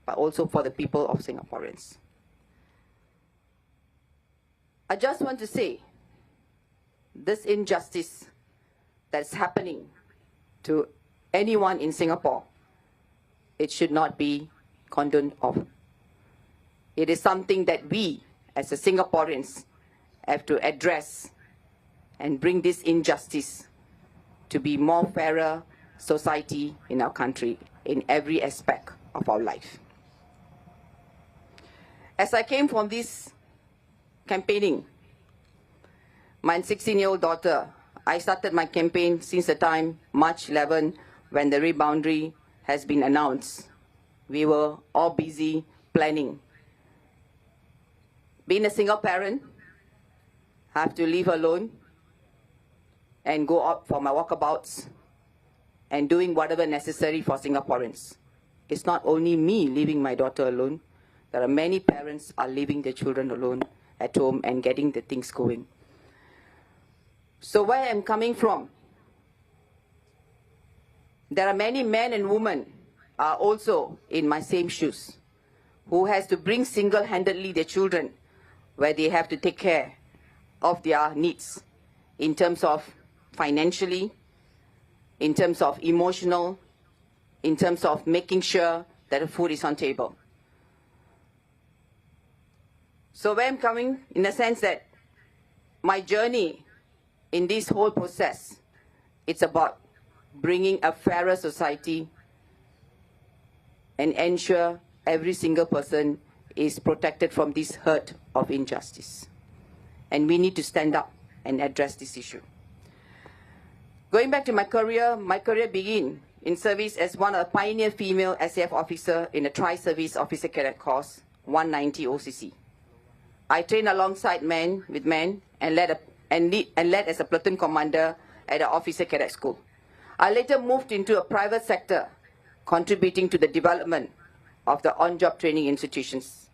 but also for the people of Singaporeans. I just want to say, this injustice that's happening to anyone in Singapore, it should not be condoned of. It is something that we, as a Singaporeans, have to address and bring this injustice to be more fairer society in our country in every aspect of our life. As I came from this campaigning, my 16-year-old daughter, I started my campaign since the time March 11 when the reboundary has been announced. We were all busy planning. Being a single parent, I have to leave alone and go out for my walkabouts and doing whatever necessary for Singaporeans. It's not only me leaving my daughter alone. There are many parents are leaving their children alone at home and getting the things going. So where I'm coming from, there are many men and women are also in my same shoes, who has to bring single-handedly their children where they have to take care of their needs in terms of financially, in terms of emotional, in terms of making sure that the food is on table. So where I'm coming, in the sense that my journey in this whole process, it's about bringing a fairer society and ensure every single person is protected from this hurt of injustice. And we need to stand up and address this issue. Going back to my career began in service as one of the pioneer female SAF officer in a tri-service officer cadet course, 190 OCC. I trained alongside men and led as a platoon commander at an officer cadet school. I later moved into a private sector, contributing to the development of the on-job training institutions.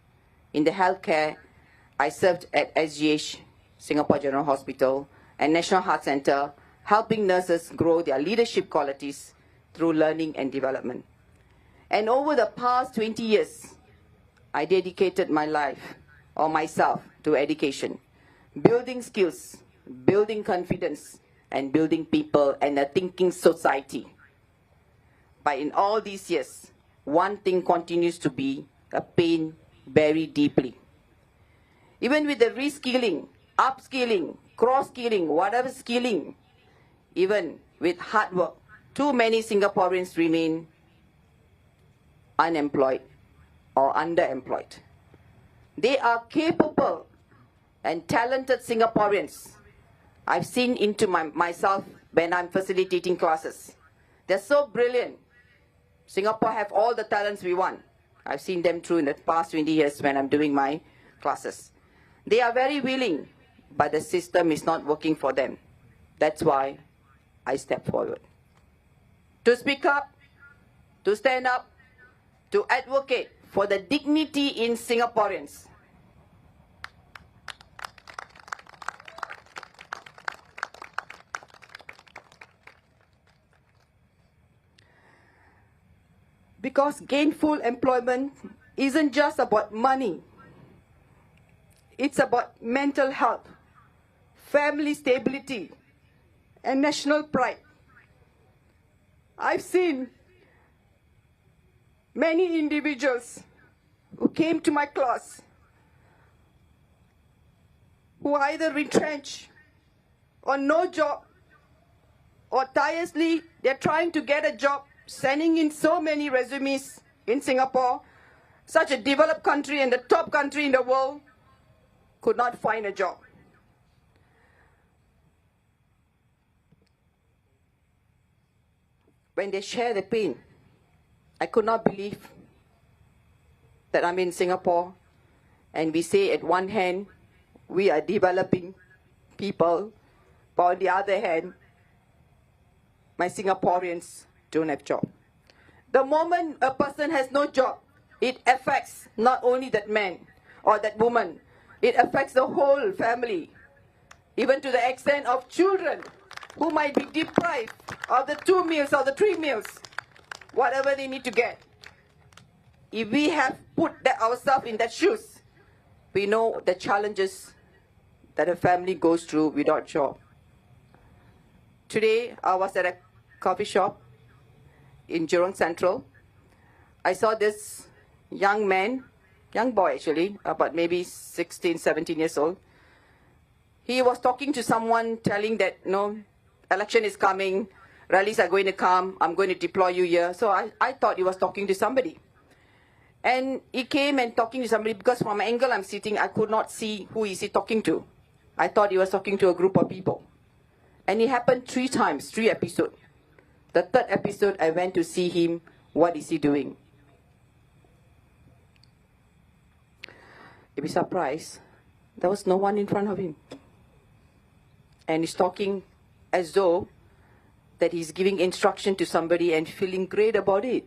In the healthcare, I served at SGH, Singapore General Hospital, and National Heart Centre, helping nurses grow their leadership qualities through learning and development. And over the past 20 years, I dedicated my life or myself to education, building skills, building confidence, and building people and a thinking society. But in all these years, one thing continues to be a pain buried deeply. Even with the reskilling, upskilling, cross-skilling, whatever skilling, even with hard work, too many Singaporeans remain unemployed or underemployed. They are capable and talented Singaporeans. I've seen into myself when I'm facilitating classes. They're so brilliant. Singapore have all the talents we want. I've seen them through in the past 20 years when I'm doing my classes. They are very willing, but the system is not working for them. That's why I step forward. To speak up, to stand up, to advocate for the dignity in Singaporeans. Because gainful employment isn't just about money. It's about mental health, family stability, and national pride. I've seen many individuals who came to my class who are either retrenched or no job, or tirelessly they're trying to get a job, sending in so many resumes in Singapore, such a developed country and the top country in the world, could not find a job. When they share the pain, I could not believe that I'm in Singapore and we say at one hand, we are developing people, but on the other hand, my Singaporeans don't have job. The moment a person has no job, it affects not only that man or that woman, it affects the whole family, even to the extent of children who might be deprived of the 2 meals or the 3 meals, whatever they need to get. If we have put ourselves in that shoes, we know the challenges that a family goes through without job. Today, I was at a coffee shop in Jurong Central. I saw this young man, young boy actually, about maybe 16, 17 years old. He was talking to someone telling that, election is coming, rallies are going to come, I'm going to deploy you here. So I thought he was talking to somebody. And he came and talking to somebody because from my angle I'm sitting, I could not see who is he talking to. I thought he was talking to a group of people. And it happened 3 times, 3 episodes. The 3rd episode, I went to see him. What is he doing? You'll be surprised. There was no one in front of him. And he's talking as though that he's giving instruction to somebody and feeling great about it.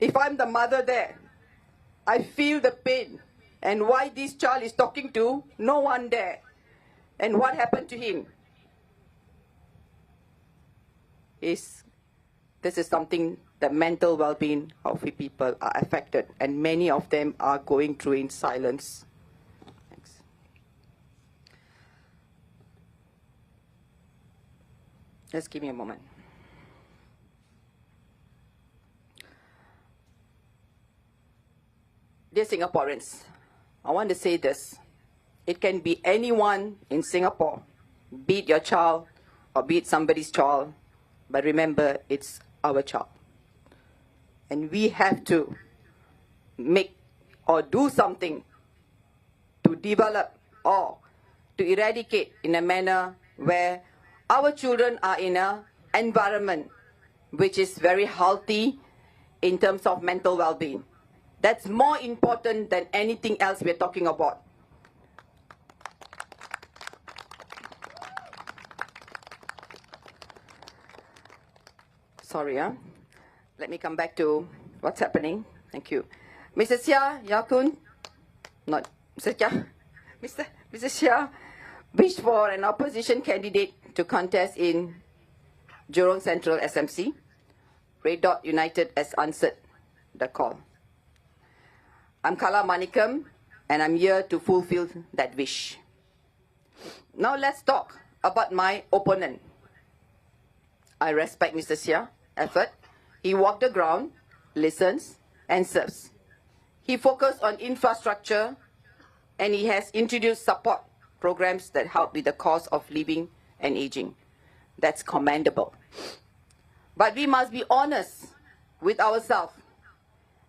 If I'm the mother there, I feel the pain. And why this child is talking to no one there. And what happened to him? This is something, the mental well-being of the people are affected, and many of them are going through in silence. Thanks. Just give me a moment. Dear Singaporeans, I want to say this. It can be anyone in Singapore, be it your child or be it somebody's child. But remember, it's our child. And we have to make or do something to develop or to eradicate in a manner where our children are in an environment which is very healthy in terms of mental well-being. That's more important than anything else we're talking about. Sorry, let me come back to what's happening. Thank you. Mr. Sia Yakun, not Mr. Sia, Mr. Sia wished for an opposition candidate to contest in Jurong Central SMC. Red Dot United has answered the call. I'm Kala Manickam, and I'm here to fulfill that wish. Now let's talk about my opponent. I respect Mr. Sia's effort. He walked the ground, listens, and serves. He focused on infrastructure, and he has introduced support programs that help with the cost of living and aging. That's commendable. But we must be honest with ourselves.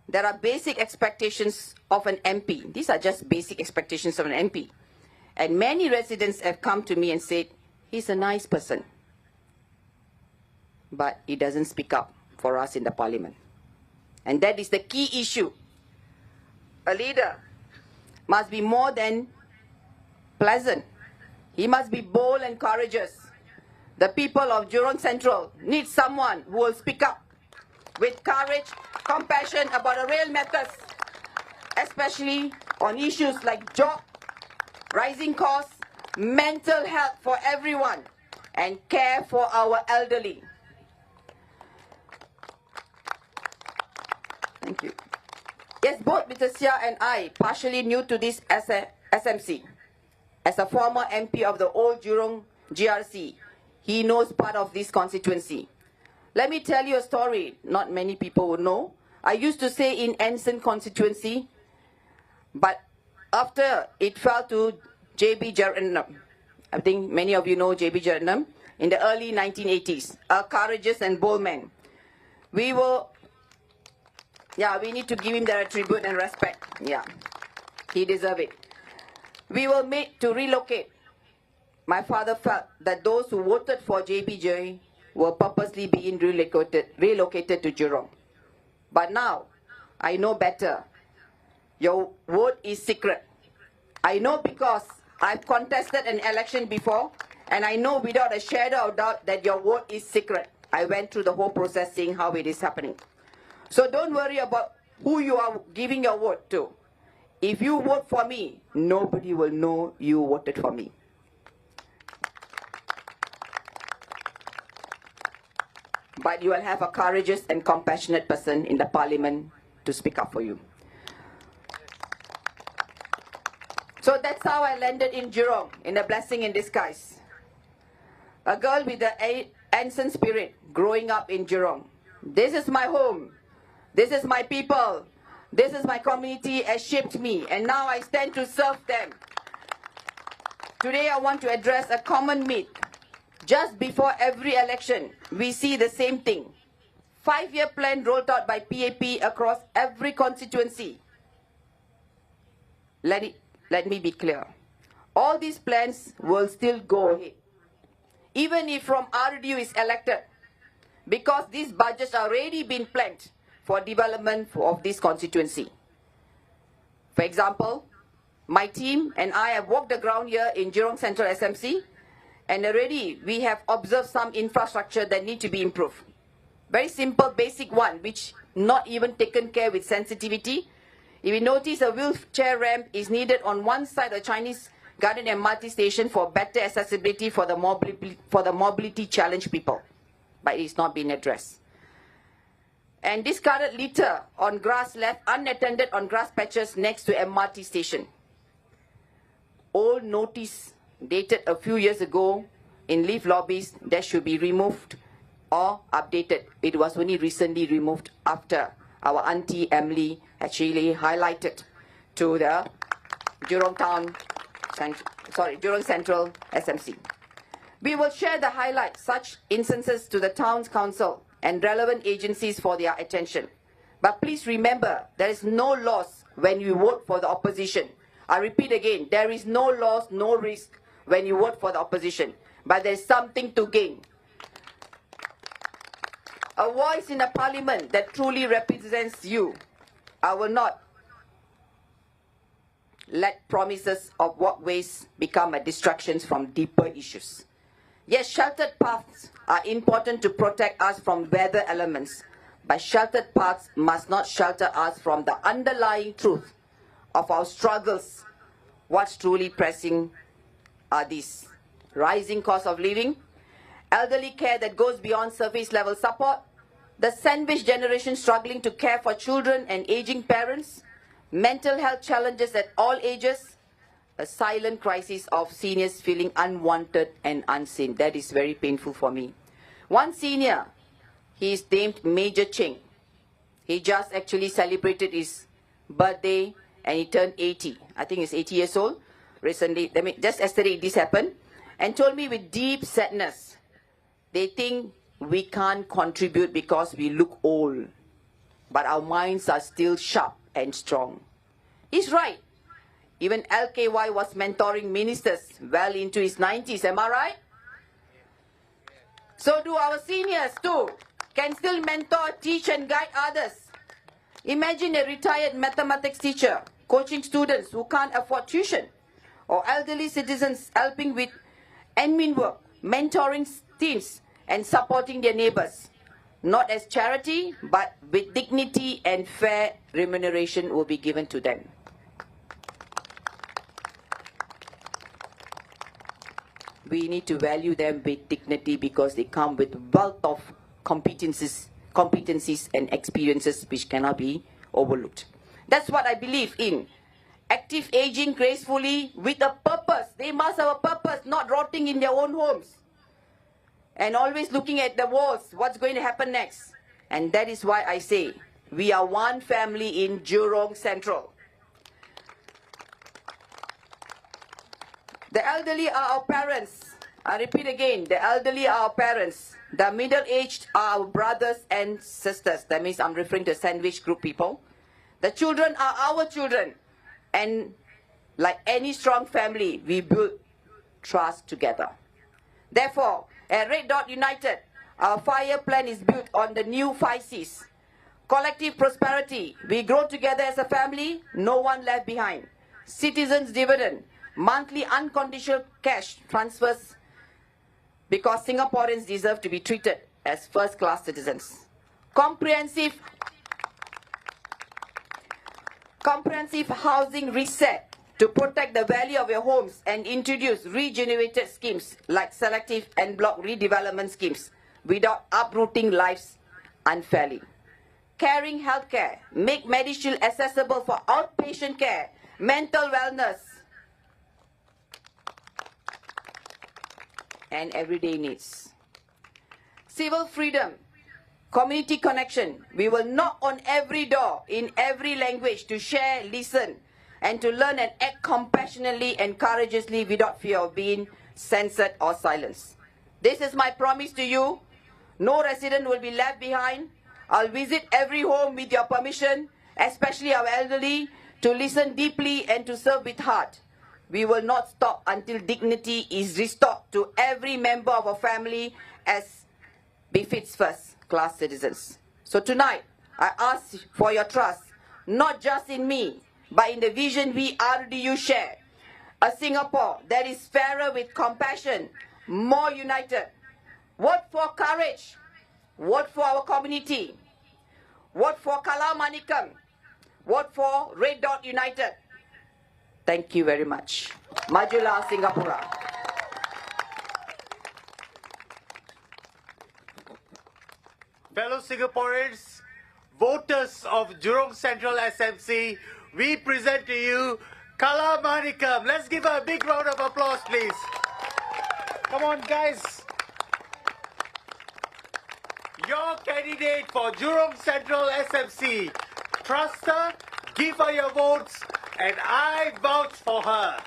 There are basic expectations of an MP. These are just basic expectations of an MP. And many residents have come to me and said, he's a nice person, but he doesn't speak up for us in the parliament. And that is the key issue. A leader must be more than pleasant. He must be bold and courageous. The people of Jurong Central need someone who will speak up with courage, compassion about the real matters, especially on issues like job, rising costs, mental health for everyone, and care for our elderly. Thank you. Yes, both Mr. Sia and I partially new to this SMC. As a former MP of the old Jurong GRC, he knows part of this constituency. Let me tell you a story not many people would know. I used to stay in Anson constituency, but after it fell to JB Jeranam, I think many of you know JB Jeranam, in the early 1980s, a courageous and bold man. We need to give him the tribute and respect. Yeah, he deserves it. We were made to relocate. My father felt that those who voted for JBJ were purposely being relocated to Jurong. But now, I know better. Your vote is secret. I know because I've contested an election before, and I know without a shadow of doubt that your vote is secret. I went through the whole process seeing how it is happening. So don't worry about who you are giving your vote to. If you vote for me, nobody will know you voted for me. But you will have a courageous and compassionate person in the parliament to speak up for you. So that's how I landed in Jurong, in a blessing in disguise. A girl with the Anson spirit, growing up in Jurong. This is my home. This is my people. This is my community has shaped me, and now I stand to serve them. Today I want to address a common myth. Just before every election, we see the same thing. 5-year plan rolled out by PAP across every constituency. Let me be clear. All these plans will still go ahead, even if from RDU is elected, because these budgets are already been planned for development of this constituency. For example, my team and I have walked the ground here in Jurong Central SMC, and already we have observed some infrastructure that need to be improved. Very simple, basic one, which not even taken care with sensitivity. If you notice, a wheelchair ramp is needed on one side of Chinese Garden MRT station for better accessibility for the mobility challenged people, but it's not been addressed. And discarded litter on grass left unattended on grass patches next to MRT station. Old notice dated a few years ago in lift lobbies that should be removed or updated. It was only recently removed after our auntie Emily actually highlighted to the Jurong Central SMC. We will share the highlights, such instances to the town's council and relevant agencies for their attention. But please remember, there is no loss when you vote for the opposition. I repeat again, there is no loss, no risk when you vote for the opposition, but there is something to gain. A voice in a parliament that truly represents you I will not let promises of walkways become a distraction from deeper issues. Yes, sheltered paths are important to protect us from weather elements, but sheltered paths must not shelter us from the underlying truth of our struggles. What's truly pressing are these: rising cost of living, elderly care that goes beyond surface level support, the sandwich generation struggling to care for children and aging parents, mental health challenges at all ages, a silent crisis of seniors feeling unwanted and unseen. That is very painful for me. One senior, he is named Major Cheng. He just actually celebrated his birthday and he turned 80. I think he's 80 years old. Recently, just yesterday this happened, and told me with deep sadness, they think we can't contribute because we look old, but our minds are still sharp and strong. He's right. Even LKY was mentoring ministers well into his 90s, am I right? So do our seniors too, can still mentor, teach and guide others. Imagine a retired mathematics teacher coaching students who can't afford tuition, or elderly citizens helping with admin work, mentoring teams and supporting their neighbors. Not as charity, but with dignity and fair remuneration will be given to them. We need to value them with dignity because they come with wealth of competencies and experiences which cannot be overlooked. That's what I believe in. Active aging gracefully with a purpose. They must have a purpose, not rotting in their own homes. And always looking at the walls, what's going to happen next. And that is why I say, we are one family in Jurong Central. The elderly are our parents. I repeat again, the elderly are our parents. The middle-aged are our brothers and sisters. That means I'm referring to sandwich group people. The children are our children. And like any strong family, we build trust together. Therefore, at Red Dot United, our fire plan is built on the new 5 C's. Collective prosperity. We grow together as a family, no one left behind. Citizens' dividend. Monthly unconditional cash transfers because Singaporeans deserve to be treated as first-class citizens. Comprehensive housing reset to protect the value of your homes and introduce regenerated schemes like selective and block redevelopment schemes without uprooting lives unfairly. Caring healthcare, make MediShield accessible for outpatient care, mental wellness, and everyday needs. Civil freedom, community connection. We will knock on every door in every language to share, listen, and to learn and act compassionately and courageously without fear of being censored or silenced. This is my promise to you. No resident will be left behind. I'll visit every home with your permission, especially our elderly, to listen deeply and to serve with heart. We will not stop until dignity is restored to every member of our family as befits first-class citizens. So tonight, I ask for your trust, not just in me, but in the vision we RDU share. A Singapore that is fairer with compassion, more united. Vote for courage. Vote for our community. Vote for Kala Manickam. Vote for Red Dot United. Thank you very much. Majulah Singapura. Fellow Singaporeans, voters of Jurong Central SMC, we present to you Kala Manickam. Let's give her a big round of applause, please. Come on, guys. Your candidate for Jurong Central SMC. Trust her, give her your votes, and I vouch for her.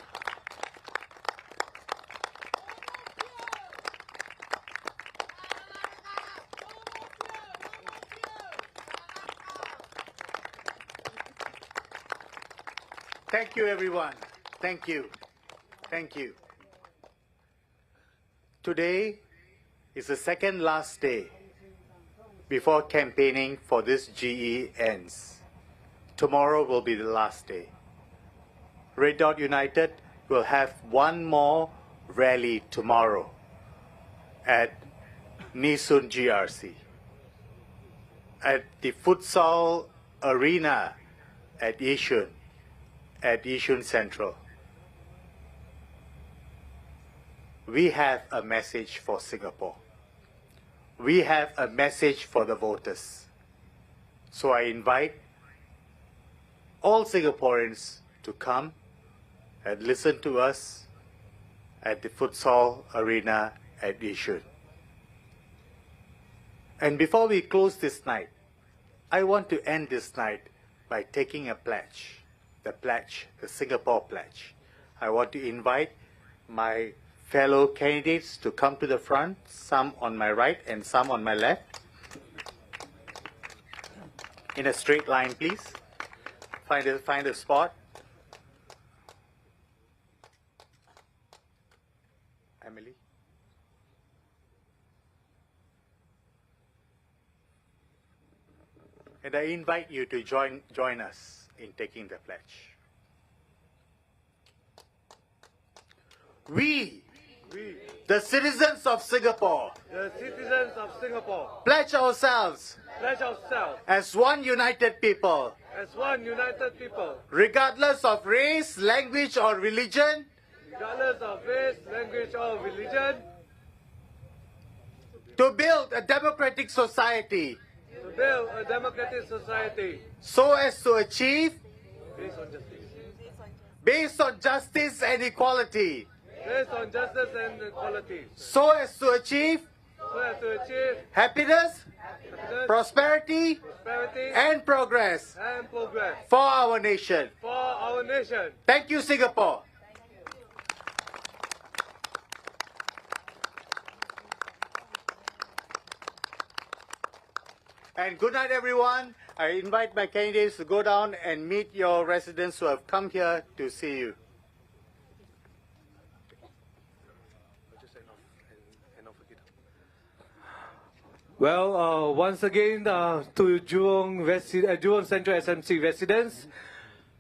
Thank you, everyone. Thank you. Thank you. Today is the second last day before campaigning for this GE ends. tomorrow will be the last day. Red Dot United will have one more rally tomorrow at Nisun GRC, at the futsal arena at Yishun Central. We have a message for Singapore. We have a message for the voters. So I invite all Singaporeans to come and listen to us at the futsal arena at Yishun. And before we close this night, I want to end this night by taking a pledge, the Singapore pledge. I want to invite my fellow candidates to come to the front, some on my right and some on my left. In a straight line, please. Find a spot. Emily. And I invite you to join us in taking the pledge. We, the citizens of Singapore, pledge ourselves as one united people, regardless of race, language, or religion, to build a democratic society, so as to achieve, based on justice and equality, so as to achieve happiness, prosperity, and progress for our nation. Thank you, Singapore. And good night, everyone. I invite my candidates to go down and meet your residents who have come here to see you. Well, once again, to Jurong Central SMC residents,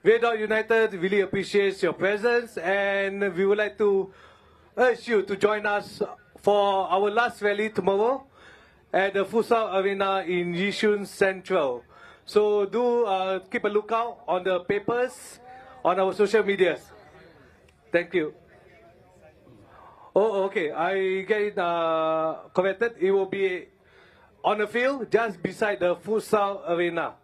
Red Dot United really appreciates your presence, and we would like to urge you to join us for our last rally tomorrow at the Futsal Arena in Yishun Central. So do keep a lookout on the papers, on our social medias. Thank you. Oh, okay. I get it corrected. It will be on the field just beside the Futsal Arena.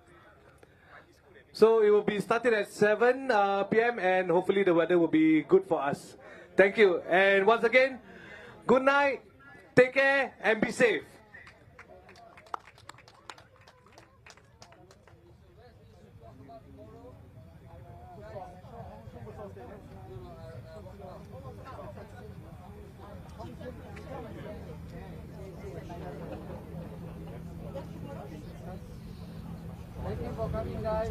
So it will be starting at 7 p.m. and hopefully the weather will be good for us. Thank you. And once again, good night, take care, and be safe. Thank you for coming, guys.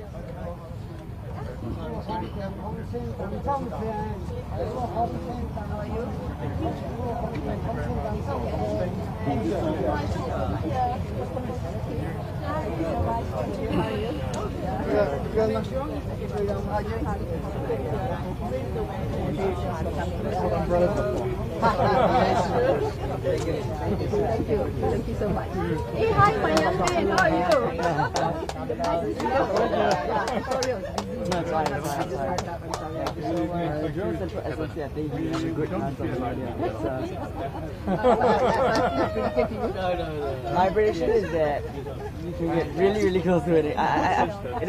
Thank you so much. Hey, hi, my young man. How are you? Nice to see you. My prediction is that you can get really close to it.